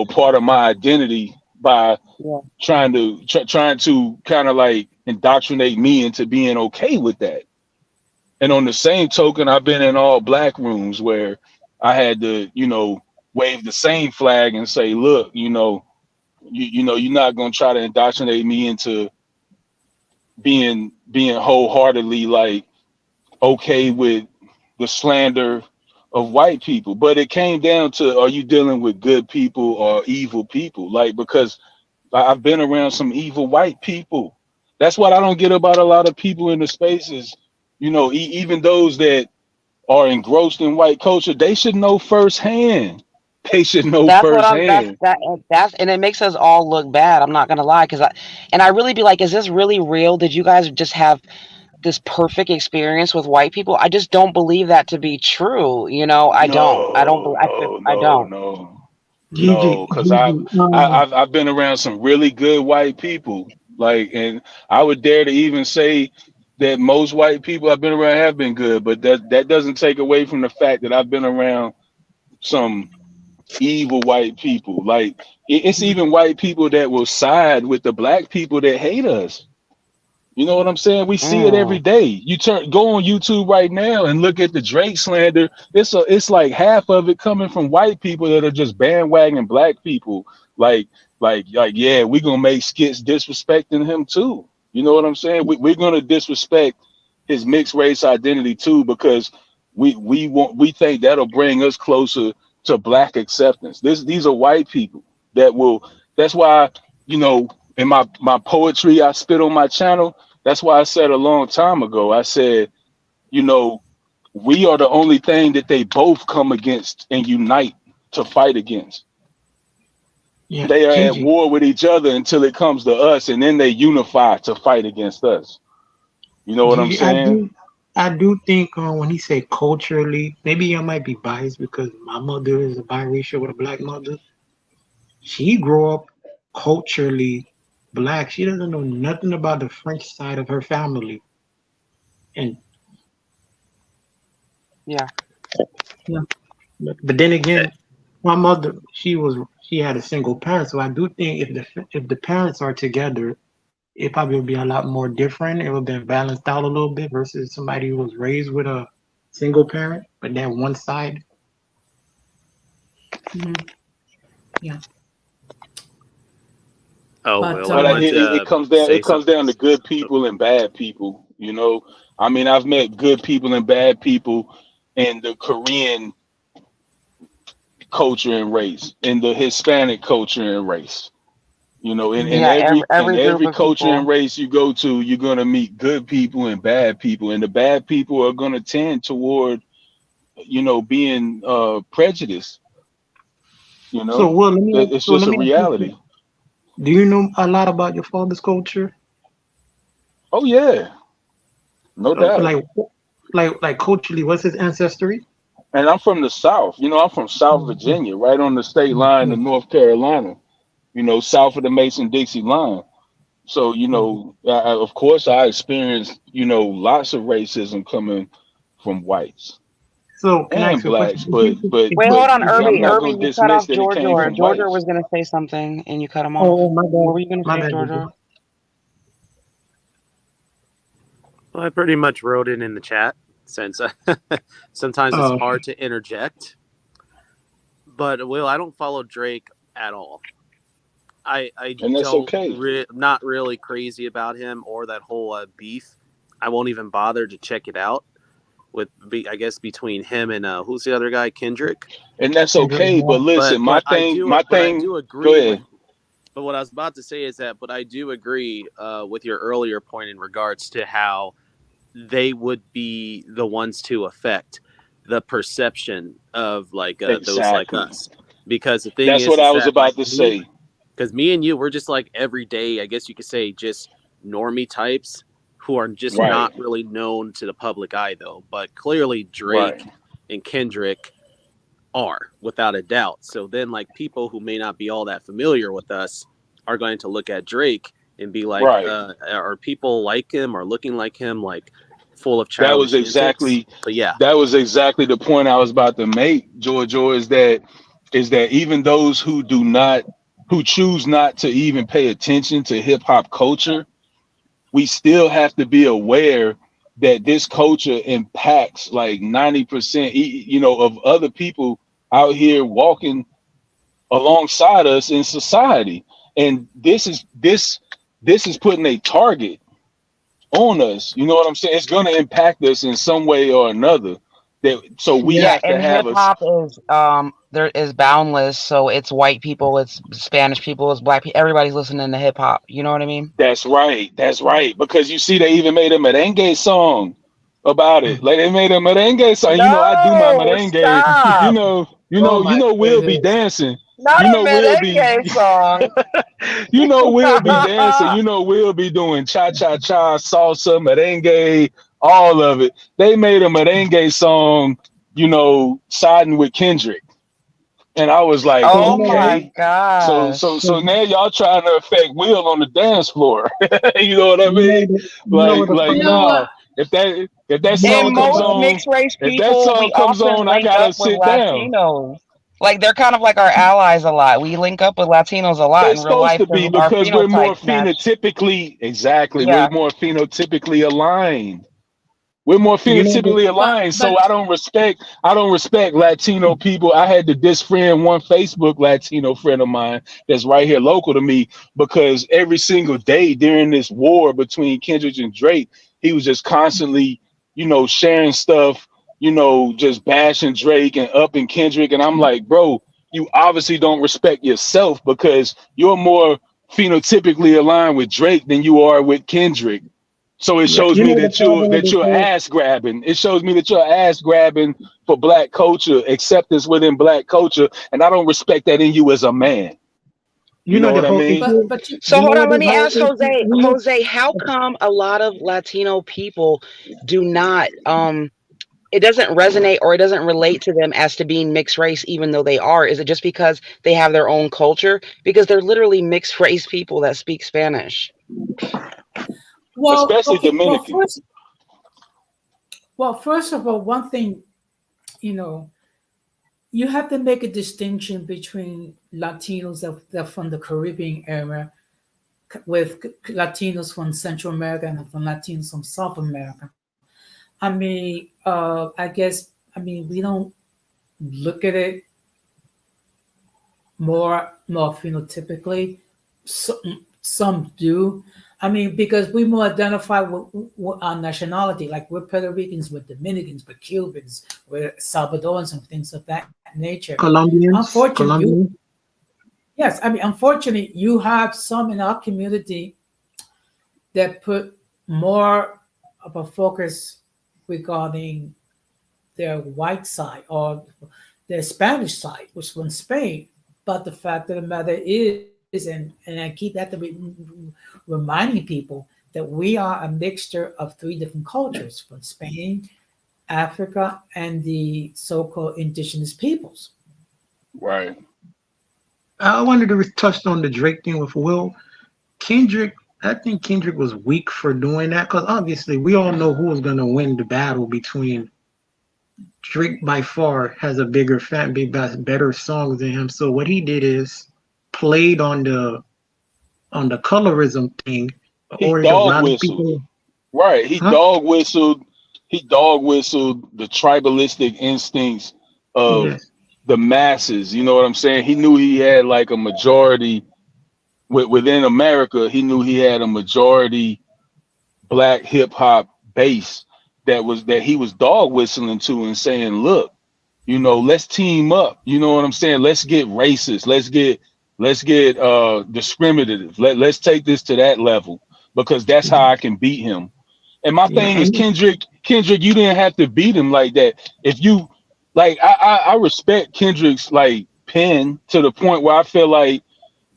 part of my identity by Yeah. trying to kind of like indoctrinate me into being okay with that. And on the same token, I've been in all black rooms where I had to, wave the same flag and say, look, you're not gonna try to indoctrinate me into being wholeheartedly like okay with the slander of white people. But it came down to, are you dealing with good people or evil people? Like, because I've been around some evil white people. That's what I don't get about a lot of people in the spaces. Even those that are engrossed in white culture, they should know firsthand. They should know That's what I'm. That's firsthand. that. That's and it makes us all look bad. I'm not gonna lie, and I really be like, is this really real? Did you guys just have this perfect experience with white people? I just don't believe that to be true. I don't. I don't. No, no, I no, don't. no, Gigi, no. Because Gigi, I've been around some really good white people. Like, and I would dare to even say that most white people I've been around have been good, but that doesn't take away from the fact that I've been around some evil white people. Like, it's even white people that will side with the black people that hate us. You know what I'm saying? We see it every Mm. day. Go on YouTube right now and look at the Drake slander. It's like half of it coming from white people that are just bandwagon black people. Like, yeah, we're gonna make skits disrespecting him too. You know what I'm saying? We're gonna disrespect his mixed race identity too, because we think that'll bring us closer to black acceptance. These are white people that will. That's why, in my poetry I spit on my channel. That's why I said a long time ago, I said, we are the only thing that they both come against and unite to fight against. yeah, They are at Gigi, war with each other until it comes to us, and then they unify to fight against us. You know what I'm Gigi, saying? I do think when he say culturally, maybe I might be biased because my mother is a biracial with a black mother. She grew up culturally black. She doesn't know nothing about the French side of her family. And Yeah. Yeah. but then again, my mother, she had a single parent, so I do think if the parents are together, it probably would be a lot more different. It would be balanced out a little bit versus somebody who was raised with a single parent, but then one side. Mhm. Yeah. Oh, But Will, I But wanted it to comes down say it comes something. down to good people and bad people. I mean, I've met good people and bad people in the Korean culture and race, in the Hispanic culture and race. In Yeah. Every in every group every of culture and people. race you go to, you're gonna meet good people and bad people, and the bad people are gonna tend toward, being prejudiced. You So know, well, It's let just a me ask you this. reality. Do you know a lot about your father's culture? Oh yeah, no doubt. Like culturally, what's his ancestry? And I'm from the South. I'm from South Virginia, right on the state line to North Carolina. South of the Mason-Dixie line. So, of course, I experienced, lots of racism coming from whites So can I and ask you a question? blacks, but but Wait, but hold on, If I'm Irby. you not Irby, going to you cut dismiss off that it came Georgia. from Georgia whites. was gonna say something, and you cut him off. oh my What bad, were you gonna my say, bad, Gigi. Georgia? Well, I pretty much wrote it in the chat since sometimes it's Oh, hard to interject. But Will, I don't follow Drake at all. I And that's don't okay. not really crazy about him or that whole beef. I won't even bother to check it out. I guess between him and who's the other guy, Kendrick. And that's Kendrick okay. But Lamar. listen, But I do go agree with. ahead. But what I was about to say is that, but I do agree with your earlier point in regards to how they would be the ones to affect the perception of like those like Exactly. us. Because the thing That's is what I was that like about to say. because me and you, we're just like everyday, I guess you could say, just normie types who are just Right. not really known to the public eye, though. But clearly, Drake Right. and Kendrick are, without a doubt. So then, like, people who may not be all that familiar with us are going to look at Drake and be like, Right. are people like him or looking like him, like full of That was childish antics? exactly But yeah, that was exactly the point I was about to make, Giorgio, is that even those who choose not to even pay attention to hip hop culture, we still have to be aware that this culture impacts like 90%, of other people out here walking alongside us in society. And this is putting a target on us. You know what I'm saying? It's going to impact us in some way or another. So we Yeah, have to and have hip hop is there is boundless. So it's white people, it's Spanish people, it's black people. Everybody's listening to hip hop. You know what I mean? That's right. That's right. Because you see, they even made a merengue song about it. Like they made a merengue song. You know, I do my No, merengue. stop. Oh my We'll be goodness. dancing. Not You a know, we'll be. merengue song. We'll be dancing. You know, we'll be doing cha cha cha, salsa, merengue, all of it. They made a merengue song. Siding with Kendrick. And I was like, Oh my okay. So gosh. now y'all trying to affect Will on the dance floor. You know what I mean? What the You Like know nah. what? If that you know And song what the comes most on, mixed race if that people, song we comes often on, I link gotta up with sit down. Latinos. Like they're kind of like our allies a lot. We link up with Latinos a lot They in real supposed life to be because our because we're more phenotypes match. phenotypically Yeah. we're more phenotypically aligned. We're more you know the, phenotypically aligned. So I don't respect Latino people. I had to disfriend one Facebook Latino friend of mine that's right here local to me because every single day during this war between Kendrick and Drake, he was just constantly, sharing stuff, just bashing Drake and upping Kendrick. And I'm like, bro, you obviously don't respect yourself because you're more phenotypically aligned with Drake than you are with Kendrick. So it yeah, shows you me know the problem with that this you're whole, ass grabbing. It shows me that you're ass grabbing for black culture, acceptance within black culture, and I don't respect that in you as a man. you You know know the what I whole mean? issue. But you, So You know hold on, what let this me whole ask issue. Jose. Jose, how come a lot of Latino people do not it doesn't resonate or it doesn't relate to them as to being mixed race even though they are? Is it just because they have their own culture? Because they're literally mixed race people that speak Spanish. well, Especially okay. Dominican. First of all, one thing, you know, you have to make a distinction between Latinos that from the Caribbean era with Latinos from Central America and from Latinos from South America. I mean, I guess, we don't look at it more phenotypically. Some do. Because we more identify with our nationality, like we're Puerto Ricans, we're Dominicans, we're Cubans, we're Salvadorans, and things of that nature. Unfortunately, Colombians. yes, unfortunately, you have some in our community that put more of a focus regarding their white side or their Spanish side, which is from Spain. But the fact of the matter is, and I keep that to be reminding people that we are a mixture of three different cultures from Spain, Africa, and the so-called indigenous peoples. Right. I wanted to touch on the Drake thing with Will. Kendrick, I think Kendrick was weak for doing that because obviously we all know who was going to win the battle between Drake. By far has a bigger fan base, better songs than him. So what he did is played on the colorism thing, He or to dog rally whistled. people. Right. Huh? He dog whistled the tribalistic instincts of Yes. the masses. You know what I'm saying? He knew he had like a majority within America. He knew he had a majority black hip hop base that he was dog whistling to and saying, look, let's team up. You know what I'm saying? Let's get racist. Let's get discriminative. Let's take this to that level because that's how I can beat him. And my Yeah, thing is Kendrick, you didn't have to beat him like that. If you like, I respect Kendrick's like pen to the point where I feel like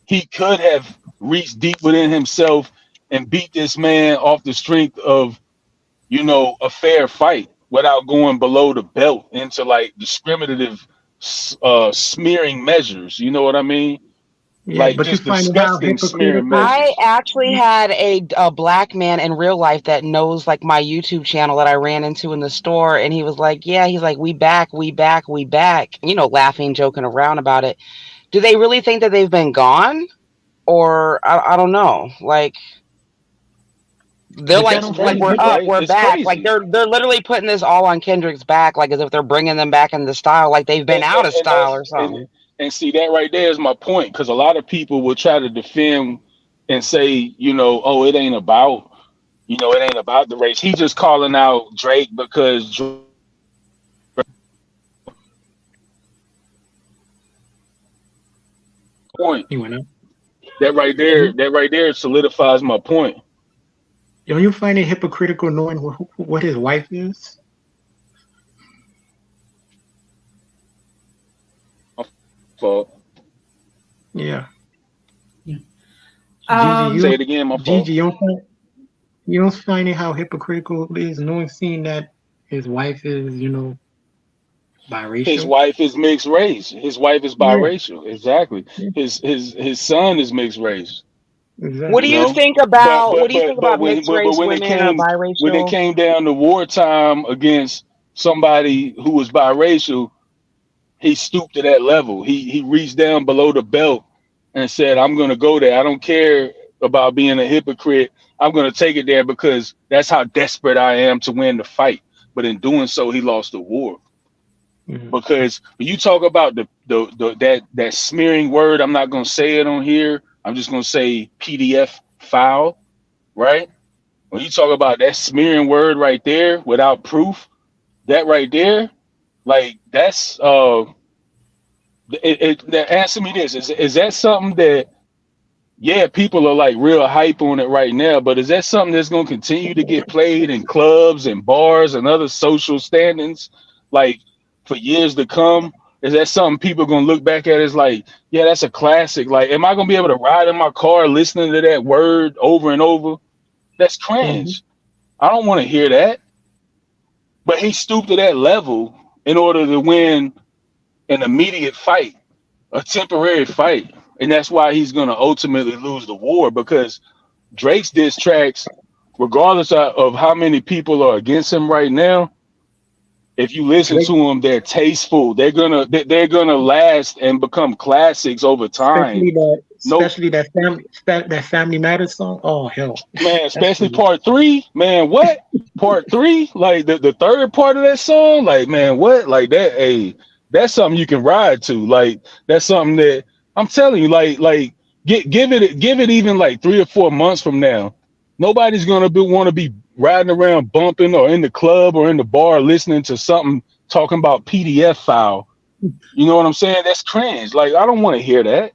he could have reached deep within himself and beat this man off the strength of, a fair fight without going below the belt into like discriminative smearing measures. You know what I mean? yeah, Like but you just find it how disgusting smearing hypocritical. I measures. actually had a black man in real life that knows like my YouTube channel that I ran into in the store, and he was like, "Yeah," he's like, "We back, we back, we back," laughing, joking around about it. Do they really think that they've been gone, or I don't know? Like they're But that like That's don't like find it we're crazy, up, right? hypocritical. we're It's back. Like crazy. they're literally putting this all on Kendrick's back, like as if they're bringing them back into style, like they've been and, out and, of and style that's or something. and see that right there is my point, because a lot of people will try to defend and say, oh, it ain't about the race. He just calling out Drake because point You went out. that right there solidifies my point. Don't you find it hypocritical knowing what his wife is? Fault. Yeah, Yeah. Gigi, Um, Say it again. My fault. You don't find it how hypocritical it is knowing seeing that his wife is, His biracial. wife is mixed race. His wife is Yeah, biracial. Exactly. yeah, His son is mixed race. What do You exactly. you know, think but about what but do you think but but about when mixed but, but race when it women or biracial? came down to wartime against somebody who was biracial, he stooped to that level. He reached down below the belt and said, "I'm going to go there. I don't care about being a hypocrite. I'm going to take it there because that's how desperate I am to win the fight." But in doing so, he lost the war. Mhm. Because when you talk about that smearing word, I'm not going to say it on here. I'm just going to say PDF file, right? When you talk about that smearing word right there without proof, that right there, like that's answer me this: is that something that, yeah, people are like real hype on it right now, but is that something that's going to continue to get played in clubs and bars and other social standings like for years to come? Is that something people going to look back at as like, yeah, that's a classic? Like, am I going to be able to ride in my car listening to that word over and over? That's Mhm. cringe. I don't want to hear that. But he stooped to that level in order to win an immediate fight, a temporary fight. And that's why he's going to ultimately lose the war, because Drake's diss tracks, regardless of how many people are against him right now, if you listen Drake, to them, they're tasteful. They're gonna last and become classics over time. No, especially that Family Matters song. Oh hell, man, that's especially the part three, man. What part three? Like the third part of that song, like man, what? Like that? Hey, that's something you can ride to. Like that's something that I'm telling you. Like give it even like 3 or 4 months from now. Nobody's gonna want to be riding around bumping or in the club or in the bar listening to something talking about PDF file. You know what I'm saying? That's cringe. Like I don't want to hear that.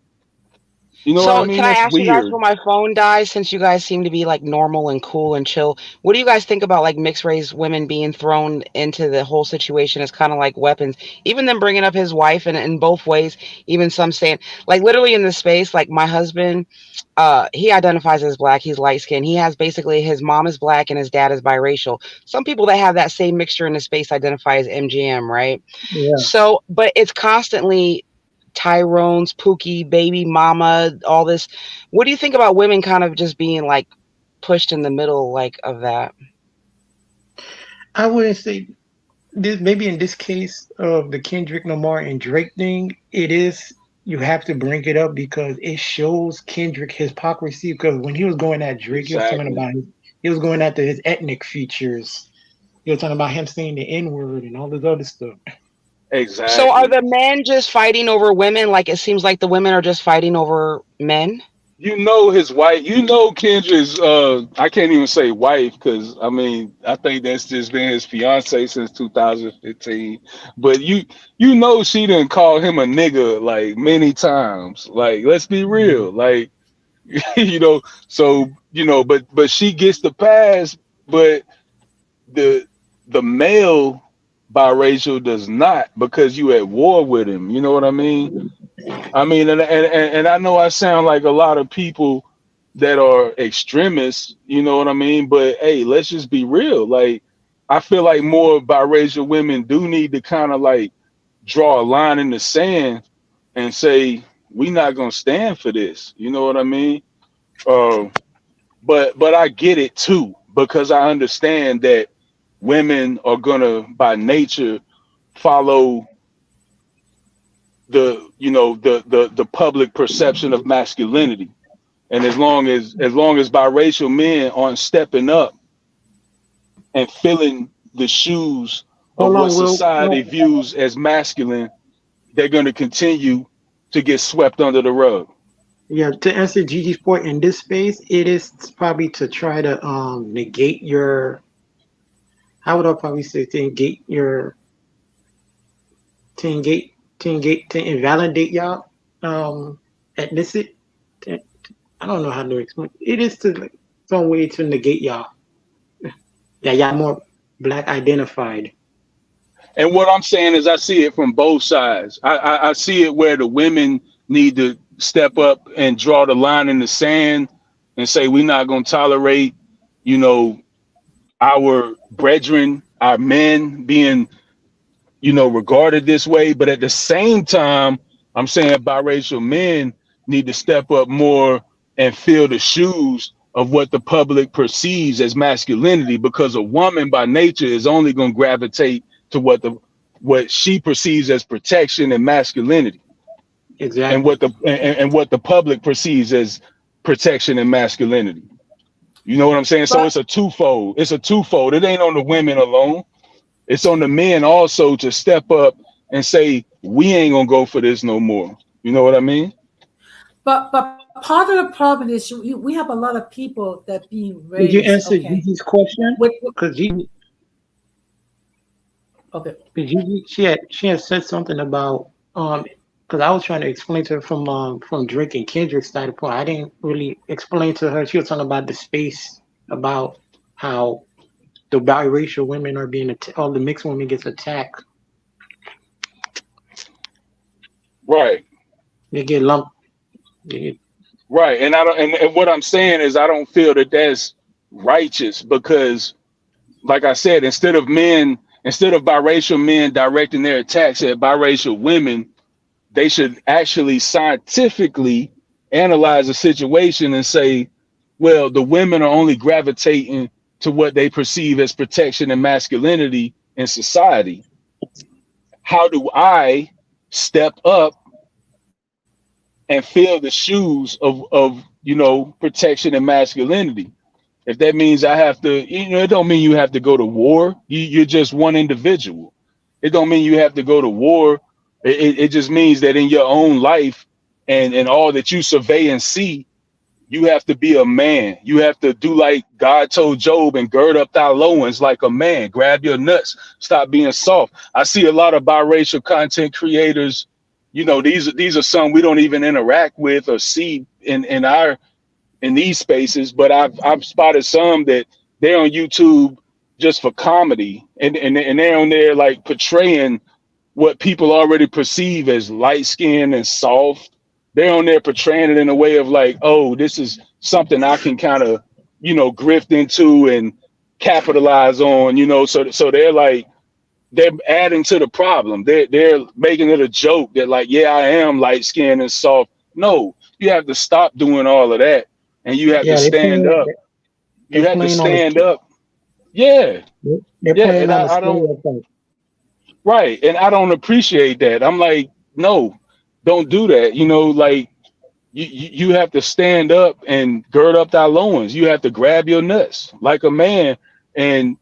You know what I So, mean? can I That's ask you guys weird. when my phone dies, since you guys seem to be like normal and cool and chill, what do you guys think about like mixed race women being thrown into the whole situation as kind of like weapons? Even them bringing up his wife and in both ways, even some saying, like literally in this space, like my husband, he identifies as black, he's light skinned. He has basically his mom is black and his dad is biracial. Some people that have that same mixture in the space identify as MGM, right? yeah. So, but it's constantly Tyrone's, Pookie, baby mama, all this. What do you think about women kind of just being like pushed in the middle like of that? I wouldn't say this. Maybe in this case of the Kendrick Lamar and Drake thing, it is you have to bring it up because it shows Kendrick his hypocrisy. Because when he was going at Drake, Exactly. he was going after his ethnic features. He was talking about him saying the N word and all this other stuff. So are Exactly. the men just fighting over women? Like it seems like the women are just fighting over men. You know his wife. You know Kendra's. I can't even say wife because I mean I think that's just been his fiance since 2015. But you know she didn't call him a nigga like many times. Like let's be real. Like you know. So but she gets the pass. But the male biracial does not, because you at war with him. You know what I mean? I mean, and I know I sound like a lot of people that are extremists, you know what I mean? But hey, let's just be real. Like, I feel like more biracial women do need to kind of like draw a line in the sand and say, we not gonna stand for this. You know what I mean? Uh, but I get it too, because I understand that women are gonna by nature follow the public perception of masculinity. And as long as biracial men aren't stepping up and filling the shoes of Hold what on, Will. society views as masculine, they're going to continue to get swept under the rug. Yeah, to answer Gigi's point, in this space, it is probably to try to negate your. How would I probably say to negate your to invalidate y'all ethnicity. I don't know how to explain. It is to like some way to negate y'all. Yeah, y'all more black identified. And what I'm saying is, I see it from both sides. I see it where the women need to step up and draw the line in the sand and say, we're not going to tolerate, you know, our brethren, our men being, regarded this way. But at the same time, I'm saying biracial men need to step up more and fill the shoes of what the public perceives as masculinity, because a woman by nature is only going to gravitate to what she perceives as protection and masculinity, and Exactly. what the public perceives as protection and masculinity. You know what I'm saying? So But it's a twofold. It's a twofold. It ain't on the women alone. It's on the men also to step up and say, we ain't gonna go for this no more. You know what I mean? but part of the problem is we have a lot of people that being Did you raised, answer okay, Gigi's question? with Because okay. Gigi, she had said something about because I was trying to explain to her from Drake and Kendrick's standpoint. I didn't really explain to her. She was talking about the space, about how the biracial women are being all the mixed women gets attacked. Right. They get lumped. They get, Right. And I don't and what I'm saying is, I don't feel that that's righteous, because like I said, instead of biracial men directing their attacks at biracial women, they should actually scientifically analyze the situation and say, well, the women are only gravitating to what they perceive as protection and masculinity in society. How do I step up and fill the shoes of protection and masculinity? If that means I have to, it don't mean you have to go to war. You're just one individual. It don't mean you have to go to war. It just means that in your own life and all that you survey and see, you have to be a man. You have to do like God told Job and gird up thy loins like a man. Grab your nuts. Stop being soft. I see a lot of biracial content creators. These are some we don't even interact with or see in these spaces, but I've spotted some that they're on YouTube just for comedy, and they're on there like portraying what people already perceive as light skinned and soft. They're on there portraying it in a way of like, oh, this is something I can kind of, grift into and capitalize on, so they're adding to the problem. They're making it a joke that like, yeah, I am light skinned and soft. No, you have to stop doing all of that, and you have to yeah, stand up. You they're have to playing on stand up. Yeah, they're yeah, playing and on a I don't. stereotype. Right. And I don't appreciate that. I'm like, no, don't do that. Like you have to stand up and gird up thy loins. You have to grab your nuts like a man and,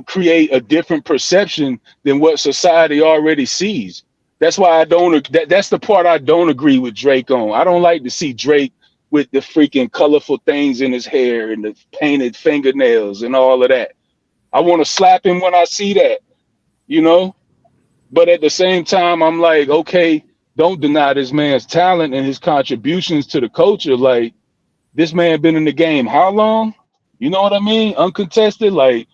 create a different perception than what society already sees. That's why that's the part I don't agree with Drake on. I don't like to see Drake with the freaking colorful things in his hair and the painted fingernails and all of that. I want to slap him when I see that, you know? But at the same time, I'm like, okay, don't deny this man's talent and his contributions to the culture. Like, this man been in the game how long? You know what I mean? Uncontested. Like,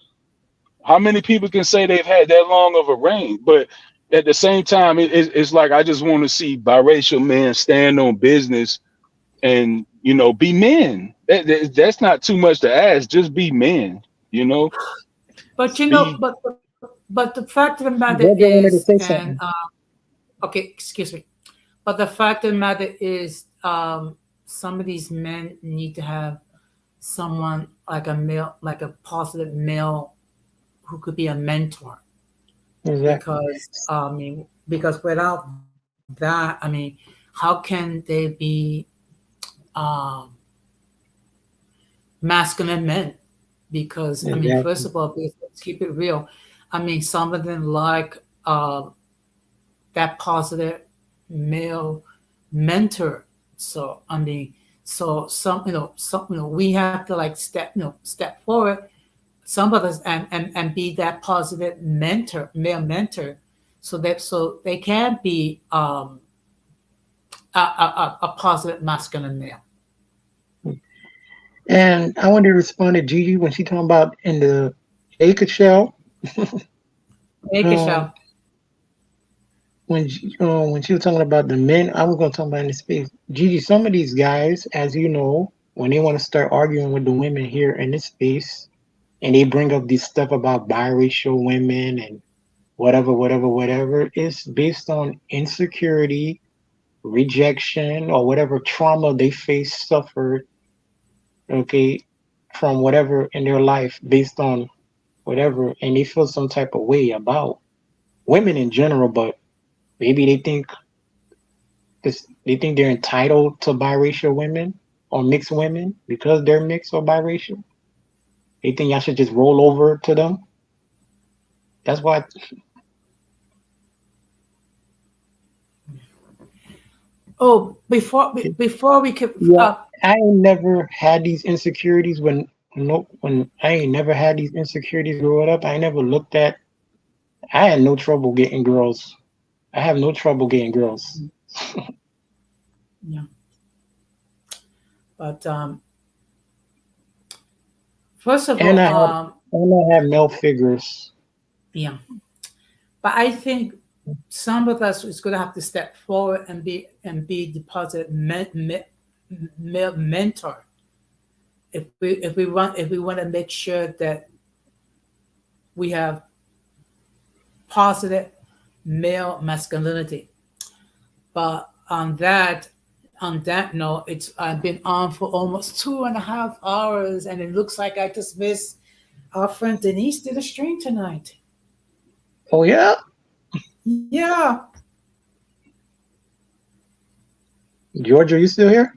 How many people can say they've had that long of a reign? But at the same time, it's like I just want to see biracial men stand on business and be men. That's not too much to ask. Just be men. But Be but the fact of the matter Georgia wanted to is, say and something. okay, excuse me, but the fact of the matter is, some of these men need to have someone like a male, like a positive male, who could be a mentor. Exactly. Because because without that, how can they be um, masculine men? Because first Exactly. of all, let's keep it real. Some of them like that positive male mentor. So we have to like step forward, some of us, and be that positive mentor, male mentor, so they can be a positive masculine male. And I wanted to respond to Gigi when she talking about in the acre shell. Make a Um, show. when she was talking about the men, I was gonna talk about in the space. Gigi, some of these guys, as you know, when they want to start arguing with the women here in this space, and they bring up this stuff about biracial women and whatever, whatever, whatever, it's based on insecurity, rejection, or whatever trauma they face, suffered, okay, from whatever in their life, based on whatever, and they feel some type of way about women in general, but maybe they think they're entitled to biracial women or mixed women because they're mixed or biracial. They think y'all should just roll over to them. That's why. Oh, before we could, Yeah, I ain't never had these insecurities when I ain't never had these insecurities growing up. I never looked at. I had no trouble getting girls. I have no trouble getting girls. yeah, but first of And all, I have male figures. yeah, but I think some of us is going to have to step forward and be the positive mentor, if we want to make sure that we have positive male masculinity. But on that note, it's I've been on for almost 2.5 hours, and it looks like I just missed our friend Denise did a stream tonight. Oh yeah, Yeah. George, are you still here?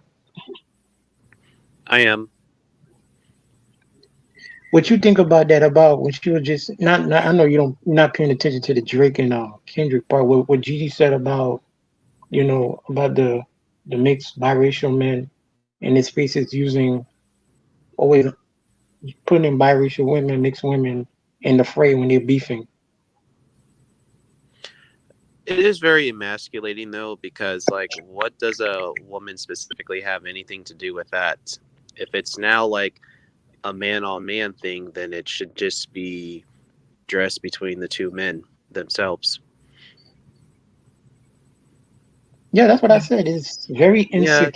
I am. What you think about that? About when she was just not I know you're not paying attention to the Drake and Kendrick part. What Gigi said about about the mixed biracial men in his spaces using always putting in biracial women, mixed women in the fray when they're beefing. It is very emasculating though, because like, what does a woman specifically have anything to do with that? If it's now like a man on man thing, then it should just be dressed between the two men themselves. Yeah, that's what I said. It's very Yeah,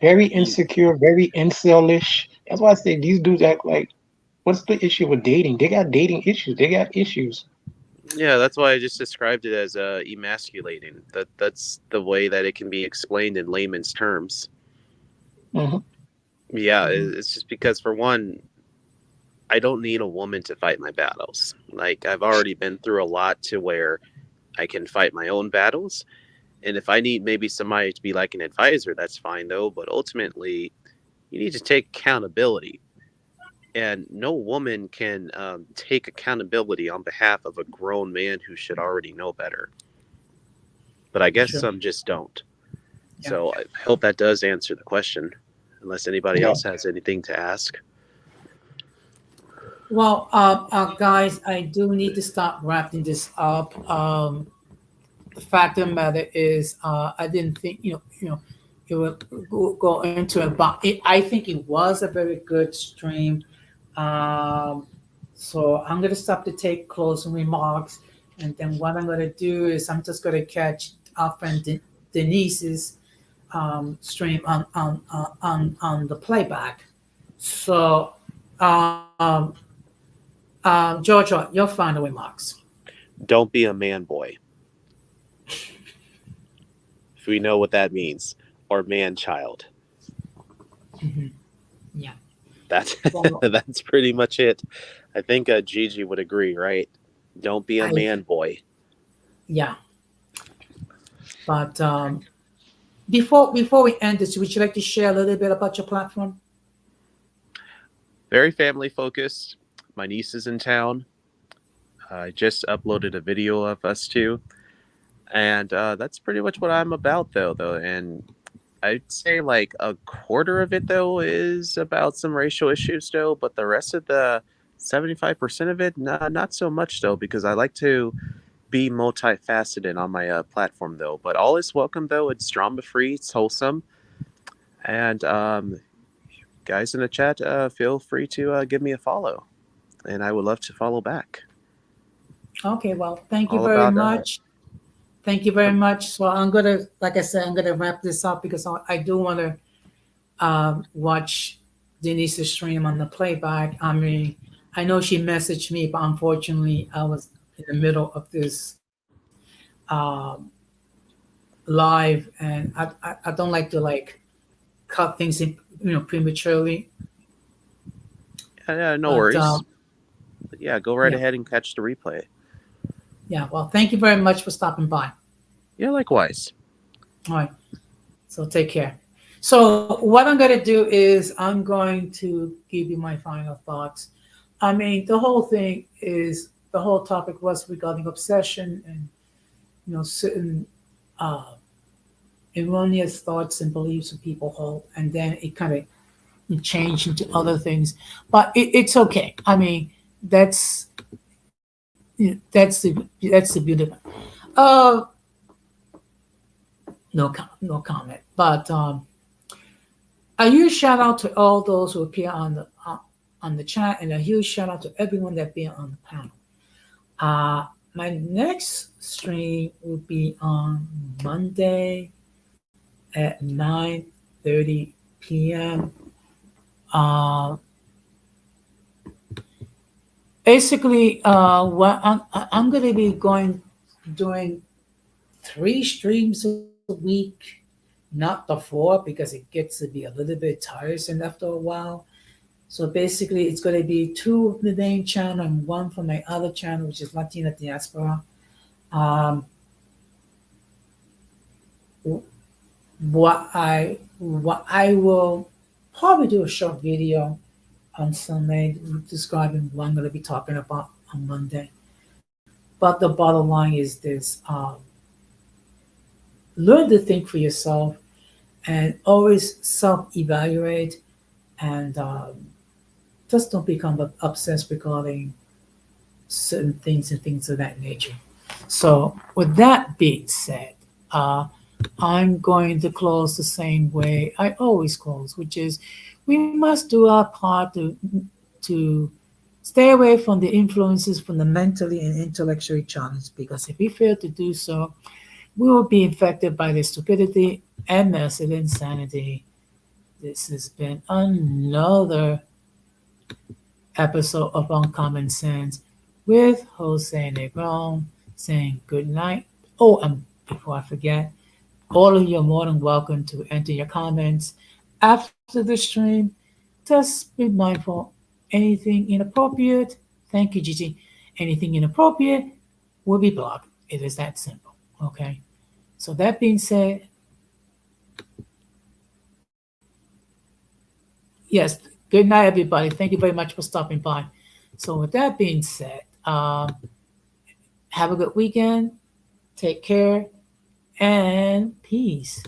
very insecure, very incelish. That's why I say these dudes act like. What's the issue with dating? They got dating issues. They got issues. yeah, that's why I just described it as emasculating. That's the way that it can be explained in layman's terms. Hmm. Yeah, it's just because, for one, I don't need a woman to fight my battles. Like, I've already been through a lot to where I can fight my own battles. And if I need maybe somebody to be like an advisor, that's fine though. But ultimately, you need to take accountability. And no woman can take accountability on behalf of a grown man who should already know better. But I guess Sure. some just don't. Yeah. So I hope that does answer the question, unless anybody Yeah. else has anything to ask. Well, guys, I do need to start wrapping this up. The fact of the matter is, I didn't think it would go into it, but I think it was a very good stream. Um, So I'm going to stop to take closing remarks. And then what I'm going to do is I'm just going to catch our friend Denise's stream on the playback. So, Georgia, your final remarks. Don't be a man boy. If we know what that means, or man child. Yeah. That's Well, that's pretty much it. I think Gigi would agree, right? Don't be a man boy. Yeah. But before we end this, would you like to share a little bit about your platform? Very family focused. My niece is in town. I just uploaded a video of us two, and that's pretty much what I'm about, though. And I'd say like a quarter of it though is about some racial issues though, but the rest of the 75% of it, not so much though, because I like to be multifaceted on my platform though. But all is welcome though. It's drama free, it's wholesome, and guys in the chat, feel free to give me a follow, and I would love to follow back. Okay, well, thank you All very about much. Thank you very much. So I'm gonna, like I said, I'm gonna wrap this up because I do want to watch Denise's stream on the playback. I mean, I know she messaged me, but unfortunately, I was in the middle of this live, and I don't like to like cut things in, prematurely. Yeah, no But, worries. Yeah, go right yeah. ahead and catch the replay. Yeah, well, thank you very much for stopping by. Yeah, likewise. All right. So take care. So what I'm going to do is I'm going to give you my final thoughts. I mean, the whole topic was regarding obsession and, certain erroneous thoughts and beliefs that people hold. And then it kind of changed into other things. But it's okay. I mean, that's the beauty of it. No comment. But a huge shout out to all those who appear on the chat, and a huge shout out to everyone that appear on the panel. My next stream will be on Monday at 9:30 p.m. Basically, what I'm going to be doing 3 streams a week, not the 4, because it gets to be a little bit tiresome after a while. So basically, it's going to be 2 of the main channel and 1 from my other channel, which is Latina Diaspora. What I will probably do a short video on Sunday describing what I'm going to be talking about on Monday. But the bottom line is this: learn to think for yourself, and always self-evaluate, and just don't become obsessed regarding certain things and things of that nature. So with that being said, I'm going to close the same way I always close, which is we must do our part to stay away from the influences from the mentally and intellectually challenged, because if we fail to do so, we will be infected by the stupidity and massive insanity. This has been another episode of Uncommon Sense with Jose Negron saying good night. Oh, and before I forget, all of you are more than welcome to enter your comments after the stream. Just be mindful, anything inappropriate, thank you, Gigi, anything inappropriate will be blocked. It is that simple, okay? So that being said, yes, good night, everybody. Thank you very much for stopping by. So with that being said, have a good weekend, take care, and peace.